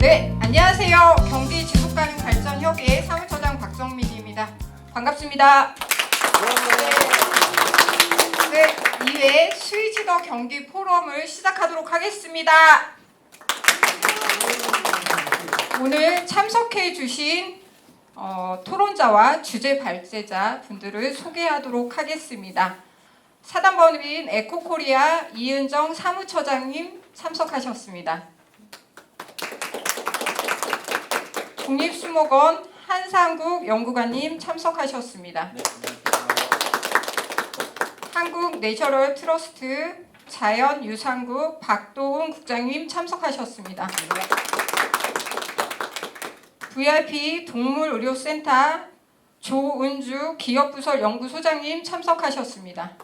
네, 안녕하세요. 경기 지속가능발전협의회 사무처장 박정민입니다. 반갑습니다. 네, 2회 스위지더 경기 포럼을 시작하도록 하겠습니다. 오늘 참석해 주신 토론자와 주제 발제자 분들을 소개하도록 하겠습니다. 사단법인 에코코리아 이은정 사무처장님 참석하셨습니다. 국립수목원 한상국 연구관님 참석하셨습니다. 한국내셔널트러스트 자연유산국 박도훈 국장님 참석하셨습니다. VIP 동물의료센터 조은주 기업부설 연구소장님 참석하셨습니다.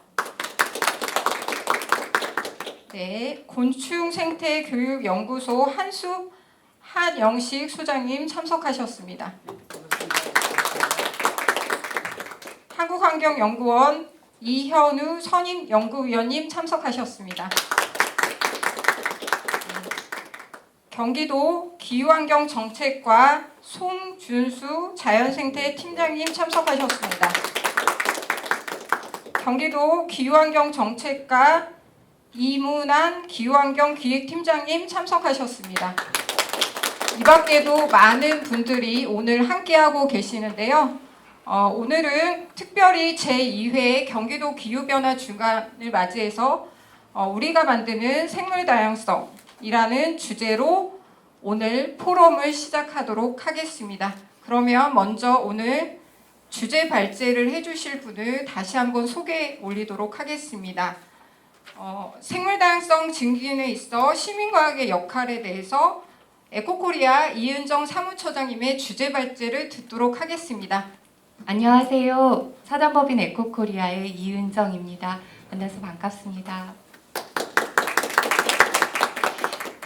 네, 곤충생태교육연구소 한영식 소장님 참석하셨습니다. 한국환경연구원 이현우 선임연구위원님 참석하셨습니다. 경기도 기후환경정책과 송준수 자연생태 팀장님 참석하셨습니다. 경기도 기후환경정책과 이문환 기후환경기획팀장님 참석하셨습니다. 이 밖에도 많은 분들이 오늘 함께하고 계시는데요. 오늘은 특별히 제2회 경기도 기후변화 주간을 맞이해서 우리가 만드는 생물다양성이라는 주제로 오늘 포럼을 시작하도록 하겠습니다. 그러면 먼저 오늘 주제 발제를 해주실 분을 다시 한번 소개 올리도록 하겠습니다. 생물다양성 증진에 있어 시민과학의 역할에 대해서 에코코리아 이은정 사무처장님의 주제 발제를 듣도록 하겠습니다. 안녕하세요. 사단법인 에코코리아의 이은정입니다. 만나서 반갑습니다.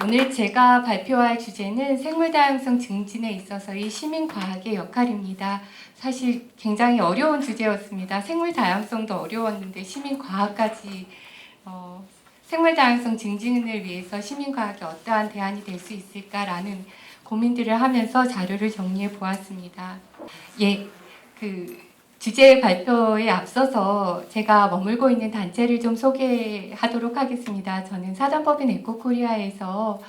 오늘 제가 발표할 주제는 생물다양성 증진에 있어서의 시민과학의 역할입니다. 사실 굉장히 어려운 주제였습니다. 생물다양성도 어려웠는데 시민과학까지 생물다양성 증진을 위해서 시민과학이 어떠한 대안이 될 수 있을까라는 고민들을 하면서 자료를 정리해 보았습니다. 주제 발표에 앞서서 제가 머물고 있는 단체를 좀 소개하도록 하겠습니다. 저는 사단법인 에코코리아에서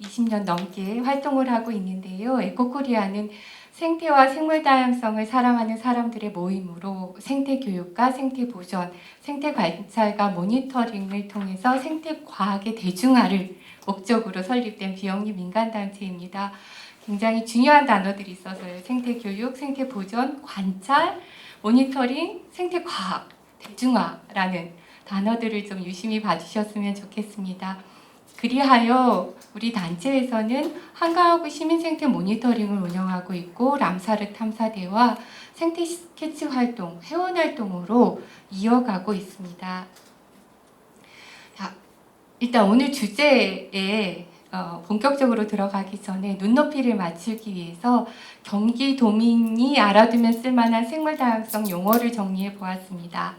20년 넘게 활동을 하고 있는데요. 에코코리아는 생태와 생물다양성을 사랑하는 사람들의 모임으로 생태교육과 생태보전, 생태관찰과 모니터링을 통해서 생태과학의 대중화를 목적으로 설립된 비영리 민간단체입니다. 굉장히 중요한 단어들이 있어서요. 생태교육, 생태보전, 관찰, 모니터링, 생태과학, 대중화라는 단어들을 좀 유심히 봐주셨으면 좋겠습니다. 그리하여 우리 단체에서는 한가하고 시민생태 모니터링을 운영하고 있고 람사르 탐사대와 생태 스케치 활동, 회원 활동으로 이어가고 있습니다. 일단 오늘 주제에 본격적으로 들어가기 전에 눈높이를 맞추기 위해서 경기도민이 알아두면 쓸만한 생물다양성 용어를 정리해 보았습니다.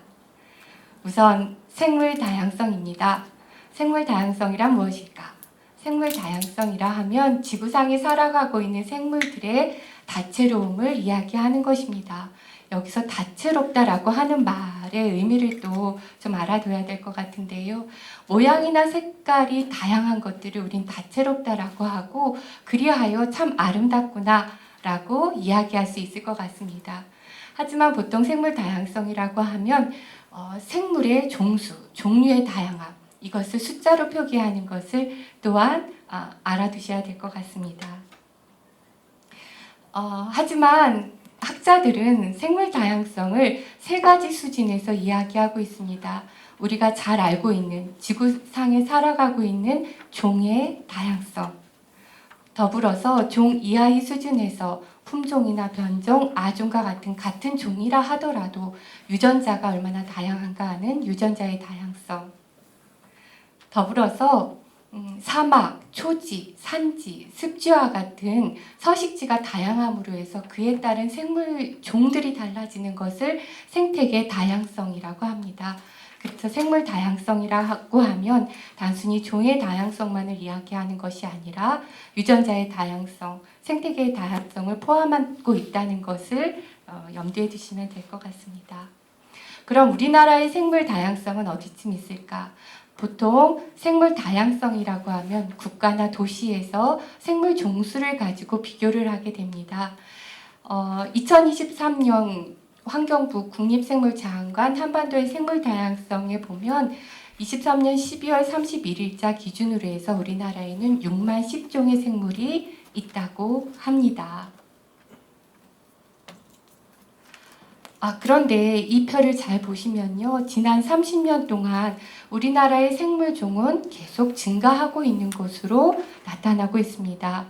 우선 생물다양성입니다. 생물다양성이란 무엇일까? 생물다양성이라 하면 지구상에 살아가고 있는 생물들의 다채로움을 이야기하는 것입니다. 여기서 다채롭다라고 하는 말의 의미를 또 좀 알아둬야 될 것 같은데요. 모양이나 색깔이 다양한 것들을 우린 다채롭다라고 하고 그리하여 참 아름답구나라고 이야기할 수 있을 것 같습니다. 하지만 보통 생물다양성이라고 하면 생물의 종류의 다양함, 이것을 숫자로 표기하는 것을 또한 알아두셔야 될 것 같습니다. 하지만 학자들은 생물 다양성을 세 가지 수준에서 이야기하고 있습니다. 우리가 잘 알고 있는 지구상에 살아가고 있는 종의 다양성, 더불어서 종 이하의 수준에서 품종이나 변종, 아종과 같은 종이라 하더라도 유전자가 얼마나 다양한가 하는 유전자의 다양성, 더불어서 사막, 초지, 산지, 습지와 같은 서식지가 다양함으로 해서 그에 따른 생물 종들이 달라지는 것을 생태계 다양성이라고 합니다. 그래서 생물 다양성이라고 하면 단순히 종의 다양성만을 이야기하는 것이 아니라 유전자의 다양성, 생태계의 다양성을 포함하고 있다는 것을 염두에 두시면 될 것 같습니다. 그럼 우리나라의 생물 다양성은 어디쯤 있을까? 보통 생물 다양성이라고 하면 국가나 도시에서 생물 종수를 가지고 비교를 하게 됩니다. 2023년 환경부 국립생물자원관 한반도의 생물 다양성에 보면 23년 12월 31일자 기준으로 해서 우리나라에는 6만 10종의 생물이 있다고 합니다. 그런데 이 표를 잘 보시면요. 지난 30년 동안 우리나라의 생물종은 계속 증가하고 있는 것으로 나타나고 있습니다.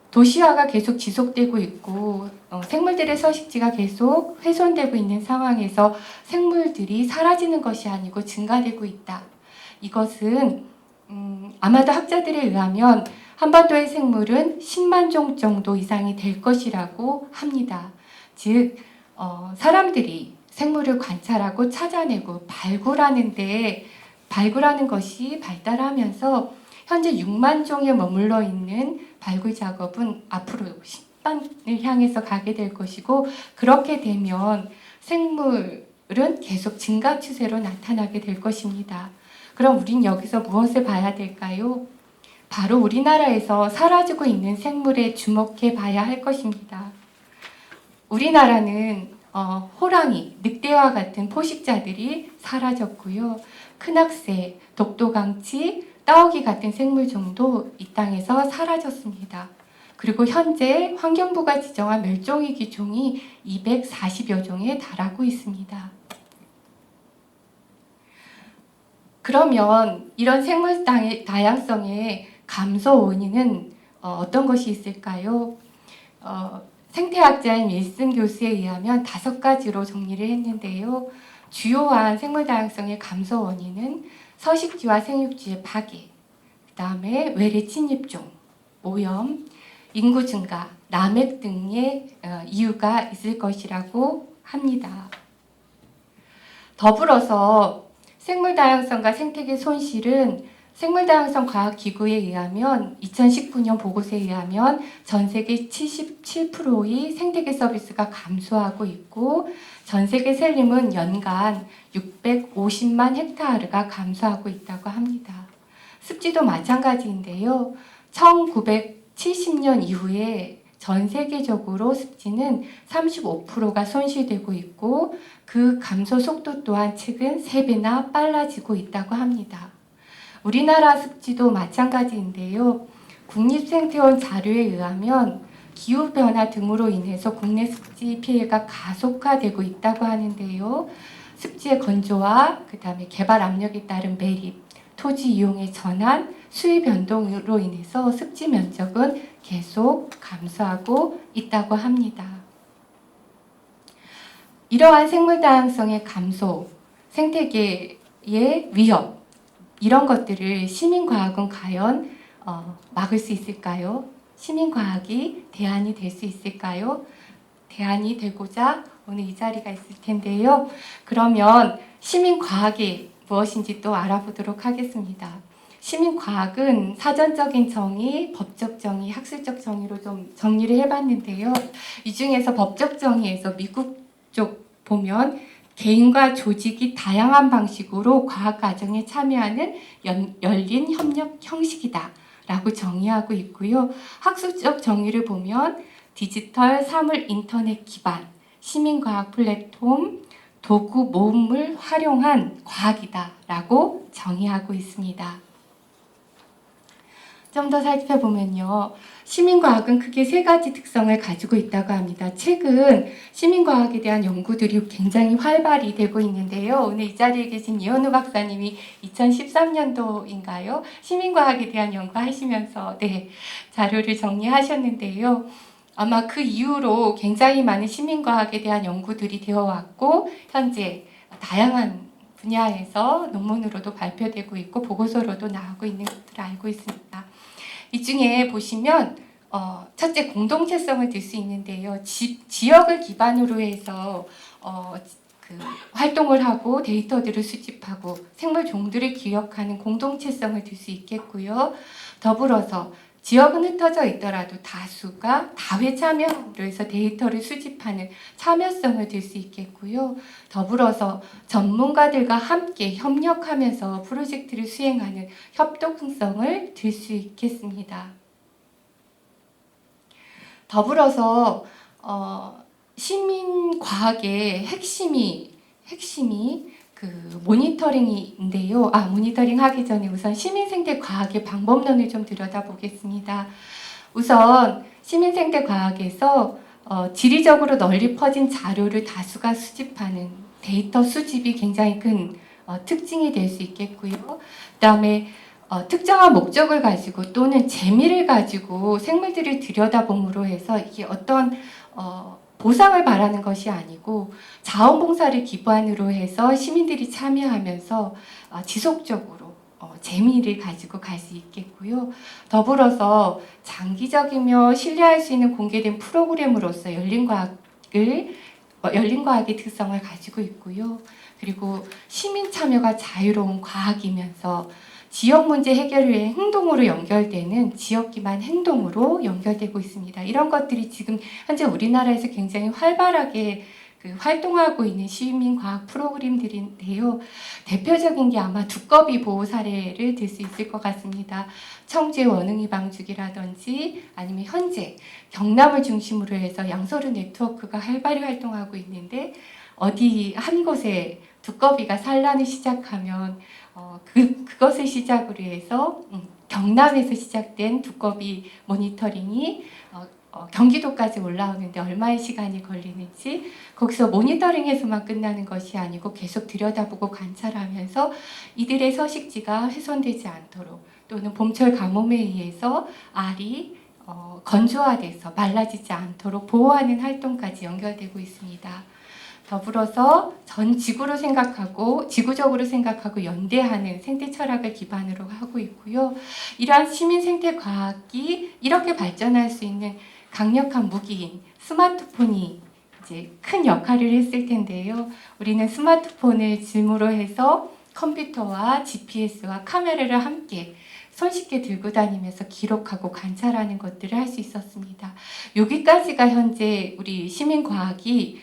도시화가 계속 지속되고 있고 생물들의 서식지가 계속 훼손되고 있는 상황에서 생물들이 사라지는 것이 아니고 증가되고 있다. 이것은 아마도 학자들에 의하면 한반도의 생물은 10만 종 정도 이상이 될 것이라고 합니다. 즉 사람들이 생물을 관찰하고 찾아내고 발굴하는 것이 발달하면서 현재 6만 종에 머물러 있는 발굴 작업은 앞으로 10만을 향해서 가게 될 것이고, 그렇게 되면 생물은 계속 증가 추세로 나타나게 될 것입니다. 그럼 우린 여기서 무엇을 봐야 될까요? 바로 우리나라에서 사라지고 있는 생물에 주목해 봐야 할 것입니다. 우리나라는 호랑이, 늑대와 같은 포식자들이 사라졌고요. 큰악새, 독도강치, 따오기 같은 생물종도 이 땅에서 사라졌습니다. 그리고 현재 환경부가 지정한 멸종위기 종이 240여 종에 달하고 있습니다. 그러면 이런 생물 다양성의 감소 원인은 어떤 것이 있을까요? 생태학자인 윌슨 교수에 의하면 5가지로 정리를 했는데요. 주요한 생물 다양성의 감소 원인은 서식지와 생육지의 파괴, 그 다음에 외래 침입종, 오염, 인구 증가, 남획 등의 이유가 있을 것이라고 합니다. 더불어서 생물 다양성과 생태계 손실은 생물다양성 과학기구에 의하면 2019년 보고서에 의하면 전 세계 77%의 생태계 서비스가 감소하고 있고 전 세계 산림은 연간 650만 헥타르가 감소하고 있다고 합니다. 습지도 마찬가지인데요. 1970년 이후에 전 세계적으로 습지는 35%가 손실되고 있고 그 감소 속도 또한 최근 3배나 빨라지고 있다고 합니다. 우리나라 습지도 마찬가지인데요. 국립생태원 자료에 의하면 기후변화 등으로 인해서 국내 습지 피해가 가속화되고 있다고 하는데요. 습지의 건조와 그다음에 개발 압력에 따른 매립, 토지 이용의 전환, 수위 변동으로 인해서 습지 면적은 계속 감소하고 있다고 합니다. 이러한 생물 다양성의 감소, 생태계의 위협, 이런 것들을 시민과학은 과연 막을 수 있을까요? 시민과학이 대안이 될 수 있을까요? 대안이 되고자 오늘 이 자리가 있을 텐데요. 그러면 시민과학이 무엇인지 또 알아보도록 하겠습니다. 시민과학은 사전적인 정의, 법적 정의, 학술적 정의로 좀 정리를 해봤는데요. 이 중에서 법적 정의에서 미국 쪽 보면 개인과 조직이 다양한 방식으로 과학과정에 참여하는 열린 협력 형식이다 라고 정의하고 있고요. 학술적 정의를 보면 디지털 사물 인터넷 기반 시민과학 플랫폼 도구 모음을 활용한 과학이다 라고 정의하고 있습니다. 좀 더 살펴보면요. 시민과학은 크게 3가지 특성을 가지고 있다고 합니다. 최근 시민과학에 대한 연구들이 굉장히 활발히 되고 있는데요. 오늘 이 자리에 계신 이현우 박사님이 2013년도인가요? 시민과학에 대한 연구하시면서 자료를 정리하셨는데요. 아마 그 이후로 굉장히 많은 시민과학에 대한 연구들이 되어 왔고 현재 다양한 분야에서 논문으로도 발표되고 있고 보고서로도 나오고 있는 것들을 알고 있습니다. 이 중에 보시면 첫째 공동체성을 들 수 있는데요. 지역을 기반으로 해서 활동을 하고 데이터들을 수집하고 생물 종들을 기억하는 공동체성을 줄 수 있겠고요. 더불어서 지역은 흩어져 있더라도 다수가 다회 참여로 해서 데이터를 수집하는 참여성을 줄 수 있겠고요. 더불어서 전문가들과 함께 협력하면서 프로젝트를 수행하는 협동성을 줄 수 있겠습니다. 더불어서 시민 과학의 핵심이 그 모니터링인데요. 모니터링 하기 전에 우선 시민생태 과학의 방법론을 좀 들여다보겠습니다. 우선 시민생태 과학에서 지리적으로 널리 퍼진 자료를 다수가 수집하는 데이터 수집이 굉장히 큰 특징이 될 수 있겠고요. 그다음에 특정한 목적을 가지고 또는 재미를 가지고 생물들을 들여다봄으로 해서 이게 어떤 보상을 바라는 것이 아니고 자원봉사를 기반으로 해서 시민들이 참여하면서 지속적으로 재미를 가지고 갈 수 있겠고요. 더불어서 장기적이며 신뢰할 수 있는 공개된 프로그램으로서 열린 과학의 특성을 가지고 있고요. 그리고 시민 참여가 자유로운 과학이면서 지역 문제 해결을 위해 행동으로 연결되는 지역 기반 행동으로 연결되고 있습니다. 이런 것들이 지금 현재 우리나라에서 굉장히 활발하게 활동하고 있는 시민 과학 프로그램들인데요. 대표적인 게 아마 두꺼비 보호 사례를 들 수 있을 것 같습니다. 청주의 원흥이 방죽이라든지 아니면 현재 경남을 중심으로 해서 양서류 네트워크가 활발히 활동하고 있는데 어디 한 곳에 두꺼비가 산란을 시작하면 그것을 시작으로 해서 경남에서 시작된 두꺼비 모니터링이 경기도까지 올라오는데 얼마의 시간이 걸리는지 거기서 모니터링에서만 끝나는 것이 아니고 계속 들여다보고 관찰하면서 이들의 서식지가 훼손되지 않도록 또는 봄철 가뭄에 의해서 알이 건조화돼서 말라지지 않도록 보호하는 활동까지 연결되고 있습니다. 더불어서 전 지구로 생각하고 지구적으로 생각하고 연대하는 생태 철학을 기반으로 하고 있고요. 이러한 시민 생태 과학이 이렇게 발전할 수 있는 강력한 무기인 스마트폰이 이제 큰 역할을 했을 텐데요. 우리는 스마트폰을 즈음으로 해서 컴퓨터와 GPS와 카메라를 함께 손쉽게 들고 다니면서 기록하고 관찰하는 것들을 할 수 있었습니다. 여기까지가 현재 우리 시민 과학이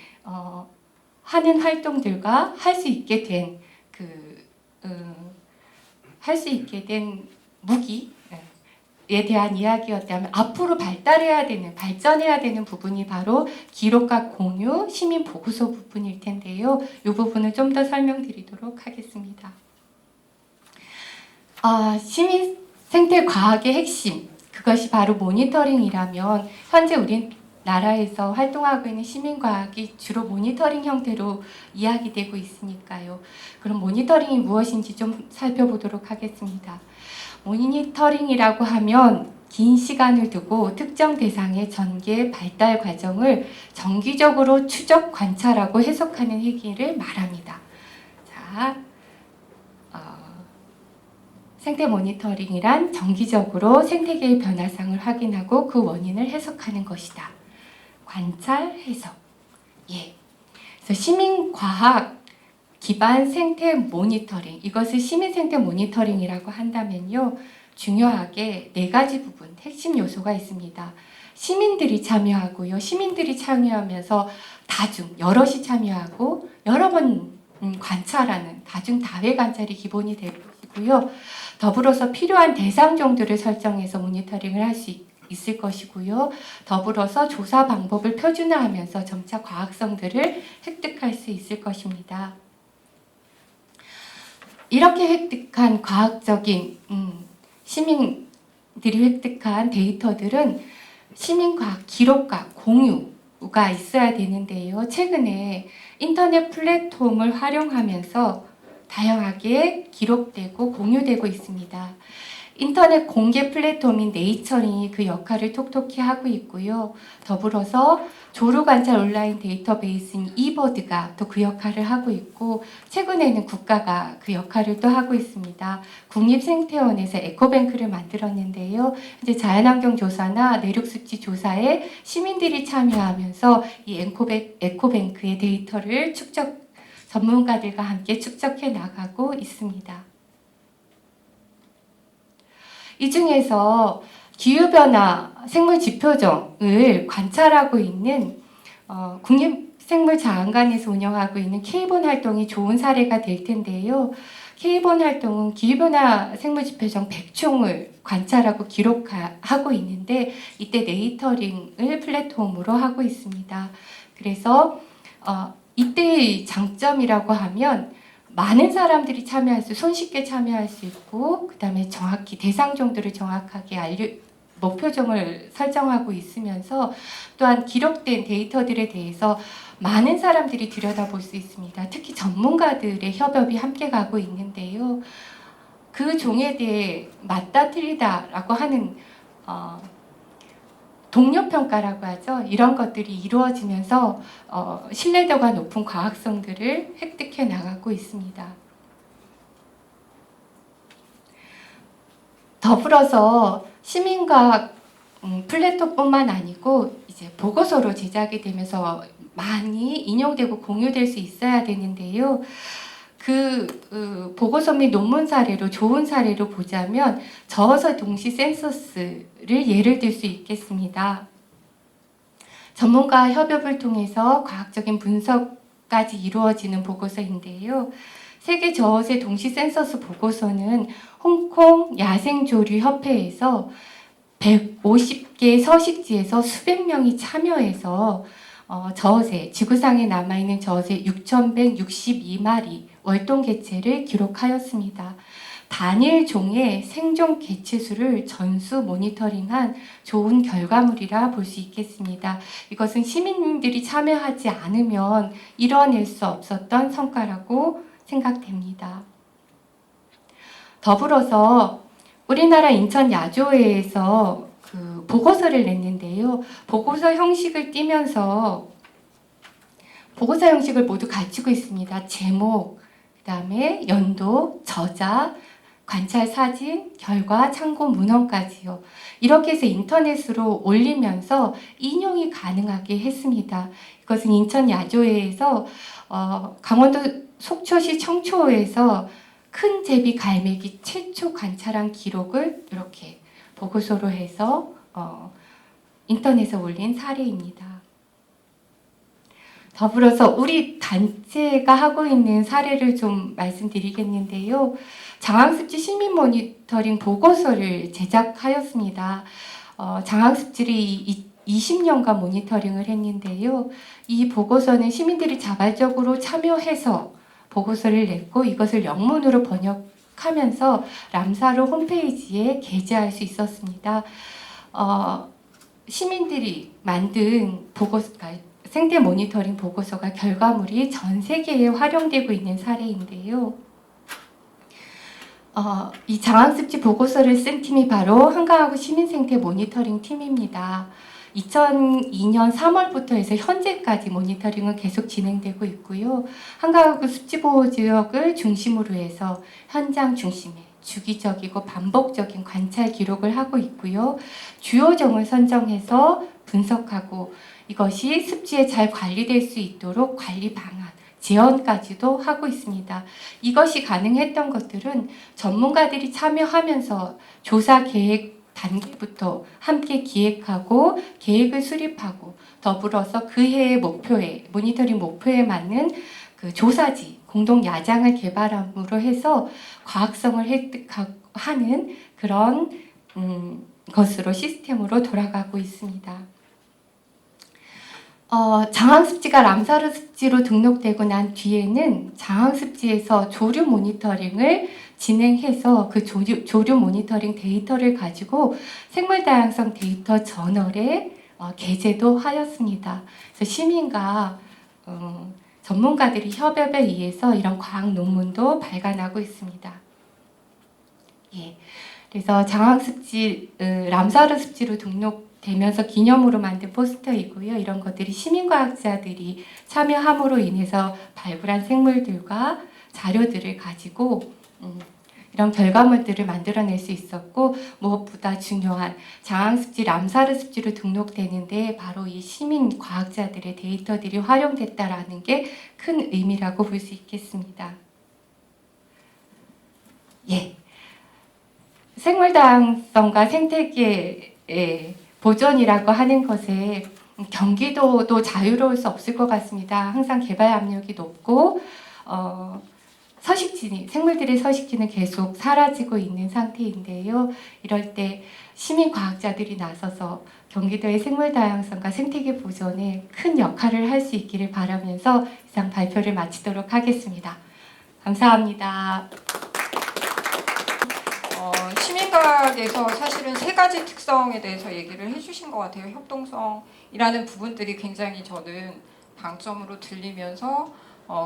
하는 활동들과 할 수 있게 된 무기에 대한 이야기였다면 앞으로 발전해야 되는 부분이 바로 기록과 공유, 시민 보고서 부분일 텐데요. 이 부분을 좀 더 설명드리도록 하겠습니다. 시민 생태 과학의 핵심, 그것이 바로 모니터링이라면 현재 우리나라에서 활동하고 있는 시민과학이 주로 모니터링 형태로 이야기되고 있으니까요. 그럼 모니터링이 무엇인지 좀 살펴보도록 하겠습니다. 모니터링이라고 하면 긴 시간을 두고 특정 대상의 전개 발달 과정을 정기적으로 추적, 관찰하고 해석하는 행위를 말합니다. 자, 생태 모니터링이란 정기적으로 생태계의 변화상을 확인하고 그 원인을 해석하는 것이다. 관찰, 해석. 그래서 시민과학 기반 생태 모니터링, 이것을 시민 생태 모니터링이라고 한다면요, 중요하게 4가지 부분, 핵심 요소가 있습니다. 시민들이 참여하고요. 시민들이 참여하면서 여럿이 참여하고 여러 번 관찰하는 다회 관찰이 기본이 될 것이고요. 더불어서 필요한 대상 정도를 설정해서 모니터링을 할 수 있을 것이고요. 더불어서 조사 방법을 표준화하면서 점차 과학성들을 획득할 수 있을 것입니다. 이렇게 획득한 과학적인 시민들이 획득한 데이터들은 시민과학 기록과 공유가 있어야 되는데요. 최근에 인터넷 플랫폼을 활용하면서 다양하게 기록되고 공유되고 있습니다. 인터넷 공개 플랫폼인 네이처링이 그 역할을 톡톡히 하고 있고요. 더불어서 조류관찰 온라인 데이터베이스인 이버드가 또 그 역할을 하고 있고, 최근에는 국가가 그 역할을 또 하고 있습니다. 국립생태원에서 에코뱅크를 만들었는데요. 이제 자연환경 조사나 내륙수치 조사에 시민들이 참여하면서 이 에코뱅크의 데이터를 전문가들과 함께 축적해 나가고 있습니다. 이 중에서 기후변화 생물 지표종을 관찰하고 있는 국립생물자원관에서 운영하고 있는 K본 활동이 좋은 사례가 될 텐데요. K본 활동은 기후변화 생물지표종 100종을 관찰하고 기록하고 있는데 이때 네이터링을 플랫폼으로 하고 있습니다. 그래서 이때의 장점이라고 하면 많은 사람들이 손쉽게 참여할 수 있고 그 다음에 정확히 대상 정도를 정확하게 목표종을 설정하고 있으면서 또한 기록된 데이터들에 대해서 많은 사람들이 들여다볼 수 있습니다. 특히 전문가들의 협업이 함께 가고 있는데요. 그 종에 대해 맞다 틀리다라고 하는 동료평가라고 하죠. 이런 것들이 이루어지면서 신뢰도가 높은 과학성들을 획득해 나가고 있습니다. 더불어서 시민과학 플랫폼뿐만 아니고 이제 보고서로 제작이 되면서 많이 인용되고 공유될 수 있어야 되는데요. 보고서 및 논문 사례로 좋은 사례로 보자면 저어서 동시 센서스를 예를 들 수 있겠습니다. 전문가 협업을 통해서 과학적인 분석까지 이루어지는 보고서인데요. 세계 저어세 동시 센서스 보고서는 홍콩 야생조류협회에서 150개 서식지에서 수백 명이 참여해서 저어새, 지구상에 남아있는 저어새 6,162마리 월동 개체를 기록하였습니다. 단일 종의 생존 개체 수를 전수 모니터링한 좋은 결과물이라 볼 수 있겠습니다. 이것은 시민들이 참여하지 않으면 이뤄낼 수 없었던 성과라고 생각됩니다. 더불어서 우리나라 인천 야조회에서 보고서를 냈는데요. 보고서 형식을 띠면서 보고서 형식을 모두 갖추고 있습니다. 제목, 그 다음에 연도, 저자, 관찰 사진, 결과, 참고 문헌까지요. 이렇게 해서 인터넷으로 올리면서 인용이 가능하게 했습니다. 이것은 인천 야조회에서 강원도 속초시 청초호에서 큰 제비 갈매기 최초 관찰한 기록을 이렇게 보고서로 해서 인터넷에 올린 사례입니다. 더불어서 우리 단체가 하고 있는 사례를 좀 말씀드리겠는데요. 장학습지 시민 모니터링 보고서를 제작하였습니다. 장학습지를 20년간 모니터링을 했는데요. 이 보고서는 시민들이 자발적으로 참여해서 보고서를 냈고 이것을 영문으로 번역하면서 람사로 홈페이지에 게재할 수 있었습니다. 시민들이 만든 보고서가 생태 모니터링 보고서가 결과물이 전 세계에 활용되고 있는 사례인데요. 이 장학습지 보고서를 쓴 팀이 바로 한강하구 시민생태 모니터링 팀입니다. 2002년 3월부터 해서 현재까지 모니터링은 계속 진행되고 있고요. 한강하구 습지보호지역을 중심으로 해서 현장 중심의 주기적이고 반복적인 관찰 기록을 하고 있고요. 주요종을 선정해서 분석하고 이것이 습지에 잘 관리될 수 있도록 관리 방안, 제언까지도 하고 있습니다. 이것이 가능했던 것들은 전문가들이 참여하면서 조사 계획 단계부터 함께 기획하고 계획을 수립하고 더불어서 그 해의 목표에 모니터링 목표에 맞는 그 조사지 공동 야장을 개발함으로 해서 과학성을 획득하는 그런 것으로 시스템으로 돌아가고 있습니다. 장항습지가 람사르 습지로 등록되고 난 뒤에는 장항습지에서 조류 모니터링을 진행해서 그 조류 모니터링 데이터를 가지고 생물다양성 데이터 저널에 게재도 하였습니다. 그래서 시민과 전문가들이 협업에 의해서 이런 과학 논문도 발간하고 있습니다. 예, 그래서 장항습지, 람사르 습지로 등록되면서 기념으로 만든 포스터이고요. 이런 것들이 시민과학자들이 참여함으로 인해서 발굴한 생물들과 자료들을 가지고 이런 결과물들을 만들어낼 수 있었고, 무엇보다 중요한 장항습지, 람사르 습지로 등록되는데 바로 이 시민 과학자들의 데이터들이 활용됐다라는 게 큰 의미라고 볼 수 있겠습니다. 예. 생물 다양성과 생태계의 보존이라고 하는 것에 경기도도 자유로울 수 없을 것 같습니다. 항상 개발 압력이 높고 서식지, 생물들의 서식지는 계속 사라지고 있는 상태인데요. 이럴 때 시민 과학자들이 나서서 경기도의 생물 다양성과 생태계 보존에 큰 역할을 할 수 있기를 바라면서 이상 발표를 마치도록 하겠습니다. 감사합니다. 시민과학에서 사실은 세 가지 특성에 대해서 얘기를 해주신 것 같아요. 협동성이라는 부분들이 굉장히 저는 방점으로 들리면서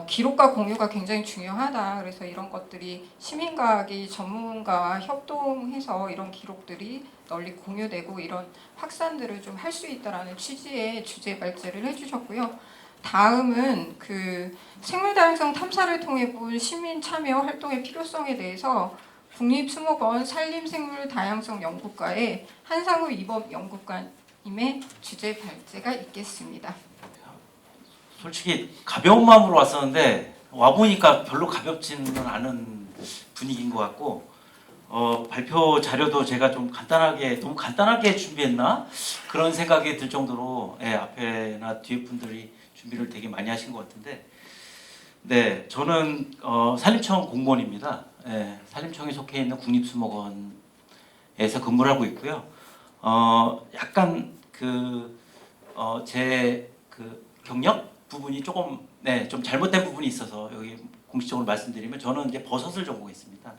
기록과 공유가 굉장히 중요하다. 그래서 이런 것들이 시민과학이 전문가와 협동해서 이런 기록들이 널리 공유되고 이런 확산들을 좀 할 수 있다라는 취지의 주제 발제를 해주셨고요. 다음은 그 생물다양성 탐사를 통해 본 시민 참여 활동의 필요성에 대해서 국립수목원 산림생물다양성연구과의 한상우 이범 연구관님의 주제 발제가 있겠습니다. 솔직히 가벼운 마음으로 왔었는데 와보니까 별로 가볍지는 않은 분위기인 것 같고 발표 자료도 제가 좀 너무 간단하게 준비했나? 그런 생각이 들 정도로 앞에나 뒤에 분들이 준비를 되게 많이 하신 것 같은데 네, 저는 산림청 공무원입니다. 산림청에 속해 있는 국립수목원에서 근무를 하고 있고요. 약간 제 경력 부분이 조금 좀 잘못된 부분이 있어서 여기 공식적으로 말씀드리면 저는 이제 버섯을 전공했습니다.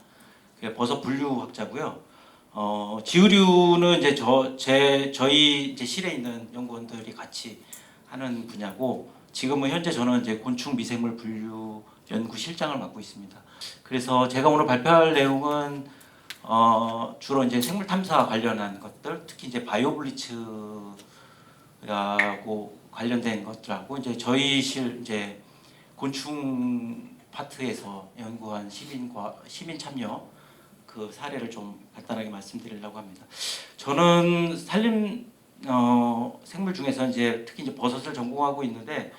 버섯 분류학자고요. 지우류는 이제 저희 이제 실에 있는 연구원들이 같이 하는 분야고 지금은 현재 저는 이제 곤충 미생물 분류 연구실장을 맡고 있습니다. 그래서 제가 오늘 발표할 내용은 주로 이제 생물 탐사 관련한 것들, 특히 이제 바이오블리츠하고 관련된 것들하고 이제 저희 실 이제 곤충 파트에서 연구한 시민 참여 그 사례를 좀 간단하게 말씀드리려고 합니다. 저는 생물 중에서 이제 특히 이제 버섯을 전공하고 있는데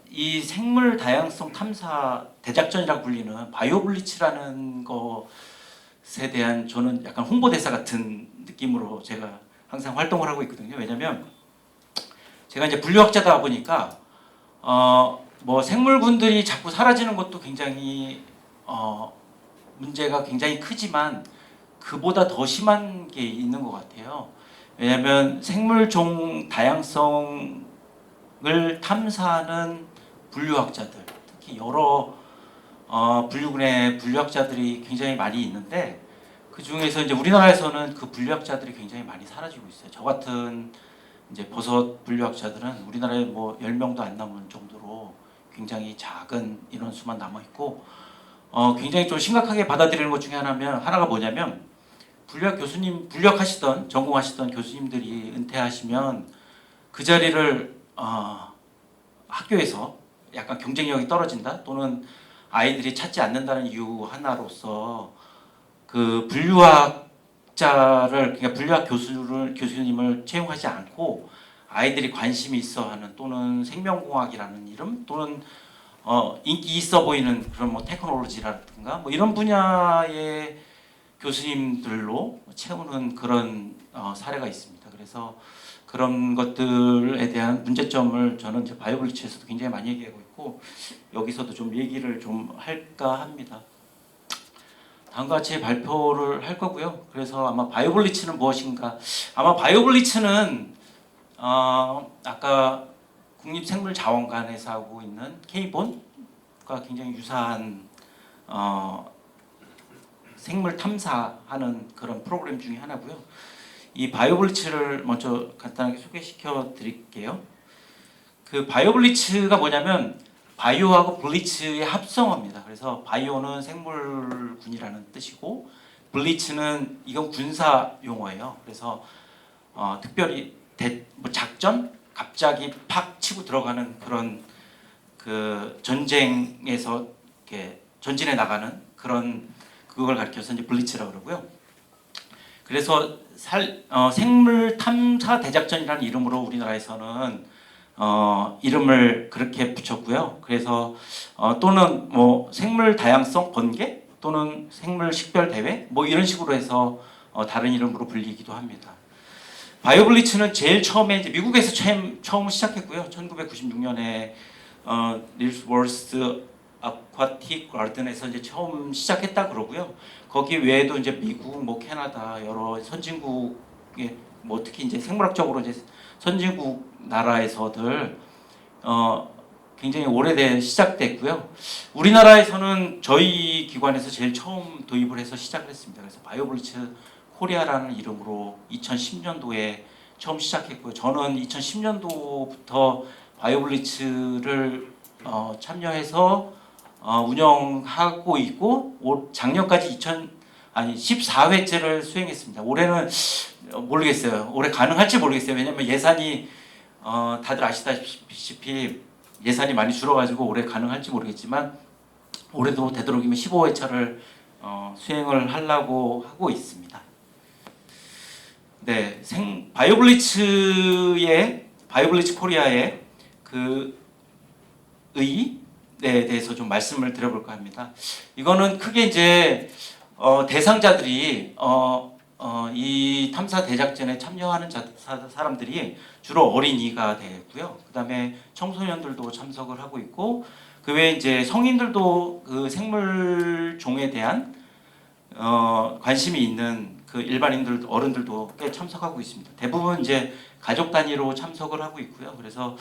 이 생물 다양성 탐사 대작전이라고 불리는 바이오블리츠라는 것에 대한 저는 약간 홍보대사 같은 느낌으로 제가 항상 활동을 하고 있거든요. 왜냐면 제가 이제 분류학자다 보니까 뭐 생물군들이 자꾸 사라지는 것도 굉장히 문제가 굉장히 크지만 그보다 더 심한 게 있는 것 같아요. 왜냐하면 생물종 다양성을 탐사하는 분류학자들, 특히 여러 분류군의 분류학자들이 굉장히 많이 있는데 그 중에서 이제 우리나라에서는 그 분류학자들이 굉장히 많이 사라지고 있어요. 저 같은 이제 버섯 분류학자들은 우리나라에 뭐 10명도 안 남은 정도로 굉장히 작은 인원수만 남아 있고 굉장히 좀 심각하게 받아들이는 것 중에 하나가 뭐냐면 분류학하시던 전공하시던 교수님들이 은퇴하시면 그 자리를 학교에서 약간 경쟁력이 떨어진다 또는 아이들이 찾지 않는다는 이유 하나로서 그 그러니까 분류학 교수님을 채용하지 않고 아이들이 관심이 있어하는 또는 생명공학이라는 이름 또는 인기 있어 보이는 그런 뭐 테크놀로지라든가 뭐 이런 분야의 교수님들로 채우는 그런 사례가 있습니다. 그래서 그런 것들에 대한 문제점을 저는 이제 바이오블리츠에서도 굉장히 많이 얘기하고 있고 여기서도 좀 얘기를 좀 할까 합니다. 다음과 같이 발표를 할 거고요. 그래서 아마 바이오블리츠는 무엇인가? 아마 바이오블리츠는 아까 국립생물자원관에서 하고 있는 K본과 굉장히 유사한 생물 탐사하는 그런 프로그램 중에 하나고요. 이 바이오블리츠를 먼저 간단하게 소개시켜 드릴게요. 그 바이오블리츠가 뭐냐면 바이오하고 블리츠의 합성어입니다. 그래서 바이오는 생물군이라는 뜻이고 블리츠는 이건 군사 용어예요. 그래서 특별히 뭐 작전 갑자기 팍 치고 들어가는 그런 그 전쟁에서 이렇게 전진해 나가는 그런 그걸 가리켜서 이제 블리츠라고 그러고요. 그래서 생물 탐사 대작전이라는 이름으로 우리나라에서는 이름을 그렇게 붙였고요. 그래서 또는 뭐 생물 다양성 번개 또는 생물 식별 대회 뭐 이런 식으로 해서 다른 이름으로 불리기도 합니다. 바이오블리츠는 제일 처음에 이제 미국에서 처음 시작했고요. 1996년에 닐스 월스 아쿠아틱 가든에서 이제 처음 시작했다 그러고요. 거기 외에도 이제 미국, 뭐 캐나다 여러 선진국에 뭐 특히 이제 생물학적으로 이제 선진국 나라에서들 굉장히 오래된 시작됐고요. 우리나라에서는 저희 기관에서 제일 처음 도입을 해서 시작을 했습니다. 그래서 바이오블리츠 코리아라는 이름으로 2010년도에 처음 시작했고요. 저는 2010년도부터 바이오블리츠를 참여해서 운영하고 있고 작년까지 14회째를 수행했습니다. 올해는 모르겠어요. 올해 가능할지 모르겠어요. 왜냐하면 예산이 다들 아시다시피 예산이 많이 줄어가지고 올해 가능할지 모르겠지만 올해도 되도록이면 15회차를 수행을 하려고 하고 있습니다. 네, 바이오블리츠 코리아의 그 의의에 대해서 좀 말씀을 드려볼까 합니다. 이거는 크게 이제 대상자들이 이 탐사 대작전에 참여하는 사람들이 주로 어린이가 되고요. 그다음에 청소년들도 참석을 하고 있고 그 외에 이제 성인들도 그 생물 종에 대한 관심이 있는 그 일반인들 어른들도 꽤 참석하고 있습니다. 대부분 이제 가족 단위로 참석을 하고 있고요. 그래서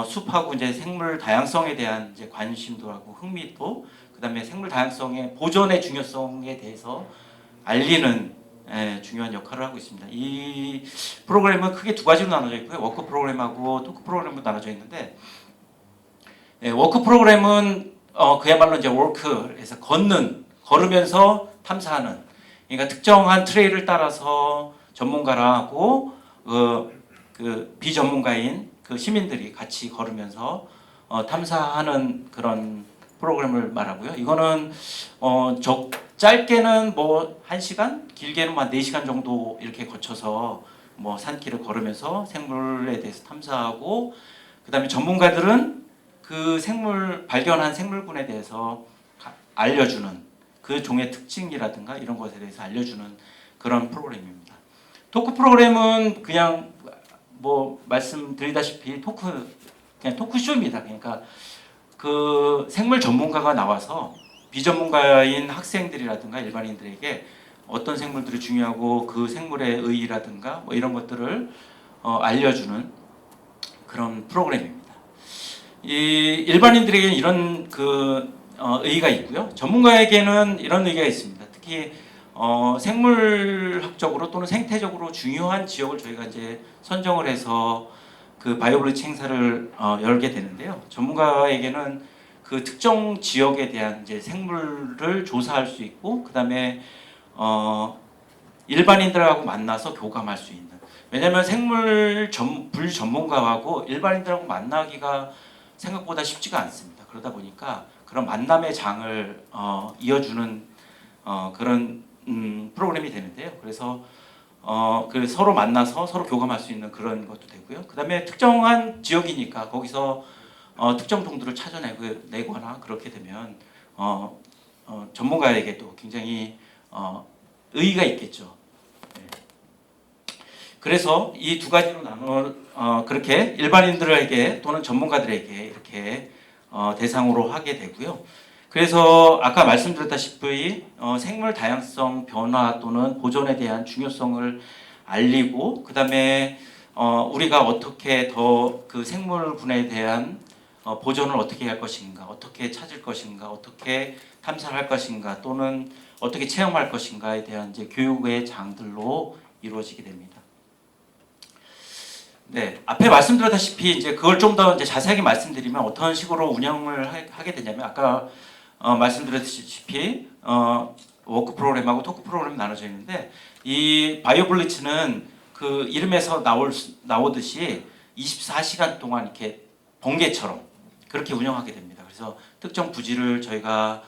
숲하고 이제 생물 다양성에 대한 이제 관심도 하고 흥미도 그다음에 생물 다양성의 보존의 중요성에 대해서 알리는 중요한 역할을 하고 있습니다. 이 프로그램은 크게 두 가지로 나눠져 있고요. 워크 프로그램하고 토크 프로그램으로 나눠져 있는데 워크 프로그램은 그야말로 이제 워크에서 걸으면서 탐사하는 그러니까 특정한 트레일을 따라서 전문가라고 그 비전문가인 그 시민들이 같이 걸으면서 탐사하는 그런 프로그램을 말하고요. 이거는 짧게는 뭐 1시간, 길게는 한 4시간 정도 이렇게 거쳐서 뭐 산길을 걸으면서 생물에 대해서 탐사하고 그다음에 전문가들은 그 발견한 생물군에 대해서 알려주는 그 종의 특징이라든가 이런 것에 대해서 알려주는 그런 프로그램입니다. 토크 프로그램은 그냥 뭐 말씀드리다시피 그냥 토크쇼입니다. 그러니까 그 생물 전문가가 나와서 비전문가인 학생들이라든가 일반인들에게 어떤 생물들이 중요하고 그 생물의 의의라든가 뭐 이런 것들을 알려주는 그런 프로그램입니다. 이 일반인들에게는 이런 의의가 있고요. 전문가에게는 이런 의의가 있습니다. 특히 생물학적으로 또는 생태적으로 중요한 지역을 저희가 이제 선정을 해서 그 바이오블리츠 행사를 열게 되는데요. 전문가에게는 그 특정 지역에 대한 이제 생물을 조사할 수 있고 그다음에 일반인들하고 만나서 교감할 수 있는. 왜냐하면 불 전문가하고 일반인들하고 만나기가 생각보다 쉽지가 않습니다. 그러다 보니까 그런 만남의 장을 이어주는 그런 프로그램이 되는데요. 그래서 서로 만나서 서로 교감할 수 있는 그런 것도 되고요. 그다음에 특정한 지역이니까 거기서 특정 동들을 찾아내거나 그렇게 되면 전문가에게도 굉장히 의의가 있겠죠. 네. 그래서 이 두 가지로 그렇게 일반인들에게 또는 전문가들에게 이렇게 대상으로 하게 되고요. 그래서 아까 말씀드렸다시피 생물 다양성 변화 또는 보존에 대한 중요성을 알리고 그다음에 우리가 어떻게 더 그 생물군에 대한 보존을 어떻게 할 것인가, 어떻게 찾을 것인가, 어떻게 탐사를 할 것인가, 또는 어떻게 체험할 것인가에 대한 이제 교육의 장들로 이루어지게 됩니다. 네, 앞에 말씀드렸다시피 이제 그걸 좀 더 자세하게 말씀드리면 어떤 식으로 운영을 하게 되냐면 아까 말씀드렸다시피 워크 프로그램하고 토크 프로그램이 나눠져 있는데 이 바이오블리츠는 그 이름에서 나오듯이 24시간 동안 이렇게 번개처럼 그렇게 운영하게 됩니다. 그래서 특정 부지를 저희가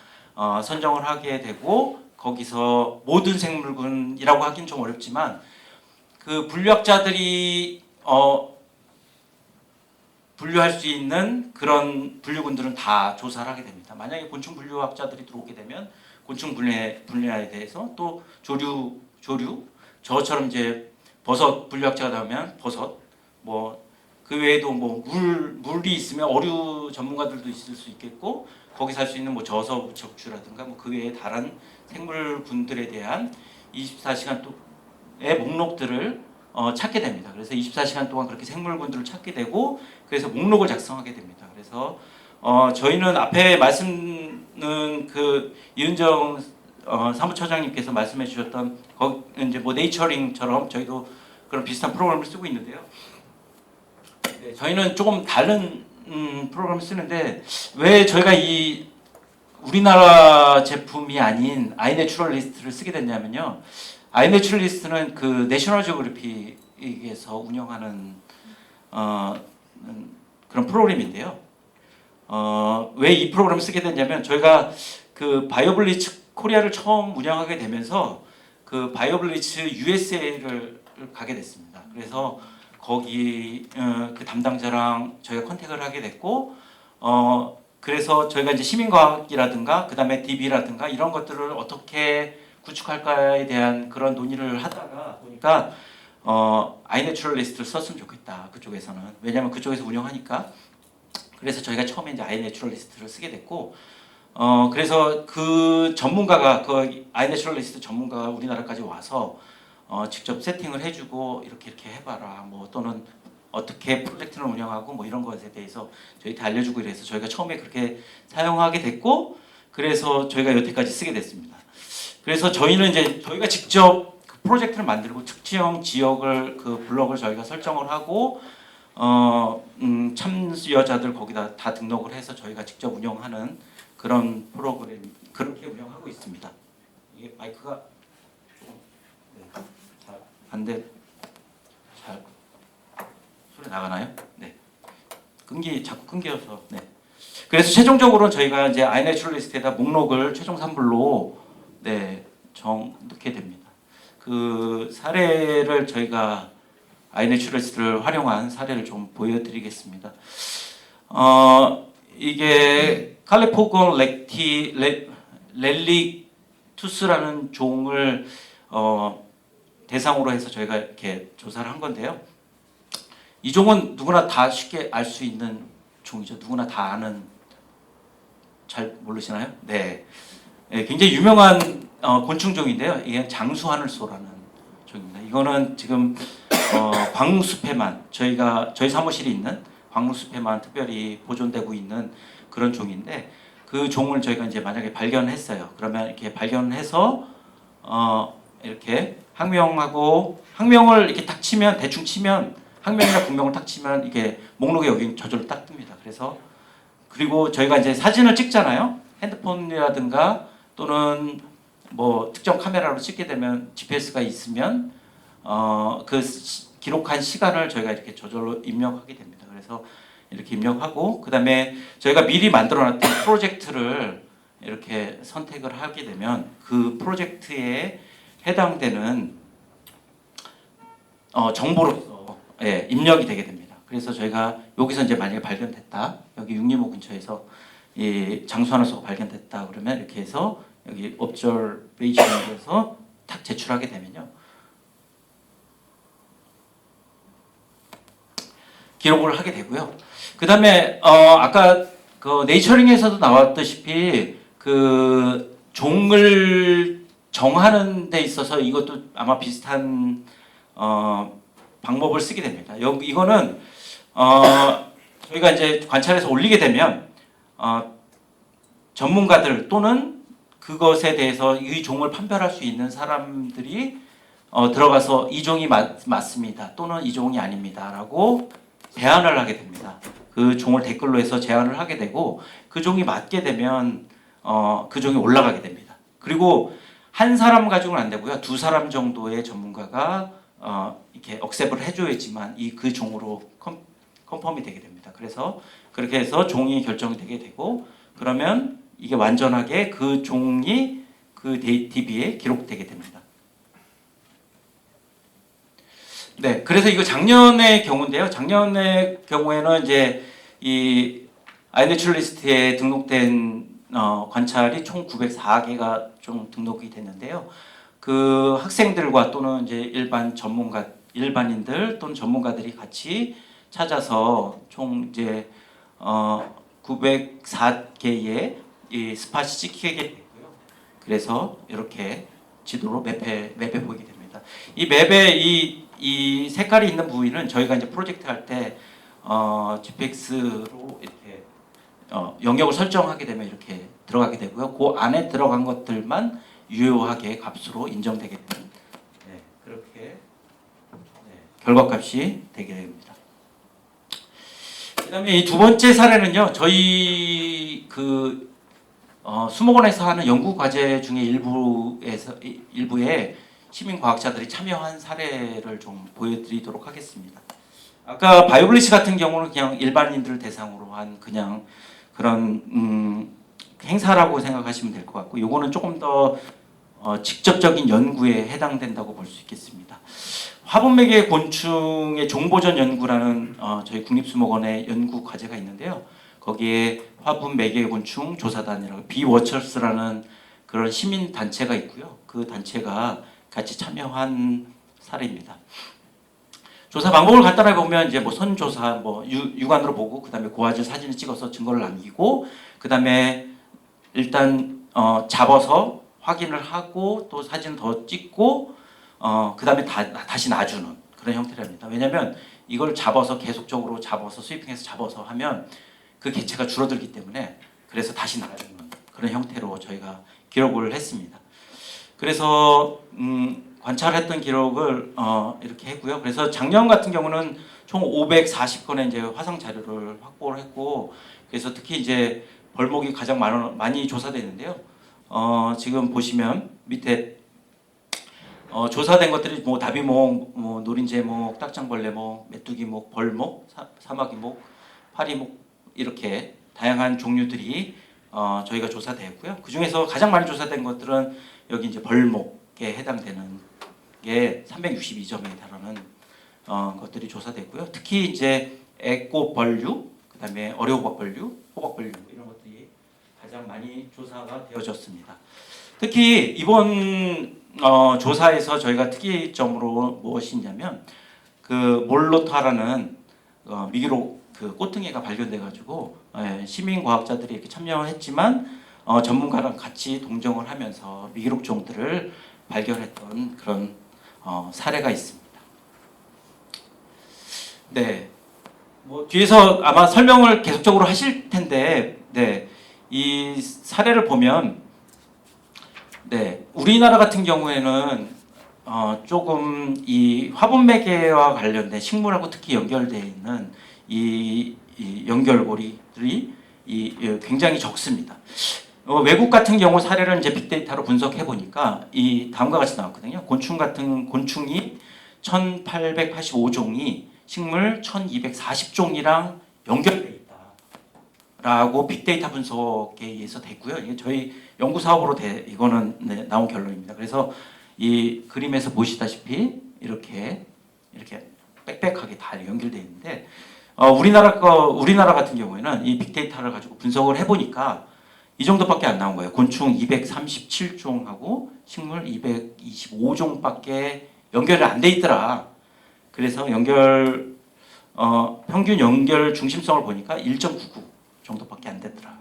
선정을 하게 되고 거기서 모든 생물군이라고 하긴 좀 어렵지만 그 분류학자들이 분류할 수 있는 그런 분류군들은 다 조사를 하게 됩니다. 만약에 곤충 분류학자들이 들어오게 되면 곤충 분야에 대해서 또 조류 저처럼 이제 버섯 분류학자가 나오면 버섯 뭐 그 외에도 뭐 물이 있으면 어류 전문가들도 있을 수 있겠고 거기 살 수 있는 뭐 저서 부척추라든가 뭐 그 외에 다른 생물군들에 대한 24시간 동의 목록들을 찾게 됩니다. 그래서 24시간 동안 그렇게 생물군들을 찾게 되고 그래서 목록을 작성하게 됩니다. 그래서 저희는 앞에 말씀은 그 이은정 사무처장님께서 말씀해 주셨던 이제 뭐 네이처링처럼 저희도 그런 비슷한 프로그램을 쓰고 있는데요. 네, 저희는 조금 다른 프로그램을 쓰는데 왜 저희가 이 우리나라 제품이 아닌 아이내추럴리스트를 쓰게 됐냐면요. 아이내추럴리스트는 그 내셔널 지오그래픽에서 운영하는 그런 프로그램인데요. 왜 이 프로그램을 쓰게 됐냐면 저희가 그 바이오블리츠 코리아를 처음 운영하게 되면서 그 바이오블리츠 USA를 가게 됐습니다. 그래서 거기 그 담당자랑 저희가 컨택을 하게 됐고 그래서 저희가 이제 시민과학이라든가 그다음에 DB라든가 이런 것들을 어떻게 구축할까에 대한 그런 논의를 하다가 보니까 아이내추럴리스트를 썼으면 좋겠다 그쪽에서는 왜냐하면 그쪽에서 운영하니까 그래서 저희가 처음에 이제 아이내추럴리스트를 쓰게 됐고 그래서 그 전문가가 그 아이내추럴리스트 전문가가 우리나라까지 와서 직접 세팅을 해주고 이렇게 해봐라 뭐 또는 어떻게 프로젝트를 운영하고 뭐 이런 것에 대해서 저희한테 알려주고 이래서 저희가 처음에 그렇게 사용하게 됐고 그래서 저희가 여태까지 쓰게 됐습니다. 그래서 저희는 이제 저희가 직접 그 프로젝트를 만들고 특정 지역을 그 블럭을 저희가 설정을 하고 참여자들 거기다 다 등록을 해서 저희가 직접 운영하는 그런 프로그램 그렇게 운영하고 있습니다. 이게 마이크가 잘 안돼 잘 소리 나가나요? 네. 자꾸 끊겨서 네. 그래서 최종적으로는 저희가 이제 아이내추럴리스트에다 목록을 최종 산불로 네, 넣게 됩니다. 그 사례를 저희가 아이내추럴리스트를 활용한 사례를 좀 보여드리겠습니다. 이게 칼리포건 렐릭투스라는 종을 대상으로 해서 저희가 이렇게 조사를 한 건데요. 이 종은 누구나 다 쉽게 알 수 있는 종이죠. 누구나 다 아는 잘 모르시나요? 네. 네, 굉장히 유명한 곤충종인데요. 이게 장수하늘소라는 종입니다. 이거는 지금 광릉숲에만 저희 사무실이 있는 광릉숲에만 특별히 보존되고 있는 그런 종인데 그 종을 저희가 이제 만약에 발견했어요. 그러면 이렇게 발견해서 이렇게 학명을 이렇게 딱 치면 대충 치면 학명이나 국명을 딱 치면 이게 목록에 여기 저절로 딱 뜹니다. 그리고 저희가 이제 사진을 찍잖아요. 핸드폰이라든가 또는 뭐 특정 카메라로 찍게 되면 GPS가 있으면 그 기록한 시간을 저희가 이렇게 저절로 입력하게 됩니다. 그래서 이렇게 입력하고 그다음에 저희가 미리 만들어놨던 프로젝트를 이렇게 선택을 하게 되면 그 프로젝트에 해당되는 정보로서 입력이 되게 됩니다. 그래서 저희가 여기서 이제 만약에 발견됐다, 여기 625 근처에서 이 장수하늘소가 발견됐다 그러면 이렇게 해서 여기 observation에서 탁 제출하게 되면요. 기록을 하게 되고요. 그다음에 아까 그 네이처링에서도 나왔다시피 그 종을 정하는 데 있어서 이것도 아마 비슷한 방법을 쓰게 됩니다. 이거는 저희가 이제 관찰해서 올리게 되면 전문가들 또는 그것에 대해서 이 종을 판별할 수 있는 사람들이 들어가서 이 종이 맞습니다 또는 이 종이 아닙니다라고 제안을 하게 됩니다. 그 종을 댓글로 해서 제안을 하게 되고 그 종이 맞게 되면 그 종이 올라가게 됩니다. 그리고 한 사람 가지고는 안 되고요. 두 사람 정도의 전문가가 이렇게 억셉을 해줘야지만 그 종으로 컨펌이 되게 됩니다. 그래서 그렇게 해서 종이 결정이 되게 되고 그러면 이게 완전하게 그 종이 그 DB에 기록되게 됩니다. 네, 그래서 이거 작년의 경우인데요. 작년의 경우에는 이제 이 아이내추럴리스트에 등록된 관찰이 총 904개가 좀 등록이 됐는데요. 그 학생들과 또는 이제 일반인들 또는 전문가들이 같이 찾아서 총 이제 904개의 이 스팟이 찍히게 됐고요. 그래서 이렇게 지도로 맵에 보이게 됩니다. 이 맵에 이 색깔이 있는 부위는 저희가 이제 프로젝트 할 때 GPX로 이렇게 영역을 설정하게 되면 이렇게 들어가게 되고요. 그 안에 들어간 것들만 유효하게 값으로 인정되게 되는 그렇게 결과값이 되게 됩니다. 그다음에 이 두 번째 사례는요. 저희 그 수목원에서 하는 연구 과제 중에 일부에 시민 과학자들이 참여한 사례를 좀 보여드리도록 하겠습니다. 아까 바이오블리치 같은 경우는 그냥 일반인들 대상으로 한 그냥 그런 행사라고 생각하시면 될 것 같고, 이거는 조금 더 직접적인 연구에 해당된다고 볼 수 있겠습니다. 화분매개 곤충의 종보전 연구라는 저희 국립수목원의 연구 과제가 있는데요. 거기에 화분매개 곤충 조사단이라고 비워처스라는 그런 시민 단체가 있고요. 그 단체가 같이 참여한 사례입니다. 조사 방법을 간단하게 보면 이제 뭐 선조사, 뭐 육안으로 보고 그다음에 고화질 사진을 찍어서 증거를 남기고 그다음에 일단 잡아서 확인을 하고 또 사진 더 찍고 그다음에 다시 놔주는 그런 형태랍니다. 왜냐하면 이걸 잡아서 계속적으로 잡아서 스위핑해서 잡아서 하면 그 개체가 줄어들기 때문에 그래서 다시 놔주는 그런 형태로 저희가 기록을 했습니다. 그래서 관찰했던 기록을 이렇게 했고요. 그래서 작년 같은 경우는 총 540건의 이제 화상 자료를 확보를 했고, 그래서 특히 이제 벌목이 가장 많이 조사되는데요. 지금 보시면 밑에 조사된 것들이 뭐 다비목, 뭐 노린재목, 딱장벌레목, 메뚜기목, 벌목, 사마귀목, 파리목 이렇게 다양한 종류들이 저희가 조사되었고요. 그 중에서 가장 많이 조사된 것들은 여기 이제 벌목에 해당되는 게 362점에 달하는 것들이 조사됐고요. 특히 이제 애꽃벌류, 그다음에 어려호박벌류, 호박벌류 이런 것들이 가장 많이 조사가 되어졌습니다. 특히 이번 조사에서 저희가 특이점으로 무엇이 있냐면 그 몰로타라는 미기록 그 꽃등이가 발견돼가지고 시민 과학자들이 이렇게 참여했지만 전문가랑 같이 동정을 하면서 미기록 종들을 발견했던 그런 사례가 있습니다. 네, 뭐 뒤에서 아마 설명을 계속적으로 하실 텐데, 네, 이 사례를 보면, 네, 우리나라 같은 경우에는 조금 이 화분매개와 관련된 식물하고 특히 연결되어 있는 이 연결고리들이 굉장히 적습니다. 외국 같은 경우 사례를 이제 빅데이터로 분석해 보니까 이 다음과 같이 나왔거든요. 곤충이 1,885종이 식물 1,240종이랑 연결돼 있다라고 빅데이터 분석에 의해서 됐고요. 이게 저희 연구 사업으로 이거는 나온 결론입니다. 그래서 이 그림에서 보시다시피 이렇게 빽빽하게 다 연결돼 있는데 우리나라 같은 경우에는 이 빅데이터를 가지고 분석을 해보니까 이 정도밖에 안 나온 거예요. 곤충 237종하고 식물 225종밖에 연결이 안 돼 있더라. 그래서 평균 연결 중심성을 보니까 1.99 정도밖에 안 되더라.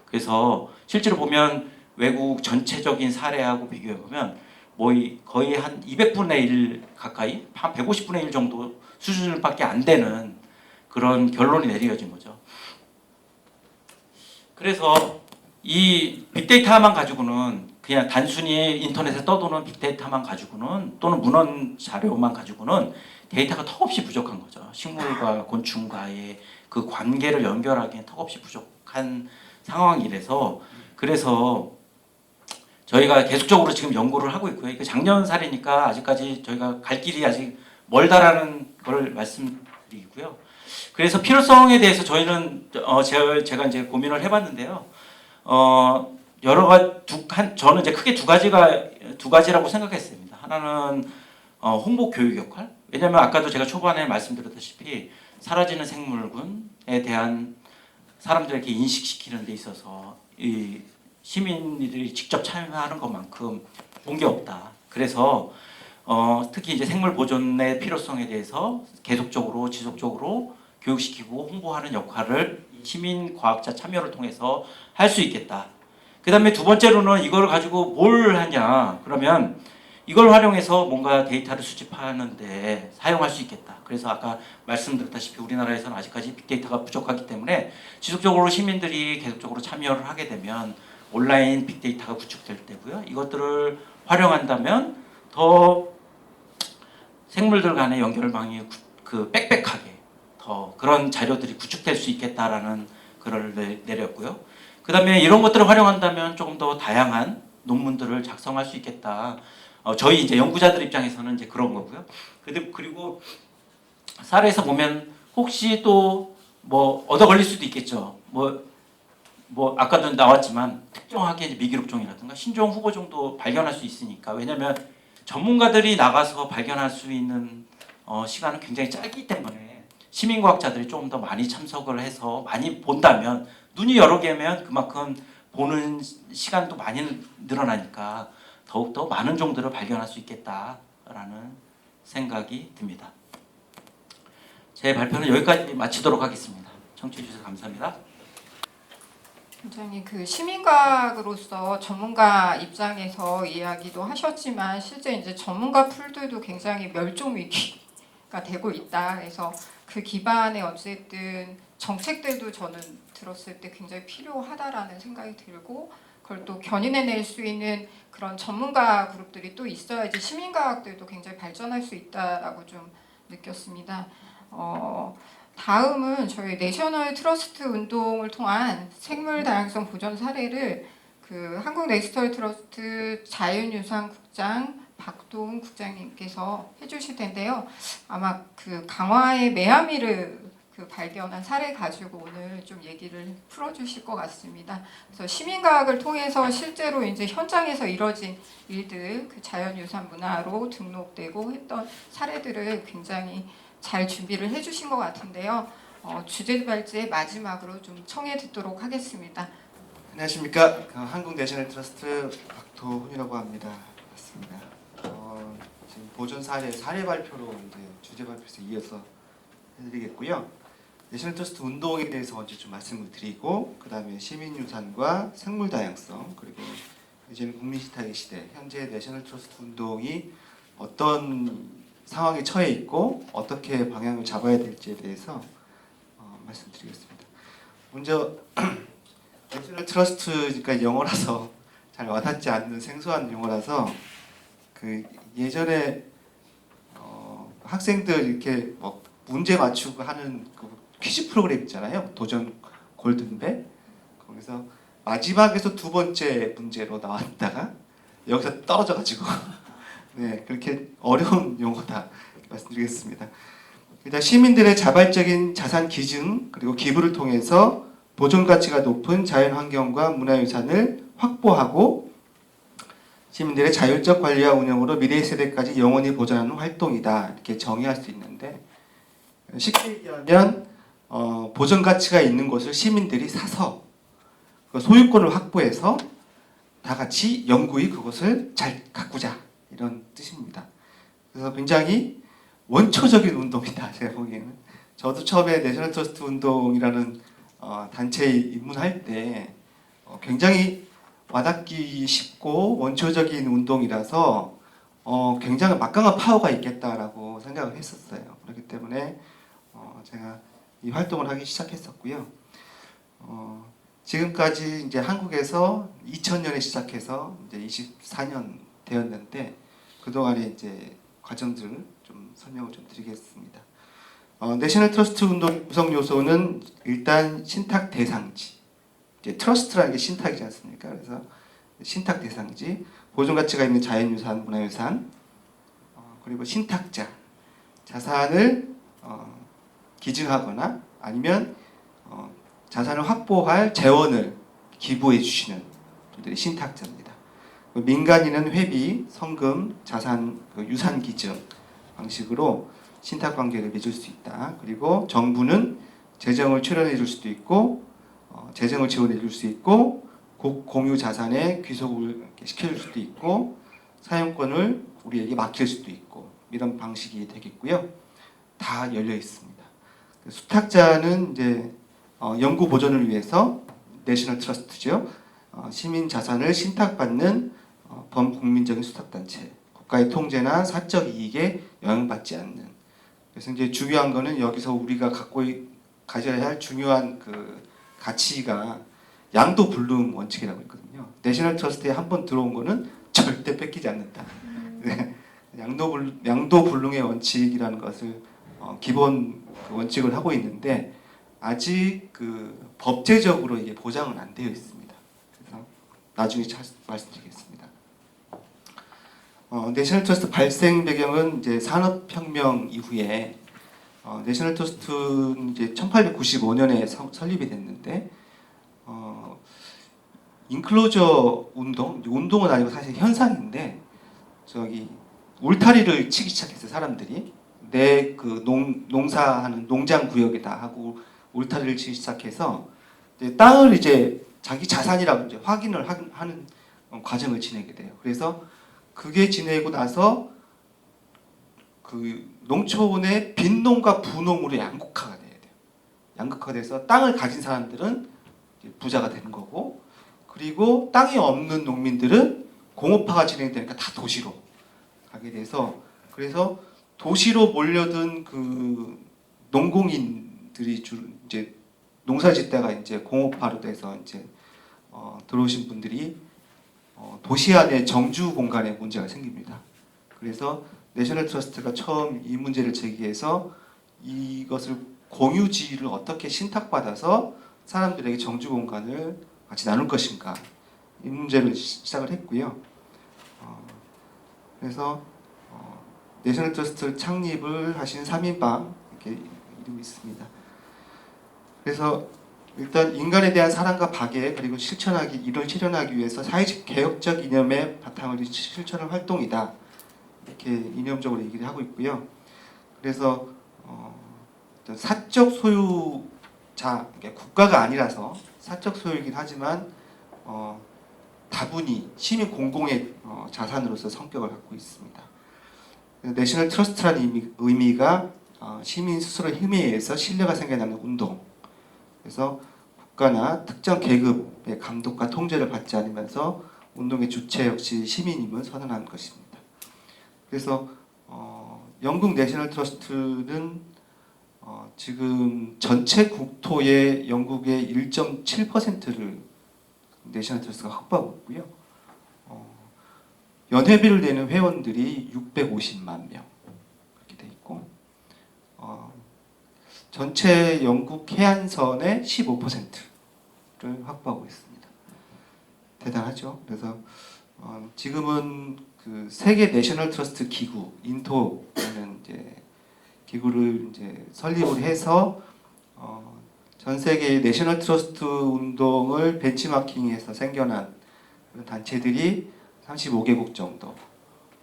그래서 실제로 보면 외국 전체적인 사례하고 비교해 보면 거의 한 200분의 1 가까이, 한 150분의 1 정도 수준밖에 안 되는 그런 결론이 내려진 거죠. 그래서 이 빅데이터만 가지고는 그냥 단순히 인터넷에 떠도는 빅데이터만 가지고는 또는 문헌 자료만 가지고는 데이터가 턱없이 부족한 거죠. 식물과 곤충과의 그 관계를 연결하기엔 턱없이 부족한 상황이라서 그래서 저희가 계속적으로 지금 연구를 하고 있고요. 이게 작년 사례니까 아직까지 저희가 갈 길이 아직 멀다라는 걸 말씀드리고요. 그래서 필요성에 대해서 저희는 제가 이제 고민을 해봤는데요. 저는 이제 크게 두 가지라고 생각했습니다. 하나는 홍보 교육 역할. 왜냐하면 아까도 제가 초반에 말씀드렸다시피 사라지는 생물군에 대한 사람들에게 인식시키는 데 있어서 이 시민들이 직접 참여하는 것만큼 좋은 게 없다. 그래서 특히 이제 생물 보존의 필요성에 대해서 계속적으로 지속적으로 교육시키고 홍보하는 역할을 시민 과학자 참여를 통해서 할 수 있겠다. 그 다음에 두 번째로는 이걸 가지고 뭘 하냐. 그러면 이걸 활용해서 뭔가 데이터를 수집하는데 사용할 수 있겠다. 그래서 아까 말씀드렸다시피 우리나라에서는 아직까지 빅데이터가 부족하기 때문에 지속적으로 시민들이 계속적으로 참여를 하게 되면 온라인 빅데이터가 구축될 때고요. 이것들을 활용한다면 더 생물들 간의 연결망이 빽빽하게 더 그런 자료들이 구축될 수 있겠다라는 글을 내렸고요. 그 다음에 이런 것들을 활용한다면 조금 더 다양한 논문들을 작성할 수 있겠다. 저희 이제 연구자들 입장에서는 이제 그런 거고요. 그리고 사례에서 보면 혹시 또 뭐 얻어 걸릴 수도 있겠죠. 뭐 아까도 나왔지만 특정하게 이제 미기록종이라든가 신종 후보종도 발견할 수 있으니까. 왜냐하면 전문가들이 나가서 발견할 수 있는 시간은 굉장히 짧기 때문에 시민과학자들이 좀 더 많이 참석을 해서 많이 본다면 눈이 여러 개면 그만큼 보는 시간도 많이 늘어나니까 더욱더 많은 종들을 발견할 수 있겠다라는 생각이 듭니다. 제 발표는 여기까지 마치도록 하겠습니다. 청취해 주셔서 감사합니다. 굉장히 그 시민과학으로서 전문가 입장에서 이야기도 하셨지만 실제 이제 전문가 풀들도 굉장히 멸종 위기가 되고 있다. 그래서 그 기반에 어쨌든 정책들도 저는 들었을 때 굉장히 필요하다라는 생각이 들고 그걸 또 견인해낼 수 있는 그런 전문가 그룹들이 또 있어야지 시민과학들도 굉장히 발전할 수 있다라고 좀 느꼈습니다. 다음은 저희 내셔널 트러스트 운동을 통한 생물 다양성 보존 사례를 그 한국 내셔널 트러스트 자연유산 국장 박도훈 국장님께서 해주실 텐데요. 아마 그 강화의 메아미를 그 발견한 사례 가지고 오늘 좀 얘기를 풀어주실 것 같습니다. 그래서 시민과학을 통해서 실제로 이제 현장에서 이뤄진 일들, 그 자연유산 문화로 등록되고 했던 사례들을 굉장히 잘 준비를 해주신 것 같은데요. 주제 발제의 마지막으로 좀 청해 듣도록 하겠습니다. 안녕하십니까. 한국 내셔널 트러스트 박도훈이라고 합니다. 맞습니다. 지금 보존 사례 발표로 이제 주제 발표에서 이어서 해드리겠고요. 내셔널 트러스트 운동에 대해서 먼저 좀 말씀을 드리고 그 다음에 시민유산과 생물 다양성 그리고 이제는 국민신탁의 시대 현재 내셔널 트러스트 운동이 어떤 상황에 처해 있고 어떻게 방향을 잡아야 될지에 대해서 말씀드리겠습니다. 먼저 내셔널 트러스트니까 영어라서 잘 와닿지 않는 생소한 용어라서 그 예전에 학생들 이렇게 뭐 문제 맞추고 하는 그 퀴즈 프로그램 있잖아요. 도전 골든벨. 거기서 마지막에서 두 번째 문제로 나왔다가 여기서 떨어져가지고 네 그렇게 어려운 용어다 말씀드리겠습니다. 일단 시민들의 자발적인 자산 기증 그리고 기부를 통해서 보존 가치가 높은 자연환경과 문화유산을 확보하고 시민들의 자율적 관리와 운영으로 미래 세대까지 영원히 보존하는 활동이다 이렇게 정의할 수 있는데 쉽게 얘기하면 보존 가치가 있는 것을 시민들이 사서 그 소유권을 확보해서 다 같이 영구히 그것을 잘 가꾸자 이런 뜻입니다. 그래서 굉장히 원초적인 운동이다 제가 보기에는. 저도 처음에 내셔널 트러스트 운동이라는 단체에 입문할 때 굉장히 와닿기 쉽고 원초적인 운동이라서 굉장히 막강한 파워가 있겠다라고 생각을 했었어요. 그렇기 때문에 제가 이 활동을 하기 시작했었고요. 지금까지 이제 한국에서 2000년에 시작해서 이제 24년 되었는데 그동안의 이제 과정들을 좀 설명을 좀 드리겠습니다. 내셔널 트러스트 운동 구성 요소는 일단 신탁 대상지. 이제 트러스트라는 게 신탁이지 않습니까? 그래서 신탁 대상지, 보존 가치가 있는 자연유산, 문화유산, 그리고 신탁자, 자산을 기증하거나 아니면 자산을 확보할 재원을 기부해 주시는 분들이 신탁자입니다. 민간인은 회비, 성금, 자산, 유산 기증 방식으로 신탁 관계를 맺을 수 있다. 그리고 정부는 재정을 출연해 줄 수도 있고 재정을 지원해 줄 수 있고 공유 자산에 귀속을 시켜줄 수도 있고 사용권을 우리에게 맡길 수도 있고 이런 방식이 되겠고요. 다 열려 있습니다. 수탁자는 이제 연구 보존을 위해서 내셔널 트러스트죠. 시민 자산을 신탁받는 범국민적인 수탁단체, 국가의 통제나 사적 이익에 영향받지 않는. 그래서 이제 중요한 거는 여기서 우리가 가져야 할 중요한 그 가치가 양도불능 원칙이라고 있거든요. 내셔널 트러스트에 한번 들어온 거는 절대 뺏기지 않는다. 네. 양도불능의 원칙이라는 것을 기본 그 원칙을 하고 있는데 아직 그 법제적으로 이게 보장은 안 되어 있습니다. 그래서 나중에 말씀드리겠습니다. 내셔널 트러스트 발생 배경은 이제 산업혁명 이후에 내셔널 트러스트는 이제 1895년에 설립이 됐는데 인클로저 운동은 아니고 사실 현상인데 저기 울타리를 치기 시작했어요. 사람들이 내 그 농사하는 농장 구역에다 하고 울타리를 치기 시작해서 이제 땅을 이제 자기 자산이라고 이제 확인을 하는 과정을 지내게 돼요. 그래서 그게 지내고 나서 그 농촌의 빈농과 부농으로 양극화가 돼야 돼요. 양극화가 돼서 땅을 가진 사람들은 부자가 되는 거고, 그리고 땅이 없는 농민들은 공업화가 진행되니까 다 도시로 가게 돼서, 그래서 도시로 몰려든 그 농공인들이 이제 농사짓다가 이제 공업화로 돼서 이제 들어오신 분들이 도시 안에 정주 공간에 문제가 생깁니다. 그래서 내셔널 트러스트가 처음 이 문제를 제기해서 이것을 공유지를 어떻게 신탁받아서 사람들에게 정주 공간을 같이 나눌 것인가, 이 문제를 시작을 했고요. 그래서 내셔널 트러스트 창립을 하신 3인방 이렇게 이루고 있습니다. 그래서 일단 인간에 대한 사랑과 박애, 그리고 이를 실현하기 위해서 사회적 개혁적 이념의 바탕을 실천할 활동이다, 이렇게 이념적으로 얘기를 하고 있고요. 그래서 사적 소유자, 그러니까 국가가 아니라서 사적 소유이긴 하지만 다분히 시민 공공의 자산으로서 성격을 갖고 있습니다. 내셔널 트러스트라는 의미가 시민 스스로의 힘에 의해서 신뢰가 생겨나는 운동. 그래서 국가나 특정 계급의 감독과 통제를 받지 않으면서 운동의 주체 역시 시민임을 선언하는 것입니다. 그래서 영국 내셔널 트러스트는 지금 전체 국토의 영국의 1.7%를 내셔널 트러스트가 확보하고 있고요. 연회비를 내는 회원들이 650만 명 그렇게 돼 있고, 전체 영국 해안선의 15%를 확보하고 있습니다. 대단하죠. 그래서 지금은 그 세계 내셔널 트러스트 기구 인토라는 이제 기구를 이제 설립을 해서 전 세계의 내셔널 트러스트 운동을 벤치마킹해서 생겨난 그런 단체들이 35개국 정도,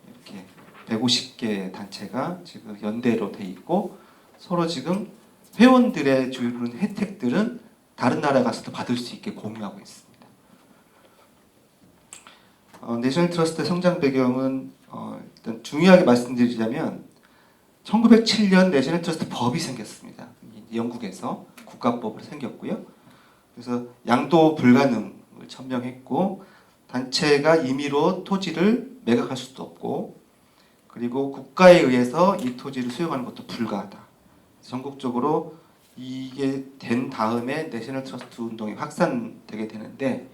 이렇게 150개 단체가 지금 연대로 돼 있고, 서로 지금 회원들의 주는 혜택들은 다른 나라에 가서도 받을 수 있게 공유하고 있습니다. 내셔널 트러스트의 성장 배경은 일단 중요하게 말씀드리자면 1907년 내셔널 트러스트 법이 생겼습니다. 영국에서 국가법으로 생겼고요. 그래서 양도 불가능을 천명했고, 단체가 임의로 토지를 매각할 수도 없고, 그리고 국가에 의해서 이 토지를 수용하는 것도 불가하다. 전국적으로 이게 된 다음에 내셔널 트러스트 운동이 확산되게 되는데,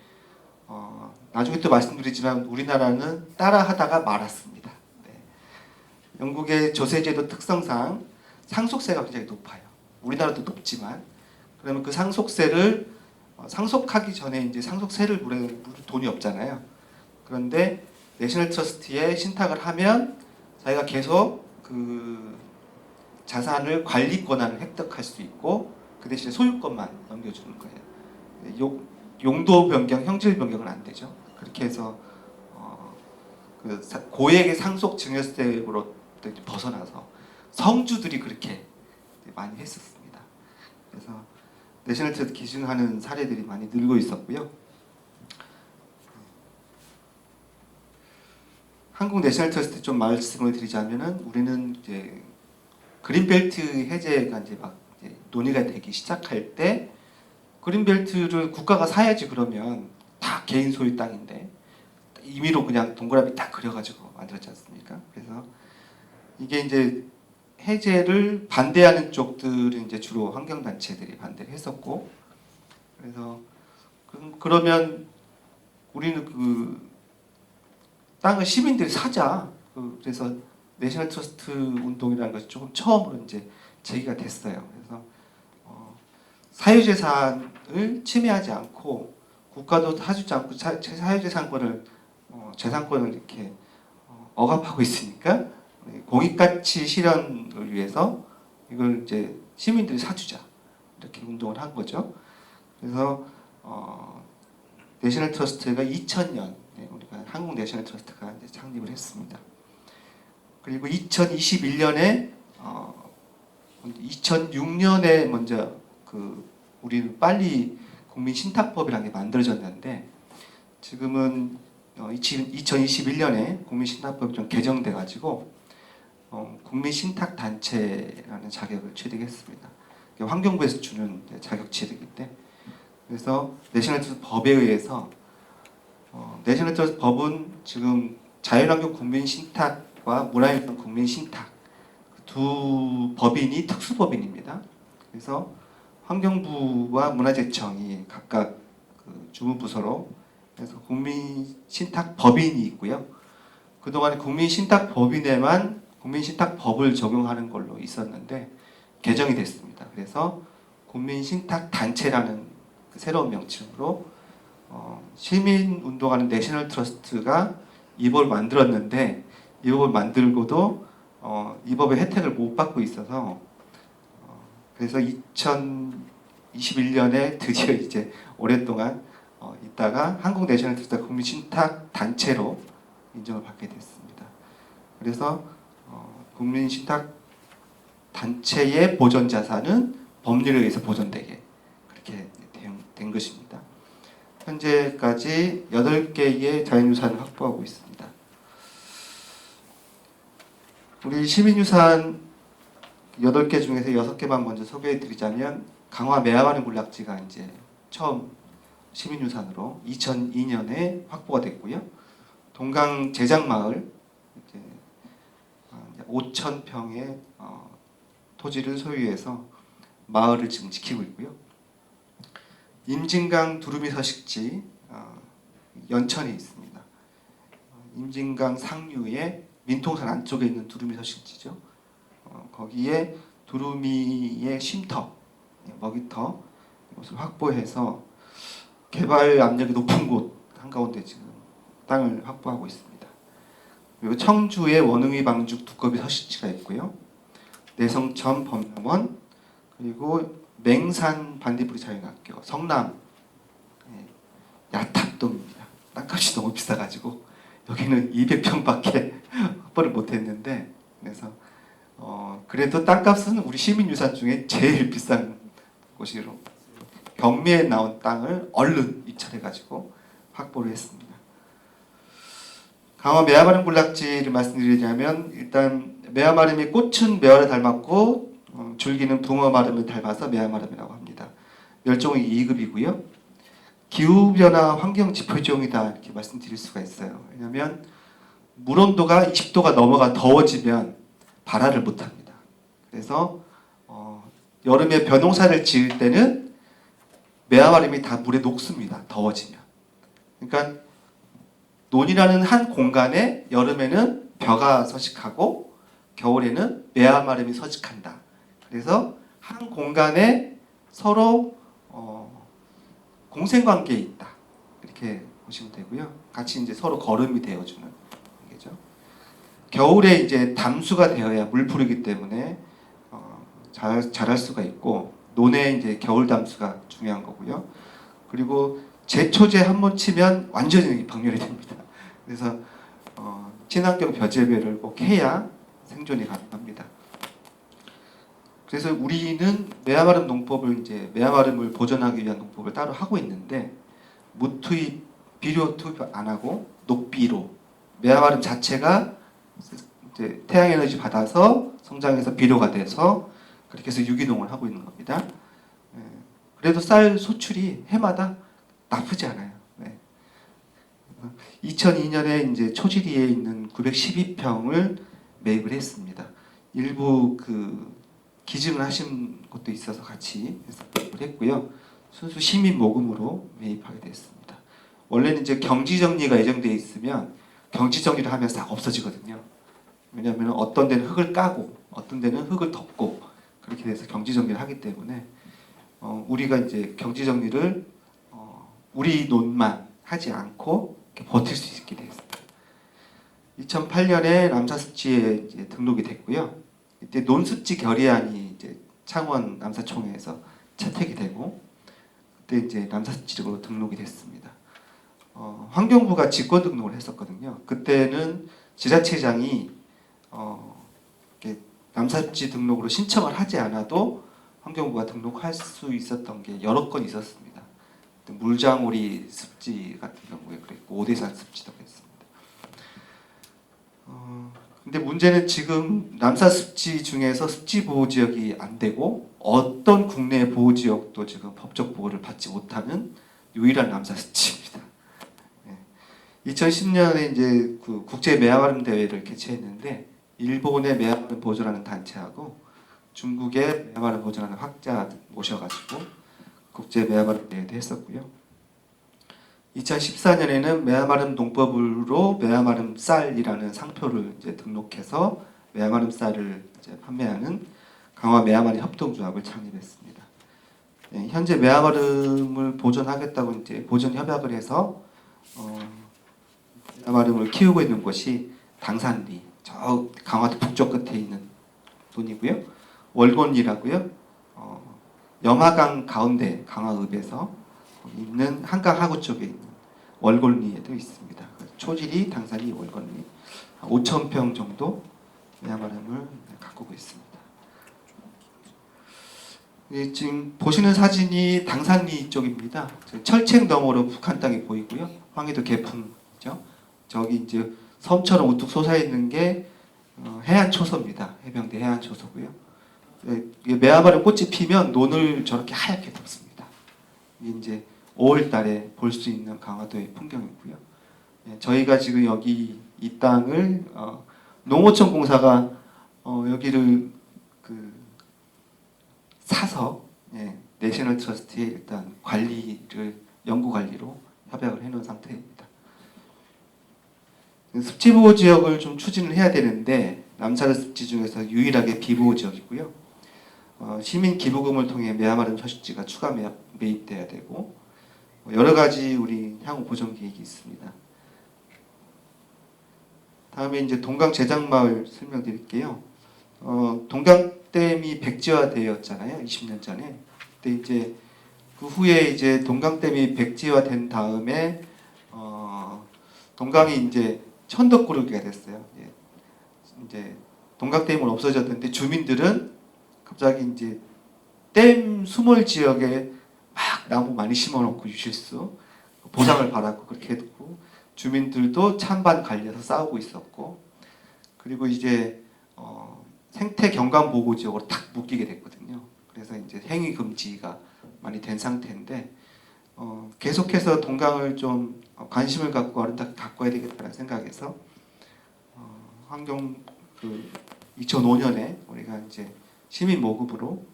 나중에 또 말씀드리지만 우리나라는 따라하다가 말았습니다. 네. 영국의 조세제도 특성상 상속세가 굉장히 높아요. 우리나라도 높지만, 그러면 그 상속세를 상속하기 전에 이제 상속세를 물을 돈이 없잖아요. 그런데 내셔널 트러스트에 신탁을 하면 자기가 계속 그 자산을 관리 권한을 획득할 수 있고, 그 대신에 소유권만 넘겨주는 거예요. 용도 변경, 형질 변경은 안 되죠. 그렇게 해서 고액의 상속 증여세로 벗어나서 성주들이 그렇게 많이 했었습니다. 그래서 내셔널 트러스트 기증하는 사례들이 많이 늘고 있었고요. 한국 내셔널 트러스트 좀 말씀을 드리자면은 우리는 이제 그린벨트 해제가 이제 막 이제 논의가 되기 시작할 때 그린벨트를 국가가 사야지 그러면 다 개인 소유 땅인데 임의로 그냥 동그라미 딱 그려가지고 만들었지 않습니까? 그래서 이게 이제 해제를 반대하는 쪽들은 이제 주로 환경단체들이 반대를 했었고, 그래서 그러면 우리는 그 땅을 시민들이 사자. 그래서 내셔널 트러스트 운동이라는 것이 조금 처음으로 이제 제기가 됐어요. 그래서 사유재산을 침해하지 않고 국가도 사주지 않고 사유재산권을 재산권을 이렇게 억압하고 있으니까 공익가치 실현을 위해서 이걸 이제 시민들이 사주자 이렇게 운동을 한 거죠. 그래서 내셔널 트러스트가 2000년 우리가 한국 내셔널 트러스트가 이제 창립을 했습니다. 그리고 2021년에 2006년에 먼저 우리는 빨리 국민신탁법이라는 게 만들어졌는데 지금은 2021년에 국민신탁법이 좀 개정돼 가지고 국민신탁단체라는 자격을 취득했습니다. 환경부에서 주는 자격 취득인데, 그래서 내셔널 트러스트 법에 의해서 내셔널 트러스트 법은 지금 자연환경 국민신탁과 문화유산 국민신탁 두 법인이 특수법인입니다. 그래서 환경부와 문화재청이 각각 주무부서로 그래서 국민신탁법인이 있고요. 그동안에 국민신탁법인에만 국민신탁법을 적용하는 걸로 있었는데 개정이 됐습니다. 그래서 국민신탁단체라는 새로운 명칭으로 시민운동하는 내셔널 트러스트가 이 법을 만들었는데 이 법을 만들고도 이 법의 혜택을 못 받고 있어서 그래서 2021년에 드디어 이제 오랫동안 있다가 한국 내셔널 트러스트 국민신탁 단체로 인정을 받게 됐습니다. 그래서 국민신탁 단체의 보존 자산은 법률에 의해서 보존되게 그렇게 된 것입니다. 현재까지 8개의 자연유산을 확보하고 있습니다. 우리 시민유산 8개 중에서 6개만 먼저 소개해 드리자면 강화 매화마른 군락지가 이제 처음 시민유산으로 2002년에 확보가 됐고요. 동강 제장마을 5,000평의 토지를 소유해서 마을을 지금 지키고 있고요. 임진강 두루미 서식지 연천에 있습니다. 임진강 상류에 민통산 안쪽에 있는 두루미 서식지죠. 거기에 두루미의 쉼터, 먹이터 이것을 확보해서 개발 압력이 높은 곳 한가운데 지금 땅을 확보하고 있습니다. 그리고 청주의 원흥위 방죽 두꺼비 서식지가 있고요. 내성천 범람원, 그리고 맹산 반딧불이 자연학교, 성남 야탑동입니다. 땅값이 너무 비싸가지고 여기는 200평밖에 확보를 못했는데, 그래서 그래도 땅값은 우리 시민유산 중에 제일 비싼 곳으로 경매에 나온 땅을 얼른 입찰해가지고 확보를 했습니다. 강화 매화마름 군락지를 말씀드리자면 일단 매화마름이 꽃은 매화를 닮았고 줄기는 붕어마름을 닮아서 매화마름이라고 합니다. 멸종위 2급이고요. 기후변화 환경지표지용이다 이렇게 말씀드릴 수가 있어요. 왜냐하면 물온도가 20도가 넘어가 더워지면 발화를 못합니다. 그래서 여름에 벼농사를 지을 때는 매화마름이 다 물에 녹습니다. 더워지면. 그러니까 논이라는 한 공간에 여름에는 벼가 서식하고 겨울에는 매화마름이 서식한다. 그래서 한 공간에 서로 공생관계에 있다. 이렇게 보시면 되고요. 같이 이제 서로 거름이 되어주는 관계죠. 겨울에 이제 담수가 되어야 물풀이기 때문에 자랄 수가 있고 논에 이제 겨울 담수가 중요한 거고요. 그리고 제초제 한 번 치면 완전히 박멸이 됩니다. 그래서 친환경 벼재배를 꼭 해야 생존이 가능합니다. 그래서 우리는 매화마름 농법을 이제 매화마름을 보존하기 위한 농법을 따로 하고 있는데 무투입, 비료 투입 안 하고 녹비로 매화마름 자체가 이제 태양에너지 받아서 성장해서 비료가 돼서 그렇게 해서 유기농을 하고 있는 겁니다. 그래도 쌀 소출이 해마다 나쁘지 않아요. 2002년에 이제 초지리에 있는 912평을 매입을 했습니다. 일부 기증을 하신 것도 있어서 같이 매입을 했고요. 순수 시민 모금으로 매입하게 됐습니다. 원래는 이제 경지 정리가 예정되어 있으면 경지 정리를 하면 싹 없어지거든요. 왜냐하면 어떤 데는 흙을 까고 어떤 데는 흙을 덮고 그렇게 돼서 경지 정리를 하기 때문에 우리가 이제 경지 정리를 우리 논만 하지 않고 이렇게 버틸 수 있게 됐습니다. 2008년에 남사습지에 이제 등록이 됐고요. 이때 논습지 결의안이 이제 창원 남사총회에서 채택이 되고 그때 이제 남사습지로 등록이 됐습니다. 환경부가 직권 등록을 했었거든요. 그때는 지자체장이 이렇게 남사습지 등록으로 신청을 하지 않아도 환경부가 등록할 수 있었던 게 여러 건 있었습니다. 물장오리 습지 같은 경우에 그랬고 오대산 습지도 그랬습니다. 근데 문제는 지금 남사 습지 중에서 습지 보호 지역이 안 되고 어떤 국내 보호 지역도 지금 법적 보호를 받지 못하는 유일한 남사 습지입니다. 2010년에 이제 그 국제 매화마름 대회를 개최했는데 일본의 매화마름 보존하는 단체하고 중국의 매화마름 보존하는 학자 모셔가지고 국제 매화마름 대회도 했었고요. 2014년에는 매화마름 농법으로 매화마름 쌀이라는 상표를 이제 등록해서 매화마름 쌀을 이제 판매하는 강화 매화마름 협동조합을 창립했습니다. 현재 매화마름을 보존하겠다고 이제 보존 협약을 해서 매화마름을 키우고 있는 곳이 당산리, 저 강화도 북쪽 끝에 있는 논이고요. 월곤리라고요. 염화강 가운데 강화읍에서 있는 한강 하구 쪽에 있는 월곤리에도 있습니다. 초지리, 당산리, 월곤리 5,000평 정도 매화마름을 가꾸고 있습니다. 지금 보시는 사진이 당산리 쪽입니다. 철책 너머로 북한 땅이 보이고요. 황해도 개풍이죠. 저기 이제 섬처럼 우뚝 솟아 있는 게 해안 초소입니다. 해병대 해안 초소고요. 매화마름 꽃이 피면 논을 저렇게 하얗게 덮습니다. 이게 이제 5월달에 볼 수 있는 강화도의 풍경이고요. 저희가 지금 여기 이 땅을 농어촌 공사가 여기를 사서 내셔널 트러스트에 일단 관리를 연구 관리로 협약을 해놓은 상태입니다. 습지 보호 지역을 좀 추진을 해야 되는데 남사르 습지 중에서 유일하게 비보호 지역이고요. 시민 기부금을 통해 매화마름 서식지가 추가 매입돼야 되고 여러 가지 우리 향후 보존 계획이 있습니다. 다음에 이제 동강 제장마을 설명드릴게요. 동강댐이 백지화되었잖아요. 20년 전에. 근데 이제 그 후에 이제 동강댐이 백지화된 다음에 동강이 이제 천덕꾸러기가 됐어요. 이제 동강댐은 없어졌는데 주민들은 갑자기 이제 댐 수몰 지역에 막 나무 많이 심어놓고 유실수 보상을 받았고 그렇게 했고 주민들도 찬반 갈려서 싸우고 있었고 그리고 이제 생태 경관 보호 지역으로 탁 묶이게 됐거든요. 그래서 이제 행위 금지가 많이 된 상태인데 계속해서 동강을 좀 관심을 갖고 아름답게 가꿔야 되겠다는 생각에서 환경 2005년에 우리가 이제 시민 모금으로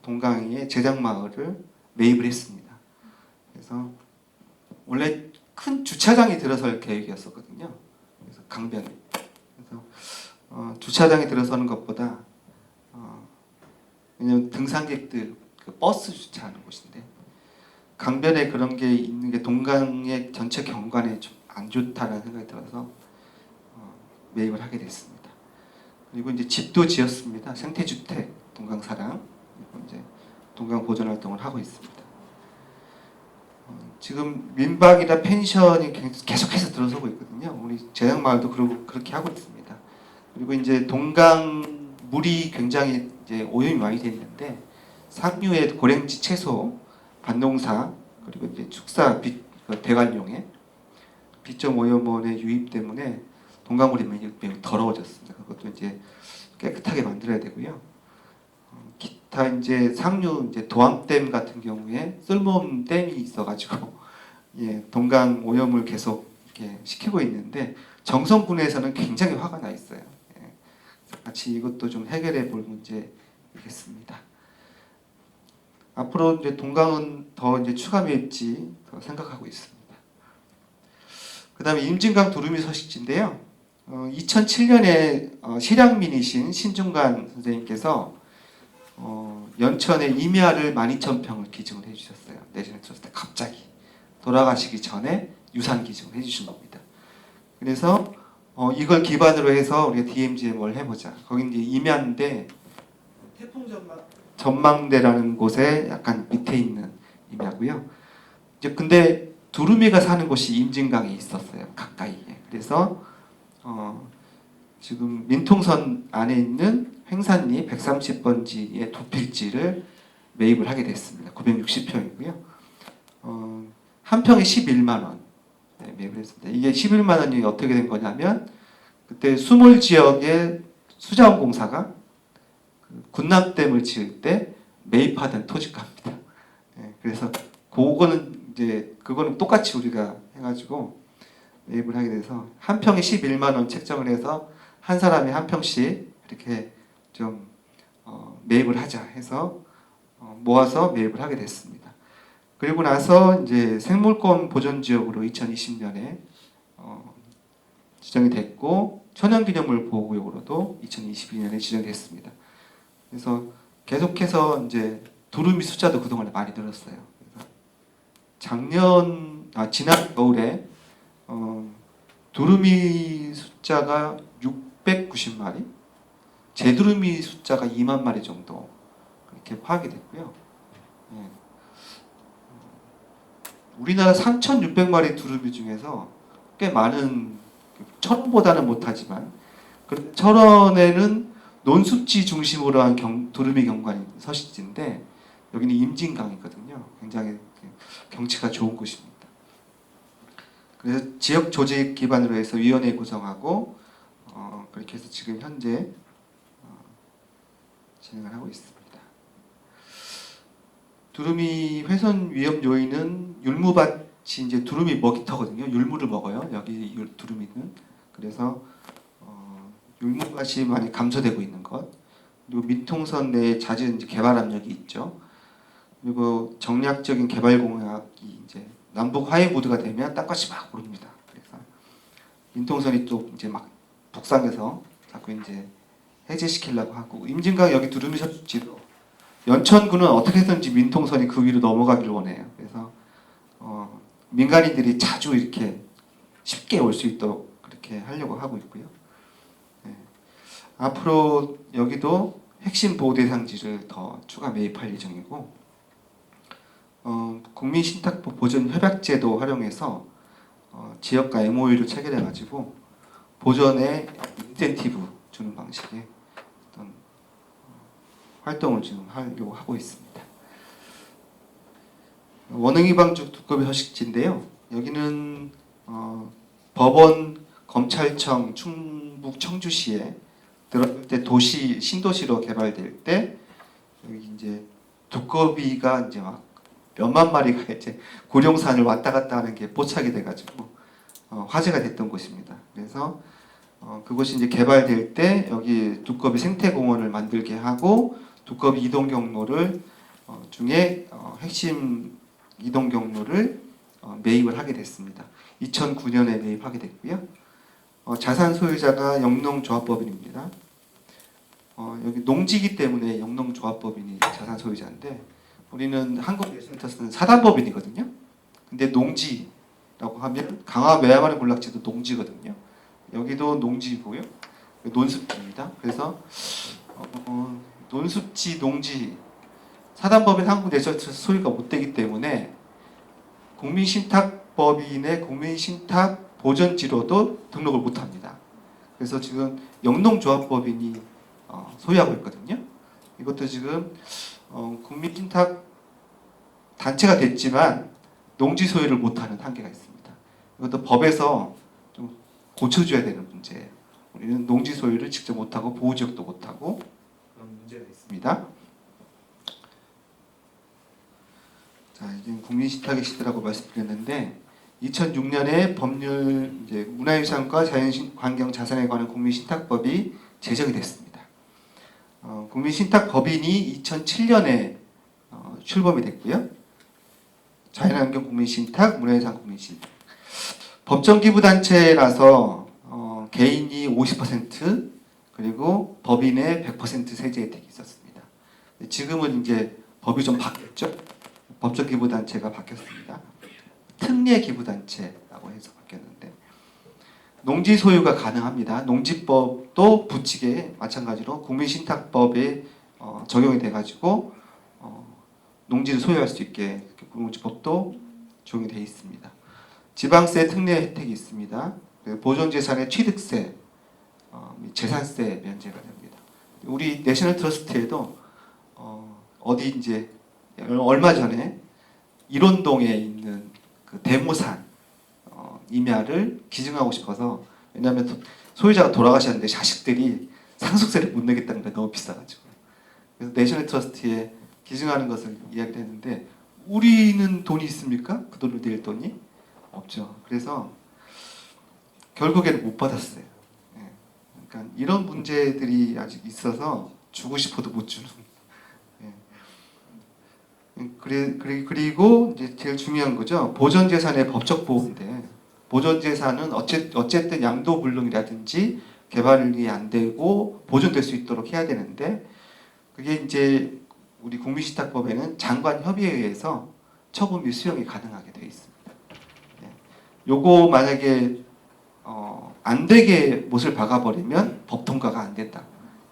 동강의 제장마을을 매입을 했습니다. 그래서 원래 큰 주차장이 들어설 계획이었었거든요. 그래서 강변에. 그래서 주차장이 들어서는 것보다 왜냐면 등산객들 버스 주차하는 곳인데 강변에 그런 게 있는 게 동강의 전체 경관에 좀 안 좋다는 생각이 들어서 매입을 하게 됐습니다. 그리고 이제 집도 지었습니다. 생태주택 동강사랑 그리고 이제 동강 보존 활동을 하고 있습니다. 지금 민박이나 펜션이 계속해서 들어서고 있거든요. 우리 재작마을도 그렇게 하고 있습니다. 그리고 이제 동강 물이 굉장히 이제 오염이 많이 돼 있는데 상류의 고랭지 채소, 밭농사 그리고 이제 축사 배관용에 비점 오염원의 유입 때문에 동강물이 매우 더러워졌습니다. 그것도 이제 깨끗하게 만들어야 되고요. 기타 이제 상류 이제 도암댐 같은 경우에 쓸모없는 댐이 있어가지고 예, 동강 오염을 계속 이렇게 시키고 있는데 정선군에서는 굉장히 화가 나 있어요. 예, 같이 이것도 좀 해결해 볼 문제이겠습니다. 앞으로 이제 동강은 더 이제 추가 매입지 더 생각하고 있습니다. 그다음에 임진강 두루미 서식지인데요. 2007년에 실향민이신 신중관 선생님께서 연천에 임야를 12,000평을 기증을 해주셨어요. 내셔널 트러스트 갑자기 돌아가시기 전에 유산 기증을 해주신 겁니다. 그래서 이걸 기반으로 해서 우리가 DMZ에 뭘 해보자. 거기 이제 임야인데 태풍 전망대라는 곳에 약간 밑에 있는 임야고요. 이제 근데 두루미가 사는 곳이 임진강에 있었어요. 가까이에. 그래서 지금 민통선 안에 있는 횡산리 130번지의 두 필지를 매입을 하게 됐습니다. 960평이고요. 한 평에 11만 원 매입을 했습니다. 이게 11만 원이 어떻게 된 거냐면 그때 수몰 지역의 수자원공사가 군남댐을 지을 때 매입하던 토지가입니다. 그래서 그거는 똑같이 우리가 해가지고 매입을 하게 돼서 한 평에 11만 원 책정을 해서 한 사람이 한 평씩 이렇게 좀 매입을 하자 해서 모아서 매입을 하게 됐습니다. 그리고 나서 이제 생물권 보전 지역으로 2020년에 지정이 됐고 천연기념물 보호구역으로도 2022년에 지정됐습니다. 그래서 계속해서 이제 두루미 숫자도 그동안에 많이 늘었어요. 그래서 지난 겨울에 두루미 숫자가 690마리, 제두루미 숫자가 2만 마리 정도 그렇게 파악이 됐고요. 예. 우리나라 3,600마리 두루미 중에서 꽤 많은 철원보다는 못하지만 철원에는 논숲지 중심으로 한 두루미 경관이 서식지인데 여기는 임진강이거든요. 굉장히 경치가 좋은 곳입니다. 그래서 지역 조직 기반으로 해서 위원회 구성하고 그렇게 해서 지금 현재 진행을 하고 있습니다. 두루미 훼손 위험 요인은 율무밭이 이제 두루미 먹이터거든요. 율무를 먹어요. 여기 두루미는. 그래서 율무밭이 많이 감소되고 있는 것. 그리고 민통선 내에 잦은 이제 개발 압력이 있죠. 그리고 정략적인 개발 공약이 이제 남북 화해 모드가 되면 땅값이 막 오릅니다. 그래서 민통선이 또 이제 막 북상해서 자꾸 이제 해제시키려고 하고 임진강 여기 두루미 서식지도 연천구는 어떻게든지 민통선이 그 위로 넘어가기를 원해요. 그래서 민간인들이 자주 이렇게 쉽게 올 수 있도록 그렇게 하려고 하고 있고요. 네. 앞으로 여기도 핵심 보호 대상지를 더 추가 매입할 예정이고 국민신탁법 보전 협약제도 활용해서 지역과 MOU를 체결해가지고 보전에 인센티브 주는 방식의 어떤 활동을 지금 하려고 하고 있습니다. 원흥이방주 두꺼비 서식지인데요. 여기는 법원, 검찰청, 충북 청주시에 들어갈 때 신도시로 개발될 때 여기 이제 두꺼비가 이제 막 몇만 마리가 이제 고령산을 왔다 갔다 하는 게 포착이 돼가지고 화제가 됐던 곳입니다. 그래서 그곳이 이제 개발될 때 여기 두꺼비 생태공원을 만들게 하고 두꺼비 이동 경로를 중에 핵심 이동 경로를 매입을 하게 됐습니다. 2009년에 매입하게 됐고요. 자산 소유자가 영농조합법인입니다. 여기 농지기 때문에 영농조합법인이 자산 소유자인데 우리는 한국예술센터는 사단법인이거든요. 근데 농지라고 하면 강화 매화마을 군락지도 농지거든요. 여기도 농지고요. 논습지입니다. 그래서 논습지, 농지 사단법인 한국예술센터 소유가 못 되기 때문에 국민신탁법인의 국민신탁 보전지로도 등록을 못합니다. 그래서 지금 영농조합법인이 소유하고 있거든요. 이것도 지금 국민신탁 단체가 됐지만 농지 소유를 못하는 한계가 있습니다. 이것도 법에서 좀 고쳐줘야 되는 문제예요. 우리는 농지 소유를 직접 못하고 보호지역도 못하고 그런 문제가 있습니다. 자, 이제 국민신탁의 시대라고 말씀드렸는데 2006년에 법률 이제 문화유산과 자연환경자산에 관한 국민신탁법이 제정이 됐습니다. 국민신탁법인이 2007년에 출범이 됐고요. 자연환경 국민신탁, 문화유산 국민신탁. 법정기부단체라서 개인이 50% 그리고 법인의 100% 세제 혜택이 있었습니다. 지금은 이제 법이 좀 바뀌었죠. 법정기부단체가 바뀌었습니다. 특례기부단체라고 해서 바뀌었는데 농지 소유가 가능합니다. 농지법도 부칙에 마찬가지로 국민신탁법에 적용이 돼가지고 농지를 소유할 수 있게 농지법도 적용이 되어 있습니다. 지방세 특례 혜택이 있습니다. 보존재산의 취득세, 재산세 면제가 됩니다. 우리 내셔널 트러스트에도 어디 이제 얼마 전에 일원동에 있는 그 대모산 임야를 기증하고 싶어서 왜냐하면 소유자가 돌아가셨는데 자식들이 상속세를 못 내겠다는 게 너무 비싸가지고 그래서 내셔널 트러스트에 기증하는 것을 이야기를 했는데 우리는 돈이 있습니까? 그 돈을 낼 돈이 없죠. 그래서 결국에는 못 받았어요. 예. 그러니까 이런 문제들이 아직 있어서 주고 싶어도 못 주는. 예. 그리고 이제 제일 중요한 거죠. 보존재산의 법적 보호인데 보존재산은 어쨌든 양도불능이라든지 개발이 안 되고 보존될 수 있도록 해야 되는데 그게 이제 우리 국민신탁법에는 장관 협의에 의해서 처분 및 수용이 가능하게 되어 있습니다. 예. 요거 만약에 안 되게 못을 박아버리면 법 통과가 안 된다.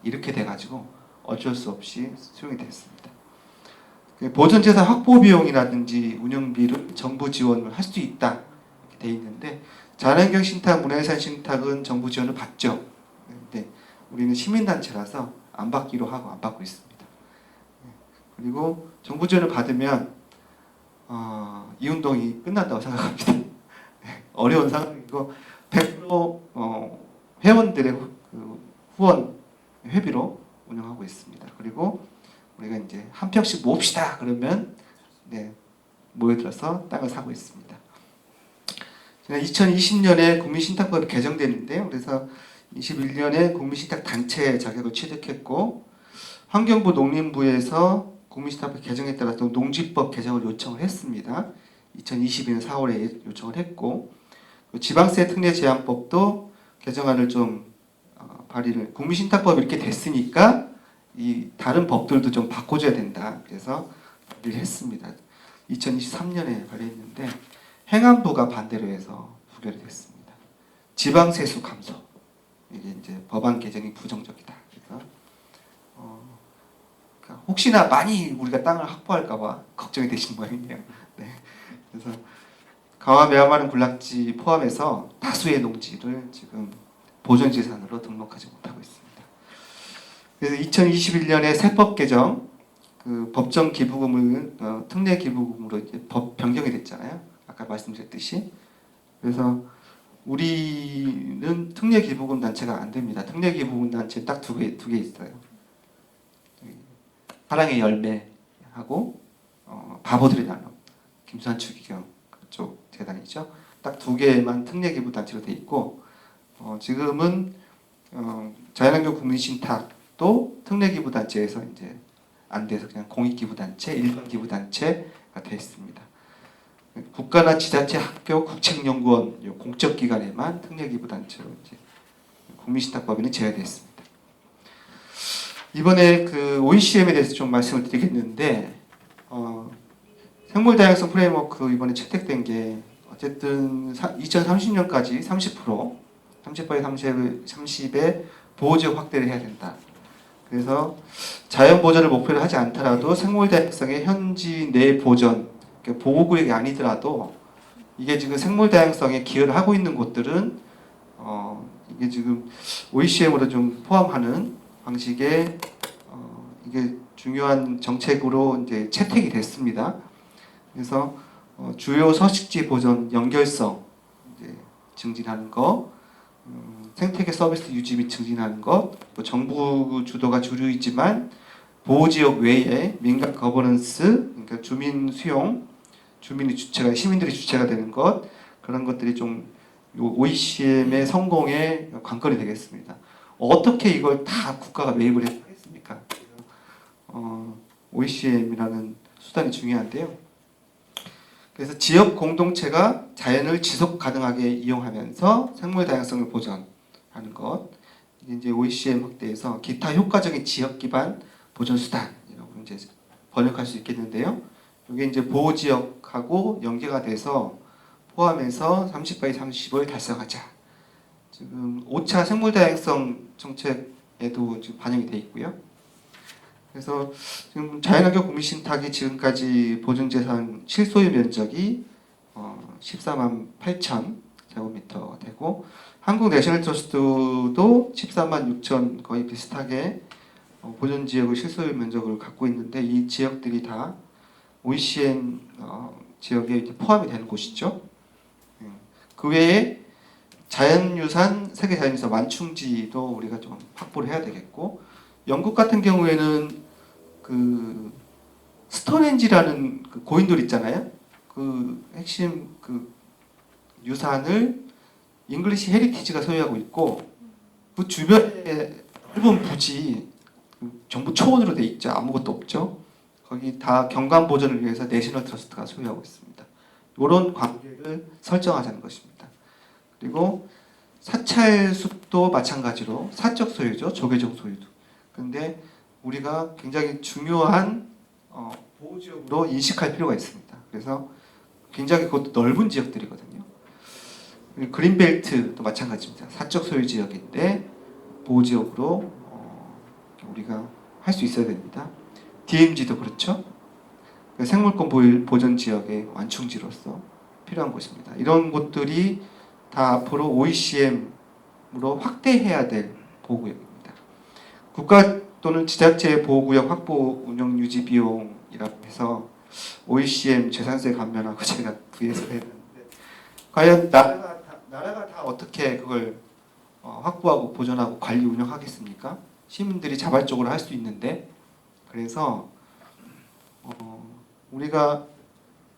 이렇게 돼가지고 어쩔 수 없이 수용이 됐습니다. 보존재산 확보 비용이라든지 운영비를 정부 지원을 할 수 있다 이렇게 돼 있는데 자연환경 신탁, 문화유산 신탁은 정부 지원을 받죠. 근데 우리는 시민단체라서 안 받기로 하고 안 받고 있습니다. 그리고 정부 지원을 받으면 이 운동이 끝난다고 생각합니다. 어려운 상황이고 100% 회원들의 후원 회비로 운영하고 있습니다. 그리고 우리가 이제 한 평씩 모읍시다 그러면 모여들어서 땅을 사고 있습니다. 2020년에 국민신탁법이 개정됐는데요. 그래서 21년에 국민신탁 단체 자격을 취득했고 환경부 농림부에서 국민신탁법 개정에 따라서 농지법 개정을 요청을 했습니다. 2022년 4월에 요청을 했고 지방세 특례 제한법도 개정안을 좀 발의를 국민신탁법이 이렇게 됐으니까 이 다른 법들도 좀 바꿔줘야 된다. 그래서 발의를 했습니다. 2023년에 발의했는데 행안부가 반대로 해서 부결이 됐습니다. 지방세수 감소 이게 이제 법안 개정이 부정적이다. 그래서 그러니까 혹시나 많이 우리가 땅을 확보할까봐 걱정이 되신 모양이에요. 네. 그래서 가와 매화마른 군락지 포함해서 다수의 농지를 지금 보존재산으로 등록하지 못하고 있습니다. 그래서 2021년에 세법 개정, 그 법정 기부금을 특례 기부금으로 이제 법 변경이 됐잖아요. 아까 말씀드렸듯이. 그래서 우리는 특례 기부금 단체가 안 됩니다. 특례 기부금 단체 딱 두 개 있어요. 사랑의 열매하고 바보들의 나눔, 김수환 추기경 그쪽 재단이죠. 딱 두 개만 특례 기부 단체로 돼 있고 지금은 자연환경 국민신탁도 특례 기부 단체에서 이제 안 돼서 그냥 공익 기부 단체, 일반 기부 단체가 돼 있습니다. 국가나 지자체, 학교, 국책연구원 공적 기관에만 특례 기부 단체로 이제 국민신탁법에는 제외됐습니다. 이번에 그 OECM에 대해서 좀 말씀을 드리겠는데 생물 다양성 프레임워크 이번에 채택된 게 어쨌든 2030년까지 30%의 보호지역 확대를 해야 된다. 그래서 자연 보전을 목표로 하지 않더라도 생물 다양성의 현지 내 보전 보호구역이 아니더라도 이게 지금 생물 다양성에 기여를 하고 있는 곳들은 이게 지금 OECM으로 좀 포함하는 방식의 이게 중요한 정책으로 이제 채택이 됐습니다. 그래서 주요 서식지 보존 연결성 이제 증진하는 거, 생태계 서비스 유지 및 증진하는 것, 또 정부 주도가 주류이지만 보호지역 외에 민간 거버넌스, 그러니까 주민 수용, 주민이 주체가 시민들이 주체가 되는 것, 그런 것들이 좀 OECM의 성공의 관건이 되겠습니다. 어떻게 이걸 다 국가가 매입을 하겠습니까? OECM이라는 수단이 중요한데요. 그래서 지역 공동체가 자연을 지속 가능하게 이용하면서 생물 다양성을 보존하는 것, 이게 이제 OECM 확대에서 기타 효과적인 지역 기반 보존 수단이라고 이제 번역할 수 있겠는데요. 이게 이제 보호 지역하고 연계가 돼서 포함해서 30/30을 달성하자. 지금 5차 생물 다양성 정책에도 지금 반영이 돼 있고요. 그래서 지금 자연환경 국민신탁이 지금까지 보존재산 실소유 면적이 14만 8천 제곱미터 되고 한국 내셔널 트러스트도 14만 6천 거의 비슷하게 보존지역의 실소유 면적을 갖고 있는데 이 지역들이 다 OECM 지역에 이제 포함이 되는 곳이죠. 그 외에 자연유산, 세계자연유산 완충지도 우리가 좀 확보를 해야 되겠고 영국 같은 경우에는 그 스톤헨지라는 그 고인돌 있잖아요. 그 핵심 그 유산을 잉글리시 헤리티지가 소유하고 있고 그 주변에 일본 부지 전부 초원으로 돼 있죠. 아무것도 없죠. 거기 다 경관 보존을 위해서 내셔널 트러스트가 소유하고 있습니다. 이런 관계를 설정하자는 것입니다. 그리고 사찰 숲도 마찬가지로 사적 소유죠. 조계종 소유도. 근데 우리가 굉장히 중요한 보호지역으로 인식할 필요가 있습니다. 그래서 굉장히 그것도 넓은 지역들이거든요. 그린벨트도 마찬가지입니다. 사적 소유 지역인데 보호지역으로 우리가 할 수 있어야 됩니다. DMZ도 그렇죠. 생물권 보존 지역의 완충지로서 필요한 곳입니다. 이런 곳들이 다 앞으로 OECM으로 확대해야 될 보호구역입니다. 국가 또는 지자체의 보호구역 확보 운영 유지 비용이라고 해서 OECM 재산세 감면하고 제가 부에서 했는데 과연 나라가 다 어떻게 그걸 확보하고 보존하고 관리 운영하겠습니까? 시민들이 자발적으로 할 수 있는데 그래서 우리가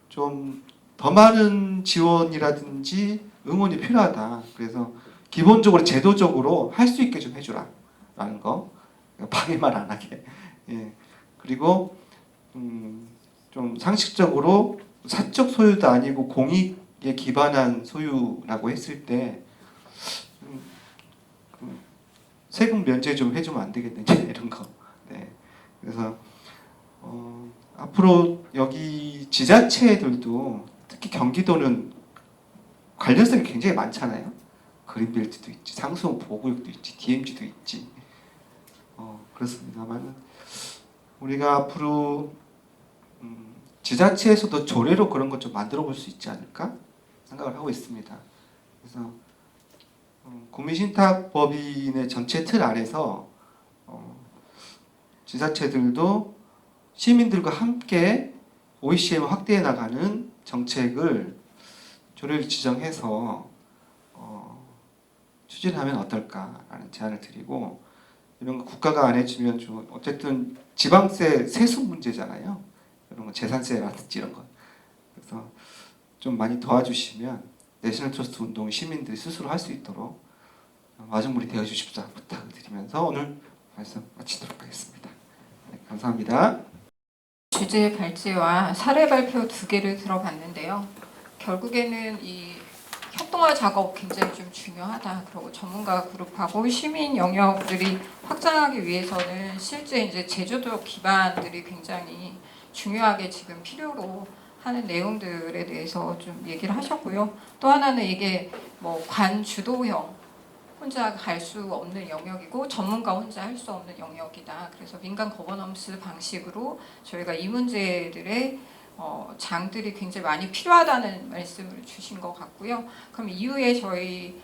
좀 더 많은 지원이라든지 응원이 필요하다. 그래서 기본적으로 제도적으로 할 수 있게 좀 해주라라는 거 방해만 안 하게. 예. 그리고 좀 상식적으로 사적 소유도 아니고 공익에 기반한 소유라고 했을 때 세금 면제 좀 해주면 안 되겠느냐 이런 거. 네. 그래서 앞으로 여기 지자체들도 특히 경기도는 관련성이 굉장히 많잖아요. 그린벨트도 있지, 상수원 보호구역도 있지, DMZ도 있지. 그렇습니다만 우리가 앞으로 지자체에서도 조례로 그런 것 좀 만들어 볼 수 있지 않을까 생각을 하고 있습니다. 그래서 국민신탁법인의 전체 틀 안에서 지자체들도 시민들과 함께 OECM 확대해 나가는 정책을 조례를 지정해서 추진하면 어떨까라는 제안을 드리고 이런 거 국가가 안 해주면 좀 어쨌든 지방세 세수 문제잖아요. 이런 거 재산세라든지 이런 거. 그래서 좀 많이 도와주시면 내셔널 트러스트 운동 시민들이 스스로 할 수 있도록 마중물이 되어 주십사 부탁을 드리면서 오늘 말씀 마치도록 하겠습니다. 네, 감사합니다. 주제 발제와 사례 발표 2개를 들어봤는데요. 결국에는 이 협동화 작업 굉장히 좀 중요하다. 그리고 전문가 그룹하고 시민 영역들이 확장하기 위해서는 실제 이제 제주도 기반들이 굉장히 중요하게 지금 필요로 하는 내용들에 대해서 좀 얘기를 하셨고요. 또 하나는 이게 뭐 관주도형 혼자 갈 수 없는 영역이고 전문가 혼자 할 수 없는 영역이다. 그래서 민간 거버넌스 방식으로 저희가 이 문제들의 장들이 굉장히 많이 필요하다는 말씀을 주신 것 같고요. 그럼 이후에 저희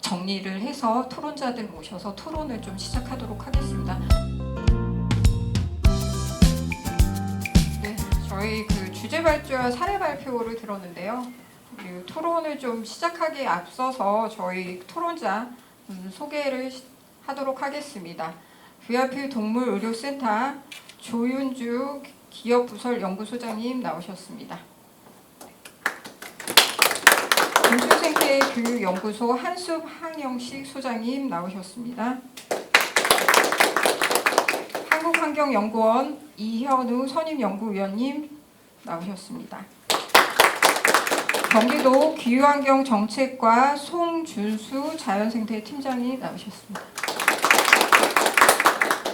정리를 해서 토론자들 모셔서 토론을 좀 시작하도록 하겠습니다. 네, 저희 그 주제 발표와 사례 발표를 들었는데요. 그 토론을 좀 시작하기에 앞서서 저희 토론자 소개를 하도록 하겠습니다. VIP 동물의료센터 조윤주 기업부설 연구소장님 나오셨습니다. 인출생태교육연구소 한숲항영식 소장님 나오셨습니다. 한국환경연구원 이현우 선임연구위원님 나오셨습니다. 경기도 기후환경정책과 송준수 자연생태팀장님 나오셨습니다.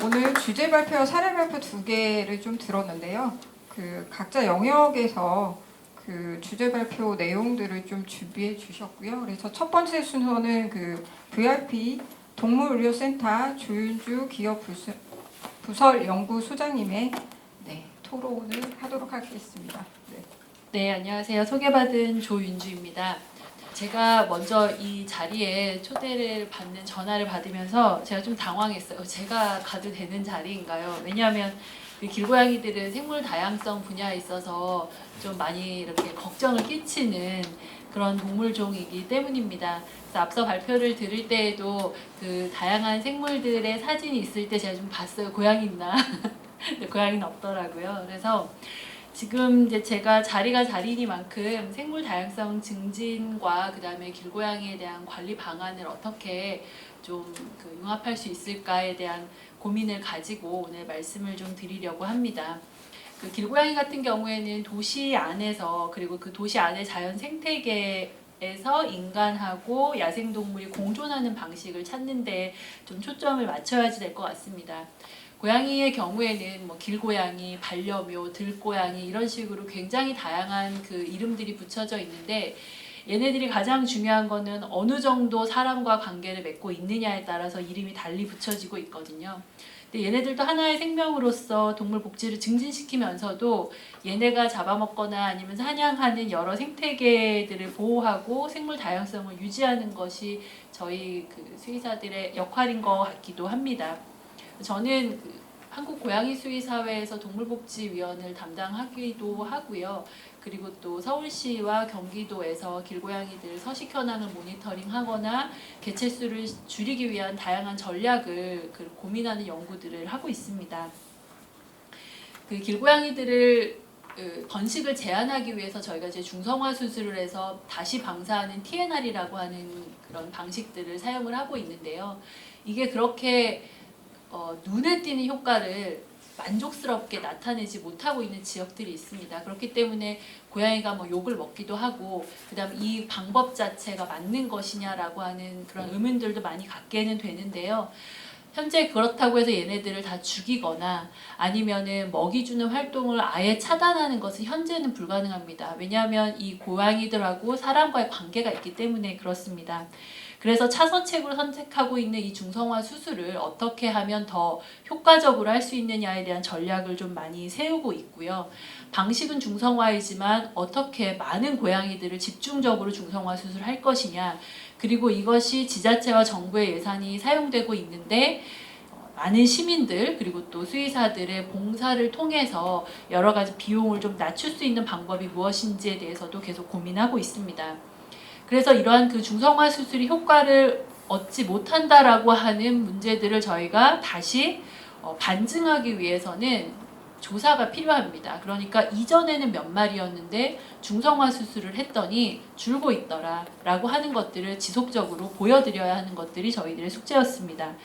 오늘 주제 발표와 사례 발표 두 개를 좀 들었는데요. 그 각자 영역에서 그 주제 발표 내용들을 좀 준비해 주셨고요. 그래서 첫 번째 순서는 그 VIP 동물의료센터 조윤주 기업부설연구소장님의 토론을 하도록 하겠습니다. 네, 안녕하세요. 소개받은 조윤주입니다. 제가 먼저 이 자리에 초대를 받는 전화를 받으면서 제가 좀 당황했어요. 제가 가도 되는 자리인가요? 왜냐하면 그 길고양이들은 생물 다양성 분야에 있어서 좀 많이 이렇게 걱정을 끼치는 그런 동물종이기 때문입니다. 그래서 앞서 발표를 들을 때에도 그 다양한 생물들의 사진이 있을 때 제가 좀 봤어요. 고양이 있나? 근데 고양이는 없더라고요. 그래서 지금 이제 제가 자리가 자리니만큼 생물 다양성 증진과 그다음에 길고양이에 대한 관리 방안을 어떻게 좀 융합할 수 있을까에 대한 고민을 가지고 오늘 말씀을 좀 드리려고 합니다. 그 길고양이 같은 경우에는 도시 안에서 그리고 그 도시 안의 자연 생태계에서 인간하고 야생동물이 공존하는 방식을 찾는데 좀 초점을 맞춰야지 될 것 같습니다. 고양이의 경우에는 뭐 길고양이, 반려묘, 들고양이 이런 식으로 굉장히 다양한 그 이름들이 붙여져 있는데 얘네들이 가장 중요한 거는 어느 정도 사람과 관계를 맺고 있느냐에 따라서 이름이 달리 붙여지고 있거든요. 근데 얘네들도 하나의 생명으로서 동물 복지를 증진시키면서도 얘네가 잡아먹거나 아니면 사냥하는 여러 생태계들을 보호하고 생물 다양성을 유지하는 것이 저희 그 수의사들의 역할인 것 같기도 합니다. 저는 한국 고양이 수의사회에서 동물복지위원을 담당하기도 하고요. 그리고 또 서울시와 경기도에서 길고양이들 서식 현황을 모니터링하거나 개체수를 줄이기 위한 다양한 전략을 고민하는 연구들을 하고 있습니다. 그 길고양이들을 번식을 제한하기 위해서 저희가 이제 중성화 수술을 해서 다시 방사하는 TNR이라고 하는 그런 방식들을 사용을 하고 있는데요. 이게 그렇게 눈에 띄는 효과를 만족스럽게 나타내지 못하고 있는 지역들이 있습니다. 그렇기 때문에 고양이가 뭐 욕을 먹기도 하고 그다음 이 방법 자체가 맞는 것이냐라고 하는 그런 의문들도 많이 갖게는 되는데요. 현재 그렇다고 해서 얘네들을 다 죽이거나 아니면은 먹이 주는 활동을 아예 차단하는 것은 현재는 불가능합니다. 왜냐하면 이 고양이들하고 사람과의 관계가 있기 때문에 그렇습니다. 그래서 차선책으로 선택하고 있는 이 중성화 수술을 어떻게 하면 더 효과적으로 할 수 있느냐에 대한 전략을 좀 많이 세우고 있고요. 방식은 중성화이지만 어떻게 많은 고양이들을 집중적으로 중성화 수술을 할 것이냐, 그리고 이것이 지자체와 정부의 예산이 사용되고 있는데 많은 시민들 그리고 또 수의사들의 봉사를 통해서 여러 가지 비용을 좀 낮출 수 있는 방법이 무엇인지에 대해서도 계속 고민하고 있습니다. 그래서 이러한 그 중성화 수술이 효과를 얻지 못한다라고 하는 문제들을 저희가 다시 반증하기 위해서는 조사가 필요합니다. 그러니까 이전에는 몇 마리였는데 중성화 수술을 했더니 줄고 있더라라고 하는 것들을 지속적으로 보여드려야 하는 것들이 저희들의 숙제였습니다.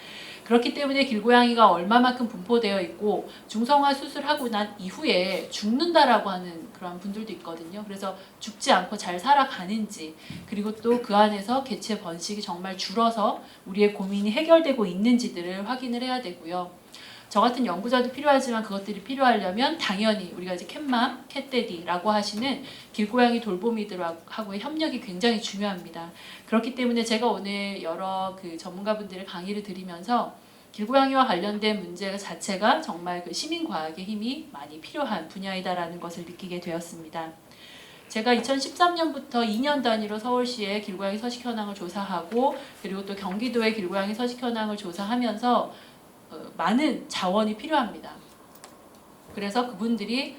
그렇기 때문에 길고양이가 얼마만큼 분포되어 있고 중성화 수술하고 난 이후에 죽는다라고 하는 그런 분들도 있거든요. 그래서 죽지 않고 잘 살아가는지, 그리고 또 그 안에서 개체 번식이 정말 줄어서 우리의 고민이 해결되고 있는지들을 확인을 해야 되고요. 저 같은 연구자도 필요하지만 그것들이 필요하려면 당연히 우리가 이제 캣맘, 캣데디라고 하시는 길고양이 돌보미들하고의 협력이 굉장히 중요합니다. 그렇기 때문에 제가 오늘 여러 그 전문가분들의 강의를 드리면서 길고양이와 관련된 문제 자체가 정말 그 시민과학의 힘이 많이 필요한 분야이다라는 것을 느끼게 되었습니다. 제가 2013년부터 2년 단위로 서울시의 길고양이 서식 현황을 조사하고 그리고 또 경기도의 길고양이 서식 현황을 조사하면서 많은 자원이 필요합니다. 그래서 그분들이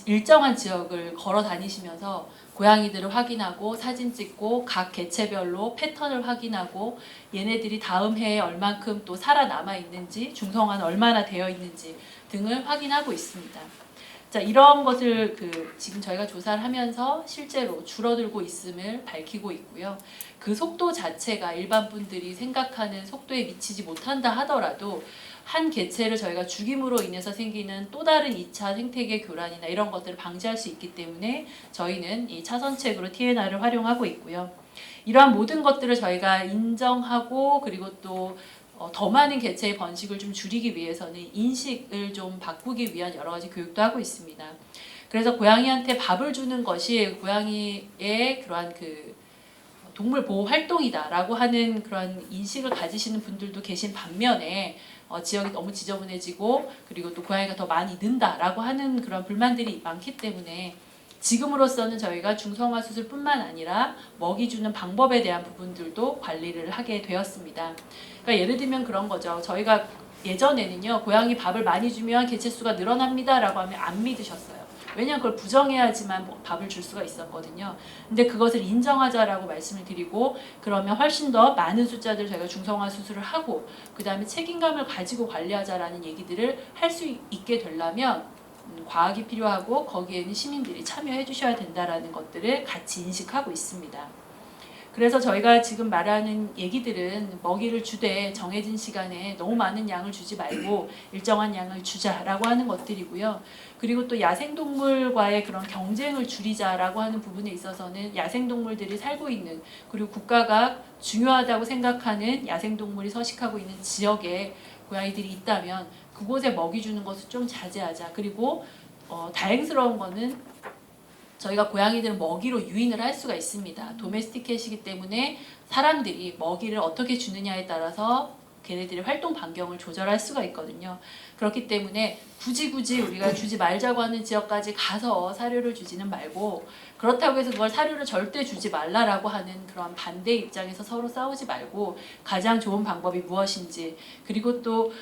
일정한 지역을 걸어 다니시면서 고양이들을 확인하고 사진 찍고 각 개체별로 패턴을 확인하고 얘네들이 다음 해에 얼만큼 또 살아남아 있는지 중성화는 얼마나 되어 있는지 등을 확인하고 있습니다. 자, 이런 것을 지금 저희가 조사를 하면서 실제로 줄어들고 있음을 밝히고 있고요. 그 속도 자체가 일반 분들이 생각하는 속도에 미치지 못한다 하더라도 한 개체를 저희가 죽임으로 인해서 생기는 또 다른 2차 생태계 교란이나 이런 것들을 방지할 수 있기 때문에 저희는 이 차선책으로 TNR을 활용하고 있고요. 이러한 모든 것들을 저희가 인정하고 그리고 또 더 많은 개체의 번식을 좀 줄이기 위해서는 인식을 좀 바꾸기 위한 여러 가지 교육도 하고 있습니다. 그래서 고양이한테 밥을 주는 것이 고양이의 그러한 동물 보호 활동이다라고 하는 그런 인식을 가지시는 분들도 계신 반면에 지역이 너무 지저분해지고 그리고 또 고양이가 더 많이 는다라고 하는 그런 불만들이 많기 때문에 지금으로서는 저희가 중성화 수술뿐만 아니라 먹이 주는 방법에 대한 부분들도 관리를 하게 되었습니다. 그러니까 예를 들면 그런 거죠. 저희가 예전에는요, 고양이 밥을 많이 주면 개체 수가 늘어납니다라고 하면 안 믿으셨어요. 왜냐하면 그걸 부정해야지만 밥을 줄 수가 있었거든요. 근데 그것을 인정하자라고 말씀을 드리고 그러면 훨씬 더 많은 숫자들 저희가 중성화 수술을 하고 그 다음에 책임감을 가지고 관리하자라는 얘기들을 할 수 있게 되려면 과학이 필요하고 거기에는 시민들이 참여해 주셔야 된다라는 것들을 같이 인식하고 있습니다. 그래서 저희가 지금 말하는 얘기들은 먹이를 주되 정해진 시간에 너무 많은 양을 주지 말고 일정한 양을 주자라고 하는 것들이고요. 그리고 또 야생동물과의 그런 경쟁을 줄이자라고 하는 부분에 있어서는 야생동물들이 살고 있는 그리고 국가가 중요하다고 생각하는 야생동물이 서식하고 있는 지역에 고양이들이 있다면 그곳에 먹이 주는 것을 좀 자제하자. 그리고 다행스러운 거는 저희가 고양이들은 먹이로 유인을 할 수가 있습니다. 도메스티켓이기 때문에 사람들이 먹이를 어떻게 주느냐에 따라서 걔네들의 활동 반경을 조절할 수가 있거든요. 그렇기 때문에 굳이 우리가 주지 말자고 하는 지역까지 가서 사료를 주지는 말고 그렇다고 해서 그걸 사료를 절대 주지 말라라고 하는 그런 반대 입장에서 서로 싸우지 말고 가장 좋은 방법이 무엇인지 그리고 또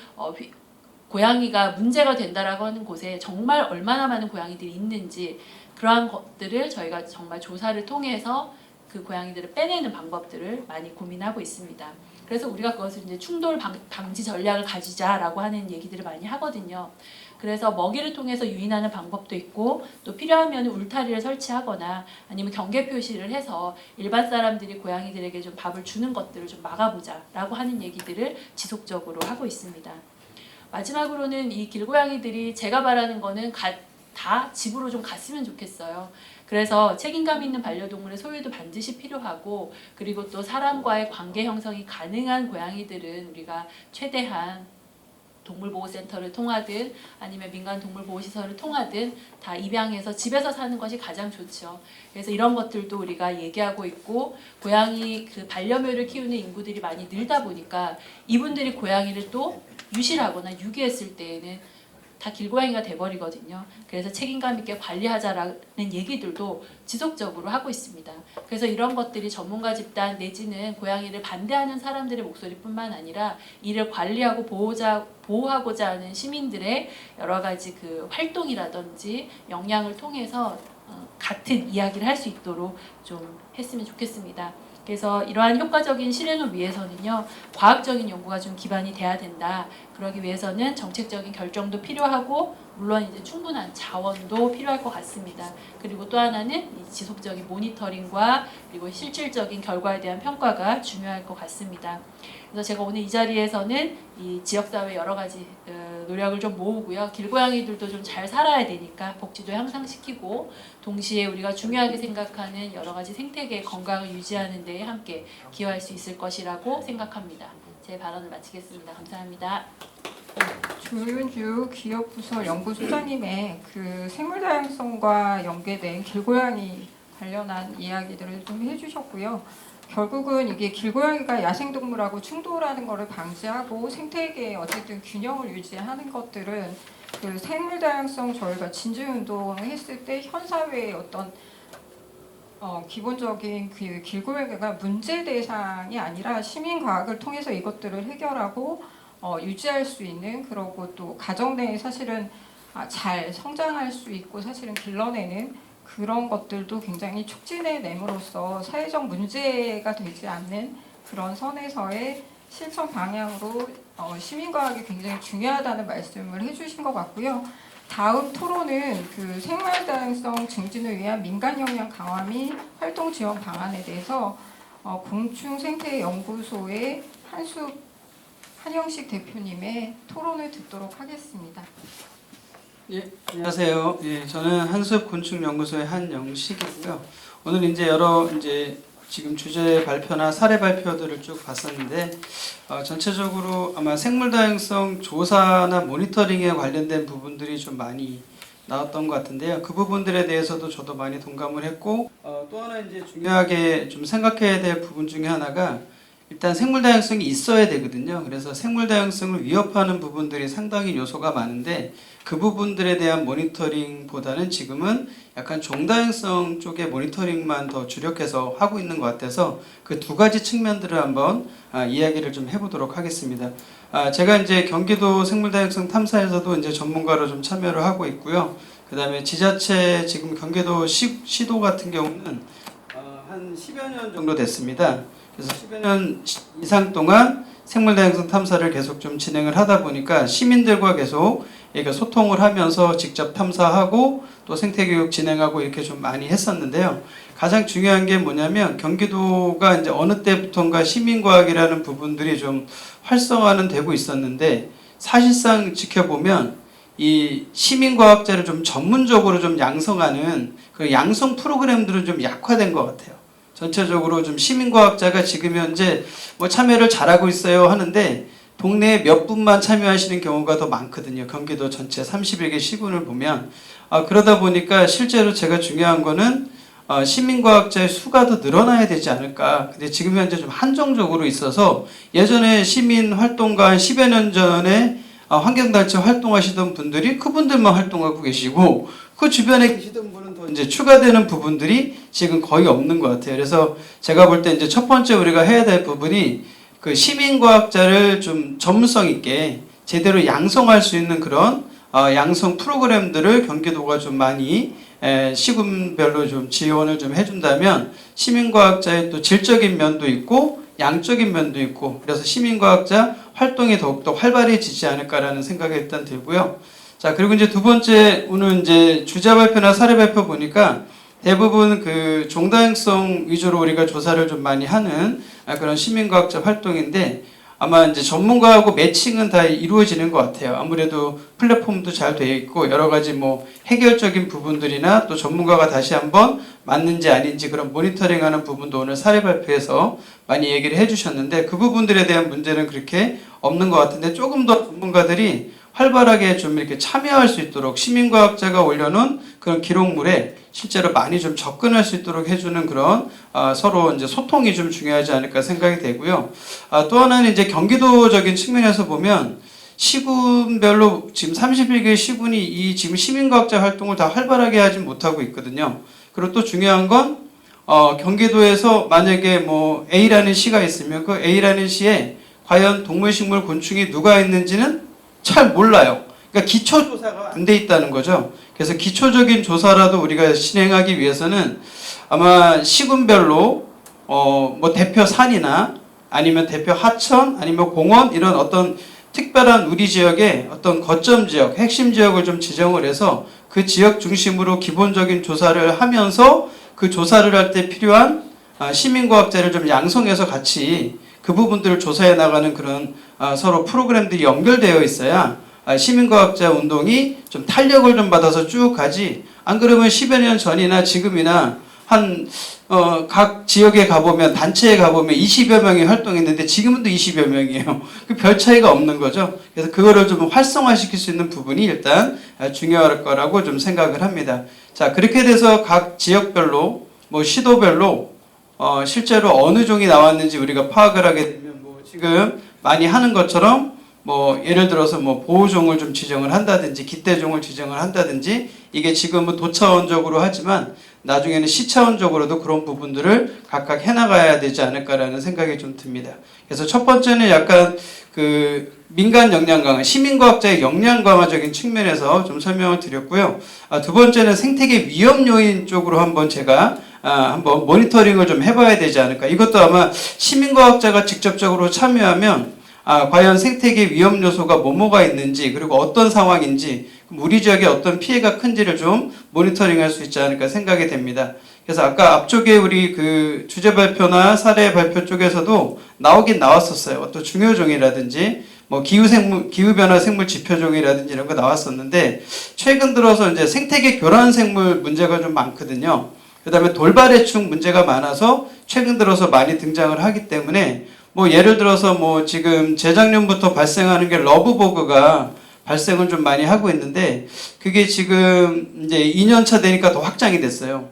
고양이가 문제가 된다라고 하는 곳에 정말 얼마나 많은 고양이들이 있는지 그러한 것들을 저희가 정말 조사를 통해서 그 고양이들을 빼내는 방법들을 많이 고민하고 있습니다. 그래서 우리가 그것을 이제 충돌 방지 전략을 가지자라고 하는 얘기들을 많이 하거든요. 그래서 먹이를 통해서 유인하는 방법도 있고 또 필요하면 울타리를 설치하거나 아니면 경계 표시를 해서 일반 사람들이 고양이들에게 좀 밥을 주는 것들을 좀 막아보자라고 하는 얘기들을 지속적으로 하고 있습니다. 마지막으로는 이 길고양이들이 제가 바라는 거는 다 집으로 좀 갔으면 좋겠어요. 그래서 책임감 있는 반려동물의 소유도 반드시 필요하고 그리고 또 사람과의 관계 형성이 가능한 고양이들은 우리가 최대한 동물보호센터를 통하든 아니면 민간 동물보호시설을 통하든 다 입양해서 집에서 사는 것이 가장 좋죠. 그래서 이런 것들도 우리가 얘기하고 있고 고양이 반려묘를 키우는 인구들이 많이 늘다 보니까 이분들이 고양이를 또 유실하거나 유기했을 때에는 다 길고양이가 돼버리거든요. 그래서 책임감 있게 관리하자라는 얘기들도 지속적으로 하고 있습니다. 그래서 이런 것들이 전문가 집단 내지는 고양이를 반대하는 사람들의 목소리뿐만 아니라 이를 관리하고 보호하고자 하는 시민들의 여러 가지 활동이라든지 역량을 통해서 같은 이야기를 할 수 있도록 좀 했으면 좋겠습니다. 그래서 이러한 효과적인 실행을 위해서는요, 과학적인 연구가 좀 기반이 돼야 된다. 그러기 위해서는 정책적인 결정도 필요하고, 물론 이제 충분한 자원도 필요할 것 같습니다. 그리고 또 하나는 이 지속적인 모니터링과 그리고 실질적인 결과에 대한 평가가 중요할 것 같습니다. 그래서 제가 오늘 이 자리에서는 이 지역사회 여러 가지 노력을 좀 모으고요. 길고양이들도 좀 잘 살아야 되니까 복지도 향상시키고 동시에 우리가 중요하게 생각하는 여러 가지 생태계의 건강을 유지하는 데 함께 기여할 수 있을 것이라고 생각합니다. 제 발언을 마치겠습니다. 감사합니다. 조윤주 기업부서 연구소장님의 생물 다양성과 연계된 길고양이 관련한 이야기들을 좀 해주셨고요. 결국은 이게 길고양이가 야생동물하고 충돌하는 것을 방지하고 생태계에 어쨌든 균형을 유지하는 것들은 그 생물 다양성 저희가 진주운동을 했을 때 현 사회의 어떤 기본적인 그 길고양이가 문제 대상이 아니라 시민 과학을 통해서 이것들을 해결하고 유지할 수 있는, 그러고 또 가정 내에 사실은 잘 성장할 수 있고 사실은 길러내는 그런 것들도 굉장히 촉진해 nem으로써 사회적 문제가 되지 않는 그런 선에서의 실천 방향으로 시민과학이 굉장히 중요하다는 말씀을 해주신 것 같고요. 다음 토론은 그 생물 다양성 증진을 위한 민간 역량 강화 및 활동 지원 방안에 대해서 공충 생태 연구소의 한영식 대표님의 토론을 듣도록 하겠습니다. 예, 안녕하세요. 예, 저는 한숲 곤충 연구소의 한영식이고요. 오늘 이제 여러 지금 주제 발표나 사례 발표들을 쭉 봤었는데 전체적으로 아마 생물 다양성 조사나 모니터링에 관련된 부분들이 좀 많이 나왔던 것 같은데요. 그 부분들에 대해서도 저도 많이 동감을 했고 또 하나 이제 중요하게 좀 생각해야 될 부분 중에 하나가 일단 생물 다양성이 있어야 되거든요. 그래서 생물 다양성을 위협하는 부분들이 상당히 요소가 많은데 그 부분들에 대한 모니터링보다는 지금은 약간 종다양성 쪽의 모니터링만 더 주력해서 하고 있는 것 같아서 그 두 가지 측면들을 한번 이야기를 좀 해보도록 하겠습니다. 제가 이제 경기도 생물다양성 탐사에서도 이제 전문가로 좀 참여를 하고 있고요. 그 다음에 지자체 지금 경기도 시도 같은 경우는 한 10여 년 정도 됐습니다. 그래서 10여 년 이상 동안 생물다양성 탐사를 계속 좀 진행을 하다 보니까 시민들과 계속 소통을 하면서 직접 탐사하고 또 생태교육 진행하고 이렇게 좀 많이 했었는데요. 가장 중요한 게 뭐냐면 경기도가 이제 어느 때부턴가 시민과학이라는 부분들이 좀 활성화는 되고 있었는데 사실상 지켜보면 이 시민과학자를 좀 전문적으로 좀 양성하는 그 양성 프로그램들은 좀 약화된 것 같아요. 전체적으로 좀 시민과학자가 지금 현재 뭐 참여를 잘하고 있어요 하는데 동네에 몇 분만 참여하시는 경우가 더 많거든요. 경기도 전체 31개 시군을 보면 그러다 보니까 실제로 제가 중요한 거는 시민과학자의 수가 더 늘어나야 되지 않을까. 근데 지금 현재 좀 한정적으로 있어서 예전에 시민활동가 한 10여 년 전에 환경단체 활동하시던 분들이 그분들만 활동하고 계시고 그 주변에 계시던 분은 더 이제 추가되는 부분들이 지금 거의 없는 것 같아요. 그래서 제가 볼 때 이제 첫 번째 우리가 해야 될 부분이 그 시민과학자를 좀 전문성 있게 제대로 양성할 수 있는 그런 양성 프로그램들을 경기도가 좀 많이 시군별로 좀 지원을 좀 해준다면 시민과학자의 또 질적인 면도 있고 양적인 면도 있고 그래서 시민과학자 활동이 더욱더 활발해지지 않을까라는 생각이 일단 들고요. 자, 그리고 이제 두 번째 오늘 이제 주제 발표나 사례 발표 보니까 대부분 그 종다양성 위주로 우리가 조사를 좀 많이 하는 그런 시민과학자 활동인데 아마 이제 전문가하고 매칭은 다 이루어지는 것 같아요. 아무래도 플랫폼도 잘 되어 있고 여러 가지 뭐 해결적인 부분들이나 또 전문가가 다시 한번 맞는지 아닌지 그런 모니터링하는 부분도 오늘 사례 발표에서 많이 얘기를 해주셨는데 그 부분들에 대한 문제는 그렇게 없는 것 같은데 조금 더 전문가들이 활발하게 좀 이렇게 참여할 수 있도록 시민과학자가 올려놓은 그런 기록물에 실제로 많이 좀 접근할 수 있도록 해주는 그런 서로 이제 소통이 좀 중요하지 않을까 생각이 되고요. 또 하나는 이제 경기도적인 측면에서 보면 시군별로 지금 31개 시군이 이 지금 시민과학자 활동을 다 활발하게 하지 못하고 있거든요. 그리고 또 중요한 건 경기도에서 만약에 뭐 A라는 시가 있으면 그 A라는 시에 과연 동물, 식물, 곤충이 누가 있는지는 잘 몰라요. 그러니까 기초조사가 안 돼 있다는 거죠. 그래서 기초적인 조사라도 우리가 진행하기 위해서는 아마 시군별로 뭐 대표 산이나 아니면 대표 하천 아니면 공원 이런 어떤 특별한 우리 지역의 어떤 거점 지역, 핵심 지역을 좀 지정을 해서 그 지역 중심으로 기본적인 조사를 하면서 그 조사를 할 때 필요한 시민과학자를 좀 양성해서 같이 그 부분들을 조사해 나가는 그런 서로 프로그램들이 연결되어 있어야 시민과학자 운동이 좀 탄력을 좀 받아서 쭉 가지 안 그러면 10여 년 전이나 지금이나 한 각 지역에 가보면 단체에 가보면 20여 명이 활동했는데 지금은 또 20여 명이에요. 그 별 차이가 없는 거죠. 그래서 그거를 좀 활성화시킬 수 있는 부분이 일단 중요할 거라고 좀 생각을 합니다. 자, 그렇게 돼서 각 지역별로 뭐 시도별로 실제로 어느 종이 나왔는지 우리가 파악을 하게 되면 뭐 지금 많이 하는 것처럼 뭐 예를 들어서 뭐 보호종을 좀 지정을 한다든지 기대종을 지정을 한다든지 이게 지금은 도차원적으로 하지만 나중에는 시차원적으로도 그런 부분들을 각각 해나가야 되지 않을까라는 생각이 좀 듭니다. 그래서 첫 번째는 약간 그 민간 역량 강화, 시민과학자의 역량 강화적인 측면에서 좀 설명을 드렸고요. 두 번째는 생태계 위험 요인 쪽으로 한번 제가 한번 모니터링을 좀 해봐야 되지 않을까. 이것도 아마 시민과학자가 직접적으로 참여하면 과연 생태계 위험 요소가 뭐가 있는지 그리고 어떤 상황인지 우리 지역에 어떤 피해가 큰지를 좀 모니터링할 수 있지 않을까 생각이 됩니다. 그래서 아까 앞쪽에 우리 그 주제 발표나 사례 발표 쪽에서도 나오긴 나왔었어요. 어떤 중요종이라든지 뭐 기후변화 생물 지표종이라든지 이런 거 나왔었는데 최근 들어서 이제 생태계 교란 생물 문제가 좀 많거든요. 그 다음에 돌발해충 문제가 많아서 최근 들어서 많이 등장을 하기 때문에 뭐 예를 들어서 뭐 지금 재작년부터 발생하는 게 러브버그가 발생을 좀 많이 하고 있는데 그게 지금 이제 2년차 되니까 더 확장이 됐어요.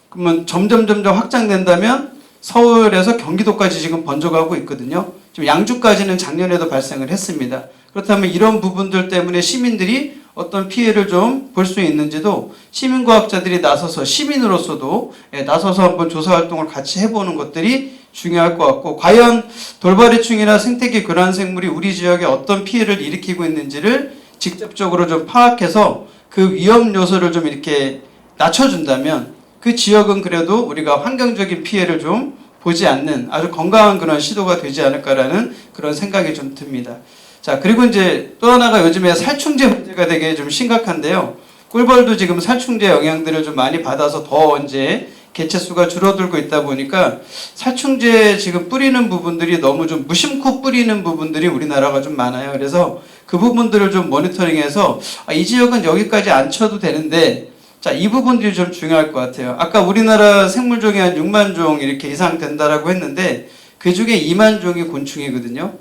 그러면 점점 확장된다면 서울에서 경기도까지 지금 번져가고 있거든요. 지금 양주까지는 작년에도 발생을 했습니다. 그렇다면 이런 부분들 때문에 시민들이 어떤 피해를 좀 볼 수 있는지도 시민과학자들이 나서서 시민으로서도 나서서 한번 조사 활동을 같이 해보는 것들이 중요할 것 같고 과연 돌발해충이나 생태계 교란 생물이 우리 지역에 어떤 피해를 일으키고 있는지를 직접적으로 좀 파악해서 그 위험 요소를 좀 이렇게 낮춰준다면 그 지역은 그래도 우리가 환경적인 피해를 좀 보지 않는 아주 건강한 그런 시도가 되지 않을까라는 그런 생각이 좀 듭니다. 자, 그리고 이제 또 하나가 요즘에 살충제 문제가 되게 좀 심각한데요. 꿀벌도 지금 살충제 영향들을 좀 많이 받아서 더 이제 개체수가 줄어들고 있다 보니까 살충제 지금 뿌리는 부분들이 너무 좀 무심코 뿌리는 부분들이 우리나라가 좀 많아요. 그래서 그 부분들을 좀 모니터링해서 이 지역은 여기까지 안 쳐도 되는데 자, 이 부분들이 좀 중요할 것 같아요. 아까 우리나라 생물종이 한 6만 종 이렇게 이상 된다라고 했는데 그 중에 2만 종이 곤충이거든요.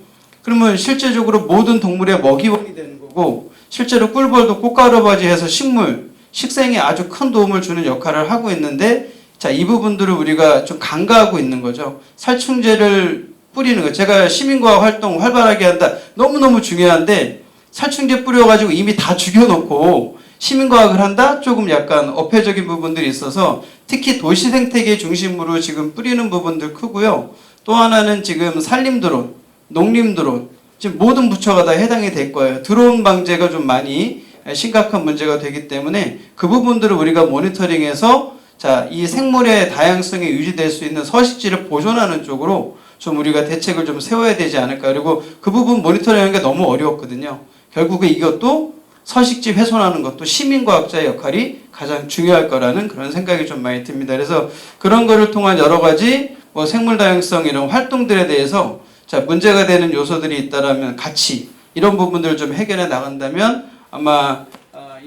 그러면 실제적으로 모든 동물의 먹이원이 되는 거고 실제로 꿀벌도 꽃가루바지해서 식생에 아주 큰 도움을 주는 역할을 하고 있는데 자, 이 부분들을 우리가 좀 간과하고 있는 거죠. 살충제를 뿌리는 거. 제가 시민과학 활동 활발하게 한다. 너무너무 중요한데 살충제 뿌려가지고 이미 다 죽여놓고 시민과학을 한다? 조금 약간 어폐적인 부분들이 있어서 특히 도시 생태계 중심으로 지금 뿌리는 부분들 크고요. 또 하나는 지금 산림드론, 농림드론 지금 모든 부처가 다 해당이 될 거예요. 드론 방제가 좀 많이 심각한 문제가 되기 때문에 그 부분들을 우리가 모니터링해서 자, 이 생물의 다양성이 유지될 수 있는 서식지를 보존하는 쪽으로 좀 우리가 대책을 좀 세워야 되지 않을까. 그리고 그 부분 모니터링하는 게 너무 어려웠거든요. 결국에 이것도 서식지 훼손하는 것도 시민과학자의 역할이 가장 중요할 거라는 그런 생각이 좀 많이 듭니다. 그래서 그런 거를 통한 여러 가지 뭐 생물 다양성 이런 활동들에 대해서 자, 문제가 되는 요소들이 있다라면 같이 이런 부분들을 좀 해결해 나간다면 아마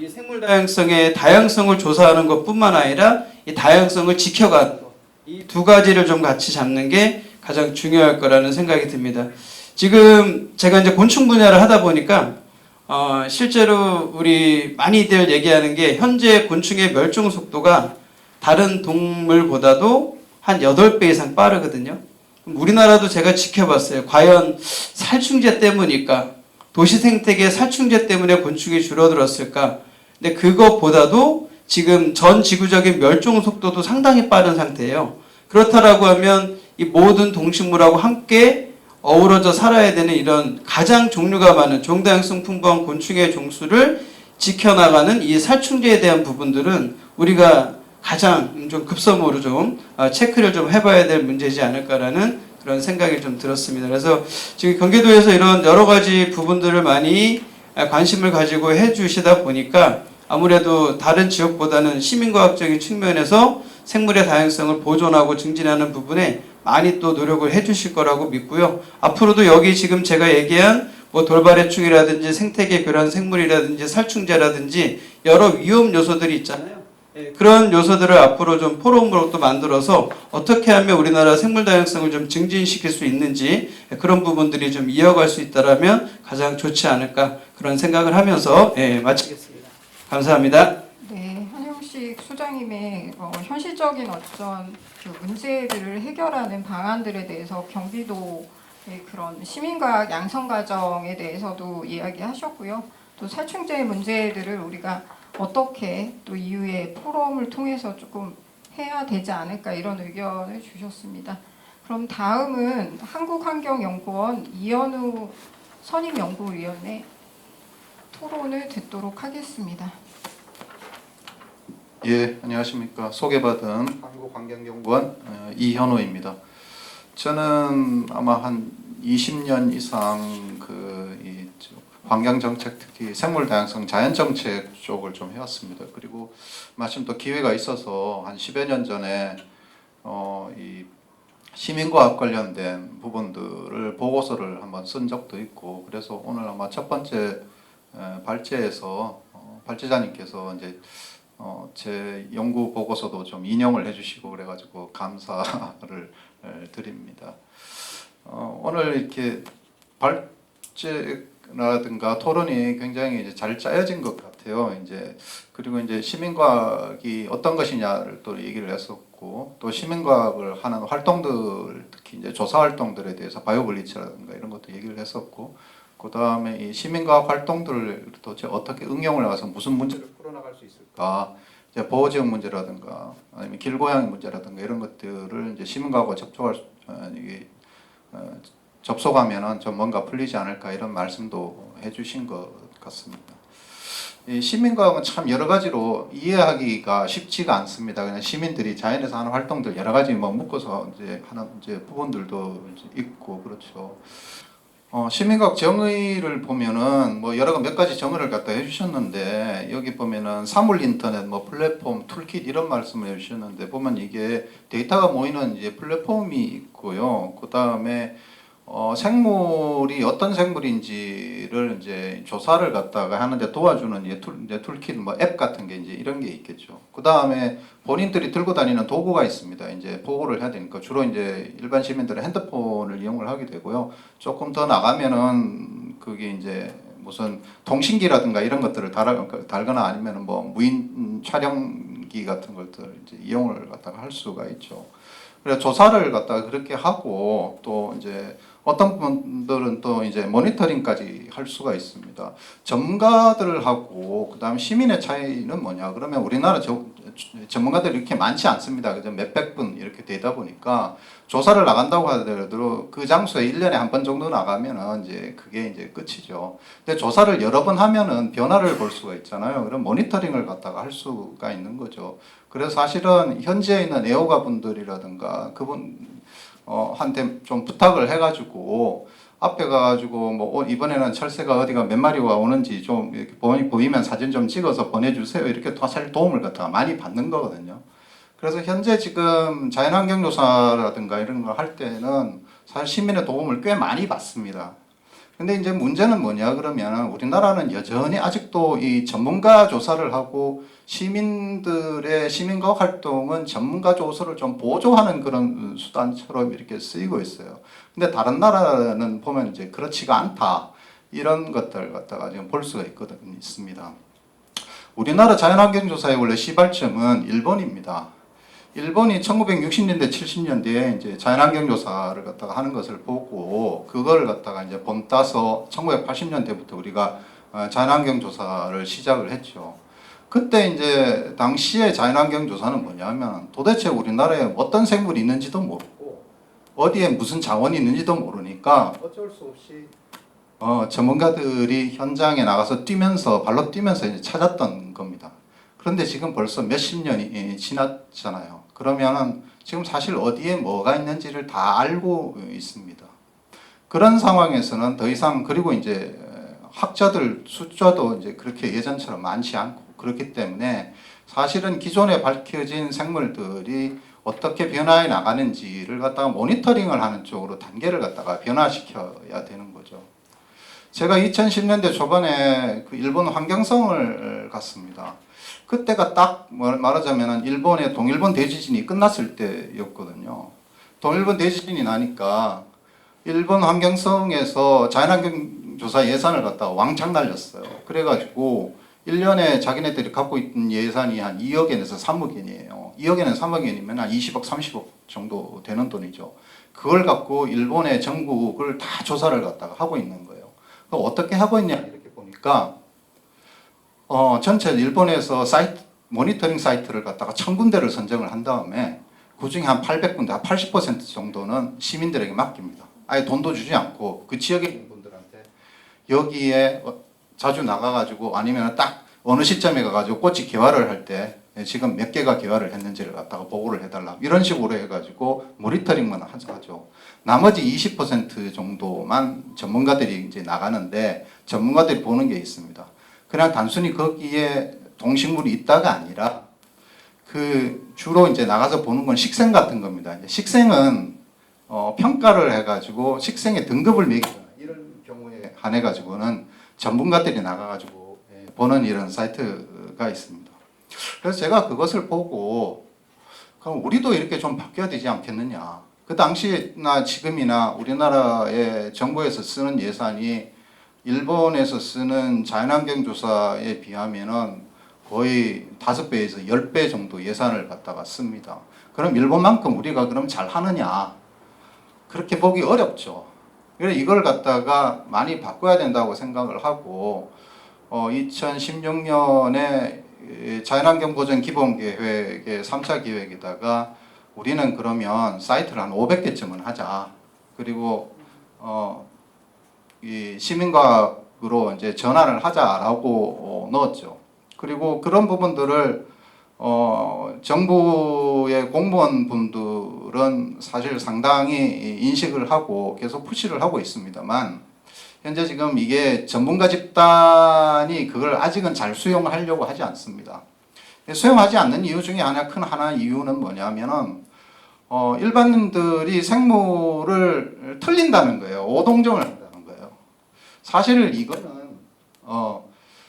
이 생물 다양성의 다양성을 조사하는 것뿐만 아니라 이 다양성을 지켜가는 것, 이 두 가지를 좀 같이 잡는 게 가장 중요할 거라는 생각이 듭니다. 지금 제가 이제 곤충 분야를 하다 보니까 실제로 우리 많이들 얘기하는 게 현재 곤충의 멸종 속도가 다른 동물보다도 한 8배 이상 빠르거든요. 우리나라도 제가 지켜봤어요. 과연 살충제 때문일까? 도시 생태계 살충제 때문에 곤충이 줄어들었을까? 근데 그것보다도 지금 전 지구적인 멸종 속도도 상당히 빠른 상태예요. 그렇다라고 하면 이 모든 동식물하고 함께 어우러져 살아야 되는 이런 가장 종류가 많은 종다양성 풍부한 곤충의 종수를 지켜나가는 이 살충제에 대한 부분들은 우리가 가장 좀 급선무로 좀 체크를 좀 해봐야 될 문제지 않을까라는 그런 생각이 좀 들었습니다. 그래서 지금 경기도에서 이런 여러 가지 부분들을 많이 관심을 가지고 해주시다 보니까 아무래도 다른 지역보다는 시민과학적인 측면에서 생물의 다양성을 보존하고 증진하는 부분에 많이 또 노력을 해주실 거라고 믿고요. 앞으로도 여기 지금 제가 얘기한 뭐 돌발해충이라든지 생태계 교란 생물이라든지 살충제라든지 여러 위험 요소들이 있잖아요. 그런 요소들을 앞으로 좀 포럼으로 또 만들어서 어떻게 하면 우리나라 생물 다양성을 좀 증진시킬 수 있는지 그런 부분들이 좀 이어갈 수 있다라면 가장 좋지 않을까 그런 생각을 하면서 마치겠습니다. 감사합니다. 네, 한영 씨 윤주익 소장님의 현실적인 어떤 그 문제들을 해결하는 방안들에 대해서 경기도의 그런 시민과학 양성 과정에 대해서도 이야기하셨고요. 또 살충제 문제들을 우리가 어떻게 또 이후에 포럼을 통해서 조금 해야 되지 않을까 이런 의견을 주셨습니다. 그럼 다음은 한국환경연구원 이현우 선임연구위원의 토론을 듣도록 하겠습니다. 예, 안녕하십니까. 소개받은 한국환경연구원 이현호입니다. 저는 아마 한 20년 이상 환경정책, 특히 생물다양성 자연정책 쪽을 좀 해왔습니다. 그리고 마침 또 기회가 있어서 한 10여 년 전에 이 시민과학 관련된 부분들을 보고서를 한번 쓴 적도 있고, 그래서 오늘 아마 첫 번째 발제에서 발제자님께서 이제 제 연구 보고서도 좀 인용을 해주시고 그래가지고 감사를 드립니다. 오늘 이렇게 발제라든가 토론이 굉장히 이제 잘 짜여진 것 같아요. 이제 그리고 이제 시민과학이 어떤 것이냐를 또 얘기를 했었고, 또 시민과학을 하는 활동들, 특히 이제 조사 활동들에 대해서 바이오블리츠라든가 이런 것도 얘기를 했었고, 그 다음에 이 시민과학 활동들을 도대체 어떻게 응용을 해서 무슨 문제를 풀어나갈 수 있을까? 이제 보호지역 문제라든가 아니면 길고양이 문제라든가 이런 것들을 이제 시민과학과 접속하면은 좀 뭔가 풀리지 않을까 이런 말씀도 해주신 것 같습니다. 이 시민과학은 참 여러 가지로 이해하기가 쉽지가 않습니다. 그냥 시민들이 자연에서 하는 활동들 여러 가지 뭐 묶어서 이제 하는 이제 부분들도 이제 있고 그렇죠. 시민과학 정의를 보면은 뭐 여러 몇 가지 정의를 갖다 해주셨는데, 여기 보면은 사물 인터넷, 뭐 플랫폼, 툴킷 이런 말씀을 해주셨는데, 보면 이게 데이터가 모이는 이제 플랫폼이 있고요. 그 다음에 생물이 어떤 생물인지를 이제 조사를 갖다가 하는데 도와주는 이제 툴킷, 뭐 앱 같은 게 이제 이런 게 있겠죠. 그 다음에 본인들이 들고 다니는 도구가 있습니다. 이제 보고를 해야 되니까 주로 이제 일반 시민들은 핸드폰을 이용을 하게 되고요. 조금 더 나가면은 그게 이제 무슨 통신기라든가 이런 것들을 달거나 아니면은 뭐 무인 촬영기 같은 것들 이제 이용을 갖다가 할 수가 있죠. 그래서 조사를 갖다가 그렇게 하고, 또 이제 어떤 분들은 또 이제 모니터링까지 할 수가 있습니다. 전문가들하고 그다음 시민의 차이는 뭐냐? 그러면 우리나라 전문가들이 이렇게 많지 않습니다. 그죠? 몇백 분 이렇게 되다 보니까 조사를 나간다고 하더라도 그 장소에 1년에 한 번 정도 나가면은 이제 그게 이제 끝이죠. 근데 조사를 여러 번 하면은 변화를 볼 수가 있잖아요. 그럼 모니터링을 갖다가 할 수가 있는 거죠. 그래서 사실은 현지에 있는 애호가 분들이라든가 그분 한테 좀 부탁을 해가지고 앞에 가가지고 뭐 이번에는 철새가 어디가 몇 마리가 오는지 좀 이렇게 보이면 사진 좀 찍어서 보내주세요. 이렇게 사실 도움을 갖다가 많이 받는 거거든요. 그래서 현재 지금 자연환경조사라든가 이런 거 할 때는 사실 시민의 도움을 꽤 많이 받습니다. 근데 이제 문제는 뭐냐 그러면 우리나라는 여전히 아직도 이 전문가 조사를 하고 시민들의 시민과학 활동은 전문가 조사를 좀 보조하는 그런 수단처럼 이렇게 쓰이고 있어요. 근데 다른 나라는 보면 이제 그렇지가 않다. 이런 것들 갖다가 지금 볼 수가 있습니다. 우리나라 자연환경조사의 원래 시발점은 일본입니다. 일본이 1960년대, 70년대에 이제 자연환경조사를 갖다가 하는 것을 보고 그걸 갖다가 이제 본따서 1980년대부터 우리가 자연환경조사를 시작을 했죠. 그때 이제 당시에 자연환경조사는 뭐냐면 도대체 우리나라에 어떤 생물이 있는지도 모르고 어디에 무슨 자원이 있는지도 모르니까 어쩔 수 없이 전문가들이 현장에 나가서 발로 뛰면서 이제 찾았던 겁니다. 그런데 지금 벌써 몇십 년이 지났잖아요. 그러면은 지금 사실 어디에 뭐가 있는지를 다 알고 있습니다. 그런 상황에서는 더 이상, 그리고 이제 학자들 숫자도 이제 그렇게 예전처럼 많지 않고 그렇기 때문에 사실은 기존에 밝혀진 생물들이 어떻게 변화해 나가는지를 갖다가 모니터링을 하는 쪽으로 단계를 갖다가 변화시켜야 되는 거죠. 제가 2010년대 초반에 그 일본 환경성을 갔습니다. 그때가 딱 말하자면 일본의 동일본 대지진이 끝났을 때였거든요. 동일본 대지진이 나니까 일본 환경성에서 자연환경조사 예산을 갖다가 왕창 날렸어요. 그래가지고 1년에 자기네들이 갖고 있는 예산이 한 2억엔에서 3억엔이에요. 2억엔에서 3억엔이면 한 20억, 30억 정도 되는 돈이죠. 그걸 갖고 일본의 전국을 다 조사를 갖다가 하고 있는 거예요. 어떻게 하고 있냐 이렇게 보니까 전체 일본에서 모니터링 사이트를 갖다가 1000군데를 선정을 한 다음에 그중에 한 800군데, 80% 정도는 시민들에게 맡깁니다. 아예 돈도 주지 않고 그 지역에 있는 분들한테 여기에 자주 나가가지고 아니면 딱 어느 시점에 가가지고 꽃이 개화를 할 때 지금 몇 개가 개화를 했는지를 갖다가 보고를 해달라 이런 식으로 해가지고 모니터링만 하죠. 나머지 20% 정도만 전문가들이 이제 나가는데 전문가들이 보는 게 있습니다. 그냥 단순히 거기에 동식물이 있다가 아니라 그 주로 이제 나가서 보는 건 식생 같은 겁니다. 이제 식생은 평가를 해가지고 식생의 등급을 매기거나 이런 경우에 한해 가지고는 전문가들이 나가가지고 보는 이런 사이트가 있습니다. 그래서 제가 그것을 보고 그럼 우리도 이렇게 좀 바뀌어야 되지 않겠느냐. 그 당시나 지금이나 우리나라의 정부에서 쓰는 예산이 일본에서 쓰는 자연환경 조사에 비하면은 거의 5배에서 10배 정도 예산을 갖다가 씁니다. 그럼 일본만큼 우리가 그럼 잘 하느냐? 그렇게 보기 어렵죠. 그래서 이걸 갖다가 많이 바꿔야 된다고 생각을 하고 2016년에 자연환경 보전 기본계획의 3차 기획에다가 우리는 그러면 사이트를 한 500개쯤은 하자. 그리고 이 시민과학으로 이제 전환을 하자라고 넣었죠. 그리고 그런 부분들을 정부의 공무원분들은 사실 상당히 인식을 하고 계속 푸시를 하고 있습니다만 현재 지금 이게 전문가 집단이 그걸 아직은 잘 수용하려고 하지 않습니다. 수용하지 않는 이유 중에 큰 하나 이유는 뭐냐면은 일반인들이 생물을 틀린다는 거예요. 오동정을 한다는 거예요. 사실 이거는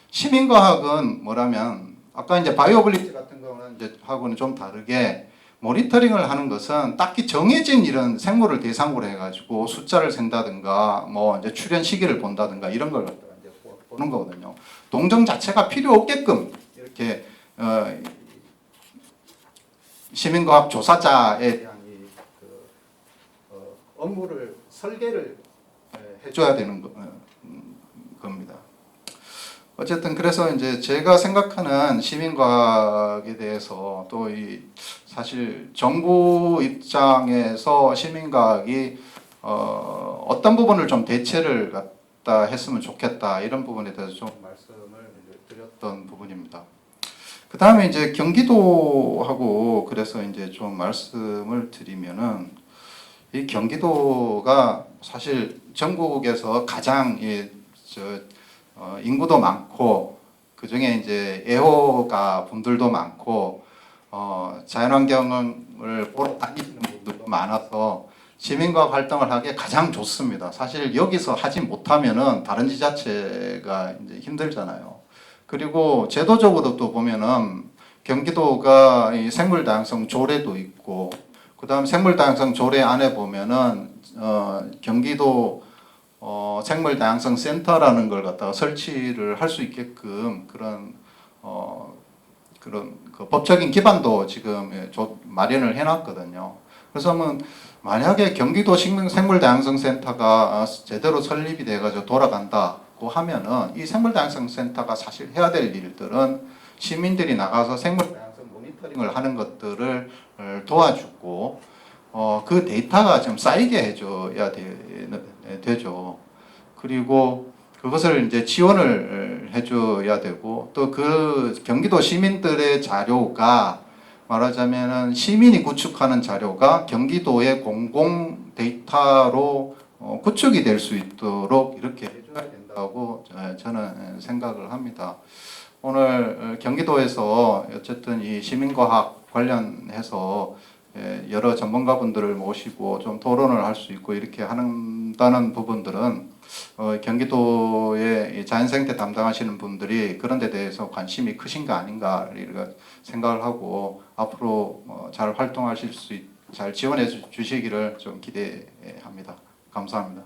시민과학은 뭐라면 아까 이제 바이오블리티 같은 거는 이제 하고는 좀 다르게 모니터링을 하는 것은 딱히 정해진 이런 생물을 대상으로 해가지고 숫자를 센다든가 뭐 이제 출현 시기를 본다든가 이런 걸 갖다가 이제 보는 거거든요. 동정 자체가 필요 없게끔 이렇게 시민과학 조사자에 대한 업무를 설계를 해줘야 되는 겁니다. 어쨌든 그래서 이제 제가 생각하는 시민과학에 대해서 또 이 사실 정부 입장에서 시민과학이 어떤 부분을 좀 대체를 갖다 했으면 좋겠다 이런 부분에 대해서 좀 말씀을 드렸던 부분입니다. 그 다음에 이제 경기도하고 그래서 이제 좀 말씀을 드리면은 이 경기도가 사실 전국에서 가장 인구도 많고 그 중에 이제 애호가 분들도 많고 자연환경을 보러 다니시는 분들도 많아서 시민과학 활동을 하기에 가장 좋습니다. 사실 여기서 하지 못하면은 다른 지자체가 이제 힘들잖아요. 그리고 제도적으로 또 보면은 경기도가 이 생물다양성 조례도 있고 그다음 생물다양성 조례 안에 보면은 경기도 생물다양성 센터라는 걸 갖다가 설치를 할 수 있게끔 그런 그 법적인 기반도 지금 마련을 해놨거든요. 그래서 만약에 경기도 생물다양성 센터가 제대로 설립이 돼가지고 돌아간다고 하면은 이 생물다양성 센터가 사실 해야 될 일들은 시민들이 나가서 생물다양성 모니터링을 하는 것들을 도와주고 그 데이터가 좀 쌓이게 해줘야 되죠. 그리고 그것을 이제 지원을 해줘야 되고 또 그 경기도 시민들의 자료가 말하자면은 시민이 구축하는 자료가 경기도의 공공 데이터로 구축이 될 수 있도록 이렇게 해줘야 된다고 저는 생각을 합니다. 오늘 경기도에서 어쨌든 이 시민과학 관련해서 여러 전문가분들을 모시고 좀 토론을 할 수 있고 이렇게 한다는 부분들은 경기도의 자연생태 담당하시는 분들이 그런 데 대해서 관심이 크신 거 아닌가 이렇게 생각을 하고 앞으로 잘 활동하실 수 잘 지원해 주시기를 좀 기대합니다. 감사합니다.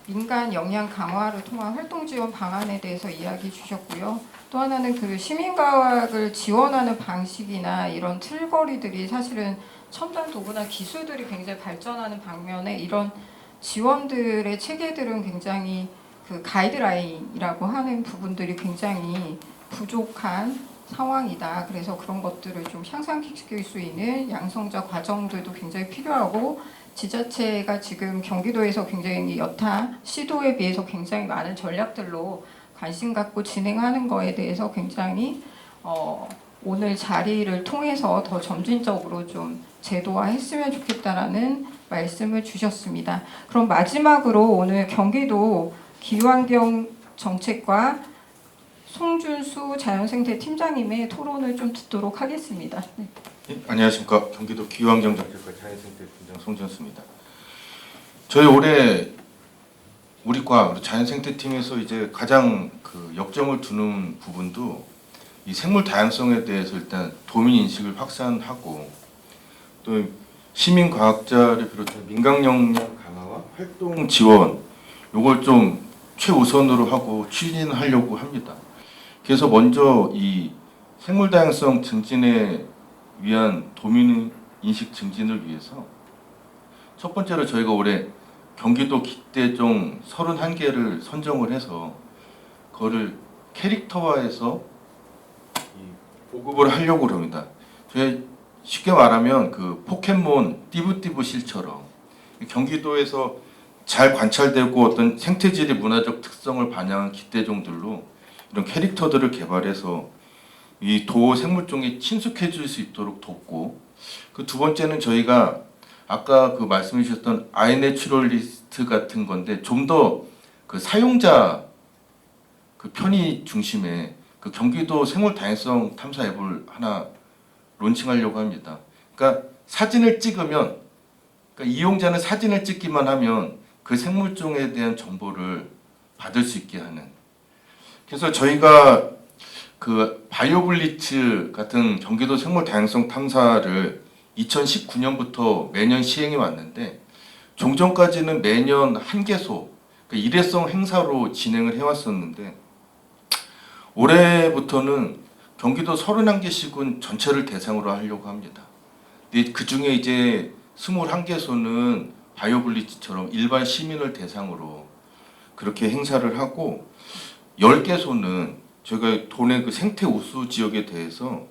민간 역량 강화를 통한 활동 지원 방안에 대해서 이야기 주셨고요. 또 하나는 그 시민과학을 지원하는 방식이나 이런 틀거리들이 사실은 첨단 도구나 기술들이 굉장히 발전하는 방면에 이런 지원들의 체계들은 굉장히 그 가이드라인이라고 하는 부분들이 굉장히 부족한 상황이다. 그래서 그런 것들을 좀 향상시킬 수 있는 양성자 과정들도 굉장히 필요하고 지자체가 지금 경기도에서 굉장히 여타 시도에 비해서 굉장히 많은 전략들로 관심 갖고 진행하는 거에 대해서 굉장히 오늘 자리를 통해서 더 점진적으로 좀 제도화했으면 좋겠다라는 말씀을 주셨습니다. 그럼 마지막으로 오늘 경기도 기후환경 정책과 송준수 자연생태 팀장님의 토론을 좀 듣도록 하겠습니다. 네. 네, 안녕하십니까. 경기도 기후환경정책과 자연생태 팀장 송준수입니다. 저희 올해 우리과 자연생태팀에서 이제 가장 그 역점을 두는 부분도 이 생물 다양성에 대해서 일단 도민 인식을 확산하고 또 시민 과학자를 비롯한 민간 역량 강화와 활동 지원 요걸 좀 최우선으로 하고 추진하려고 합니다. 그래서 먼저 이 생물 다양성 증진에 위한 도민 인식 증진을 위해서 첫 번째로 저희가 올해 경기도 기대종 31개를 선정을 해서 그거를 캐릭터화해서 보급을 하려고 합니다. 저희 쉽게 말하면 그 포켓몬 띠부띠부실처럼 경기도에서 잘 관찰되고 어떤 생태질의 문화적 특성을 반영한 기대종들로 이런 캐릭터들을 개발해서 이 도 생물종이 친숙해질 수 있도록 돕고 그 두 번째는 저희가 아까 그 말씀해 주셨던 아이내추럴리스트 같은 건데 좀 더 그 사용자 그 편의 중심의 그 경기도 생물 다양성 탐사 앱을 하나 론칭하려고 합니다. 그러니까 사진을 찍으면 그러니까 이용자는 사진을 찍기만 하면 그 생물종에 대한 정보를 받을 수 있게 하는. 그래서 저희가 그 바이오블리츠 같은 경기도 생물 다양성 탐사를 2019년부터 매년 시행해 왔는데 종전까지는 매년 한 개소 그러니까 일회성 행사로 진행을 해왔었는데 올해부터는 경기도 31개씩은 전체를 대상으로 하려고 합니다. 근데 그 중에 이제 21개소는 바이오블리츠처럼 일반 시민을 대상으로 그렇게 행사를 하고 10개소는 저희가 도내 그 생태 우수 지역에 대해서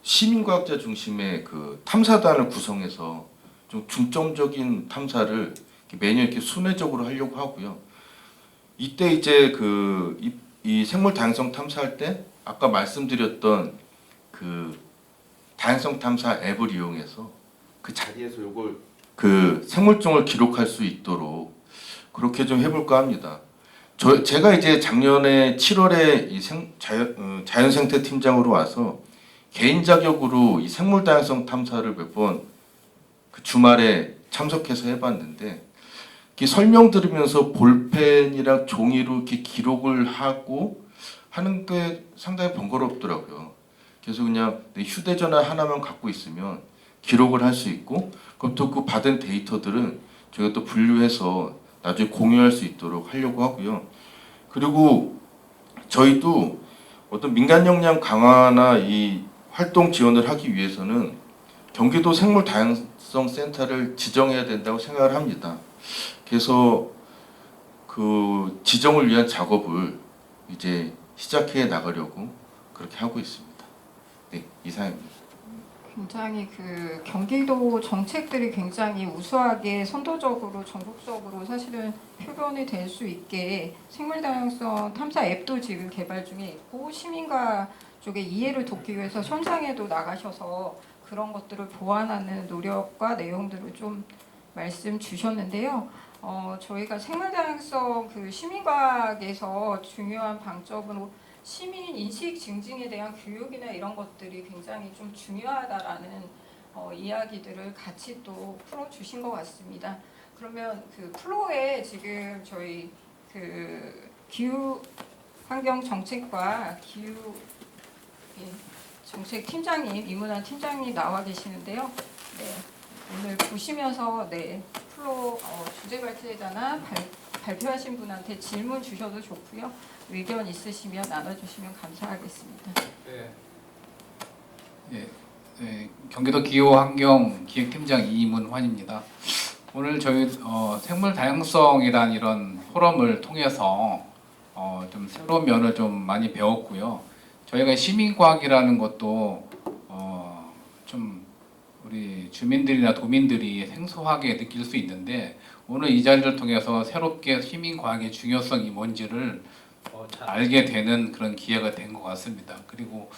시민과학자 중심의 그 탐사단을 구성해서 좀 중점적인 탐사를 매년 이렇게 순회적으로 하려고 하고요. 이때 이제 이 생물 다양성 탐사할 때 아까 말씀드렸던 그 다양성 탐사 앱을 이용해서 그 자리에서 요걸 그 생물종을 기록할 수 있도록 그렇게 좀 해볼까 합니다. 제가 이제 작년에 7월에 이 자연생태 팀장으로 와서 개인 자격으로 이 생물 다양성 탐사를 몇 번 그 주말에 참석해서 해봤는데 설명 들으면서 볼펜이랑 종이로 이렇게 기록을 하고 하는 게 상당히 번거롭더라고요. 그래서 그냥 내 휴대전화 하나만 갖고 있으면 기록을 할 수 있고 그럼 또 그 받은 데이터들은 저희가 또 분류해서 나중에 공유할 수 있도록 하려고 하고요. 그리고 저희도 어떤 민간 역량 강화나 이 활동 지원을 하기 위해서는 경기도 생물 다양성 센터를 지정해야 된다고 생각을 합니다. 그래서 그 지정을 위한 작업을 이제 시작해 나가려고 그렇게 하고 있습니다. 네, 이상입니다. 굉장히 그 경기도 정책들이 굉장히 우수하게 선도적으로 전국적으로 사실은 표현이 될 수 있게 생물 다양성 탐사 앱도 지금 개발 중에 있고 시민과 쪽의 이해를 돕기 위해서 현장에도 나가셔서 그런 것들을 보완하는 노력과 내용들을 좀 말씀 주셨는데요. 저희가 생물 다양성 그 시민과학에서 중요한 방점으로 시민 인식 증진에 대한 교육이나 이런 것들이 굉장히 좀 중요하다라는 이야기들을 같이 또 풀어주신 것 같습니다. 그러면 그 플로에 지금 저희 그 기후 환경 정책과 기후 정책 팀장님 이문환 팀장님 나와 계시는데요. 네, 오늘 보시면서 네 플로 주제 발표자나 발표하신 분한테 질문 주셔도 좋고요. 의견 있으시면 나눠주시면 감사하겠습니다. 경기도 기후환경기획팀장 이문환입니다. 오늘 저희 생물 다양성이란 이런 포럼을 통해서 좀 새로운 면을 좀 많이 배웠고요. 저희가 시민과학이라는 것도 좀 우리 주민들이나 도민들이 생소하게 느낄 수 있는데 오늘 이 자리를 통해서 새롭게 시민과학의 중요성이 뭔지를 잘 알게 되는 그런 기회가 된 것 같습니다. 그리고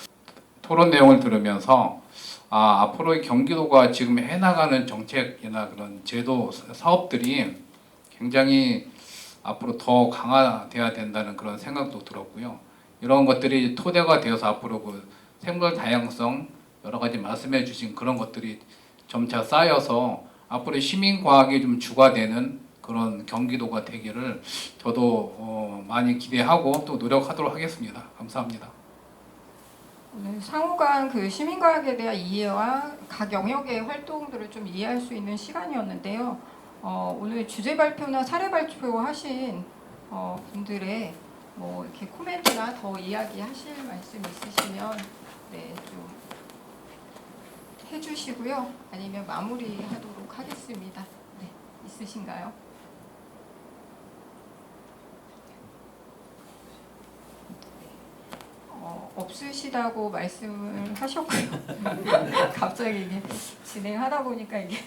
토론 내용을 들으면서 앞으로 경기도가 지금 해나가는 정책이나 그런 제도 사업들이 굉장히 앞으로 더 강화돼야 된다는 그런 생각도 들었고요. 이런 것들이 토대가 되어서 앞으로 그 생물 다양성 여러 가지 말씀해 주신 그런 것들이 점차 쌓여서 앞으로 시민과학이 좀 주가 되는 그런 경기도가 되기를 저도 많이 기대하고 또 노력하도록 하겠습니다. 감사합니다. 오늘 상호간 그 시민과학에 대한 이해와 각 영역의 활동들을 좀 이해할 수 있는 시간이었는데요. 오늘 주제 발표나 사례 발표하신 분들의 뭐 이렇게 코멘트나 더 이야기하실 말씀 있으시면 좀 해주시고요. 아니면 마무리하도록 하겠습니다. 네, 있으신가요? 없으시다고 말씀을 하셨고요. 갑자기 이게 진행하다 보니까 이게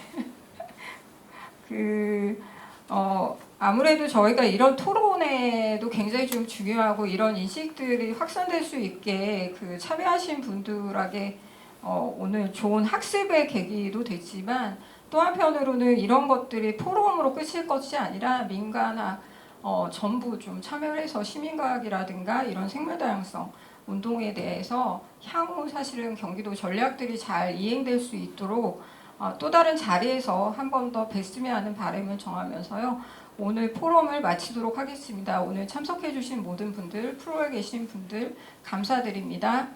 아무래도 저희가 이런 토론에도 굉장히 좀 중요하고 이런 인식들이 확산될 수 있게 참여하신 분들에게 오늘 좋은 학습의 계기도 됐지만 또 한편으로는 이런 것들이 포럼으로 끝일 것이 아니라 민간학 전부 좀 참여를 해서 시민과학이라든가 이런 생물다양성 운동에 대해서 향후 사실은 경기도 전략들이 잘 이행될 수 있도록 또 다른 자리에서 한 번 더 뵀으면 하는 바람을 정하면서요. 오늘 포럼을 마치도록 하겠습니다. 오늘 참석해 주신 모든 분들, 프로에 계신 분들 감사드립니다.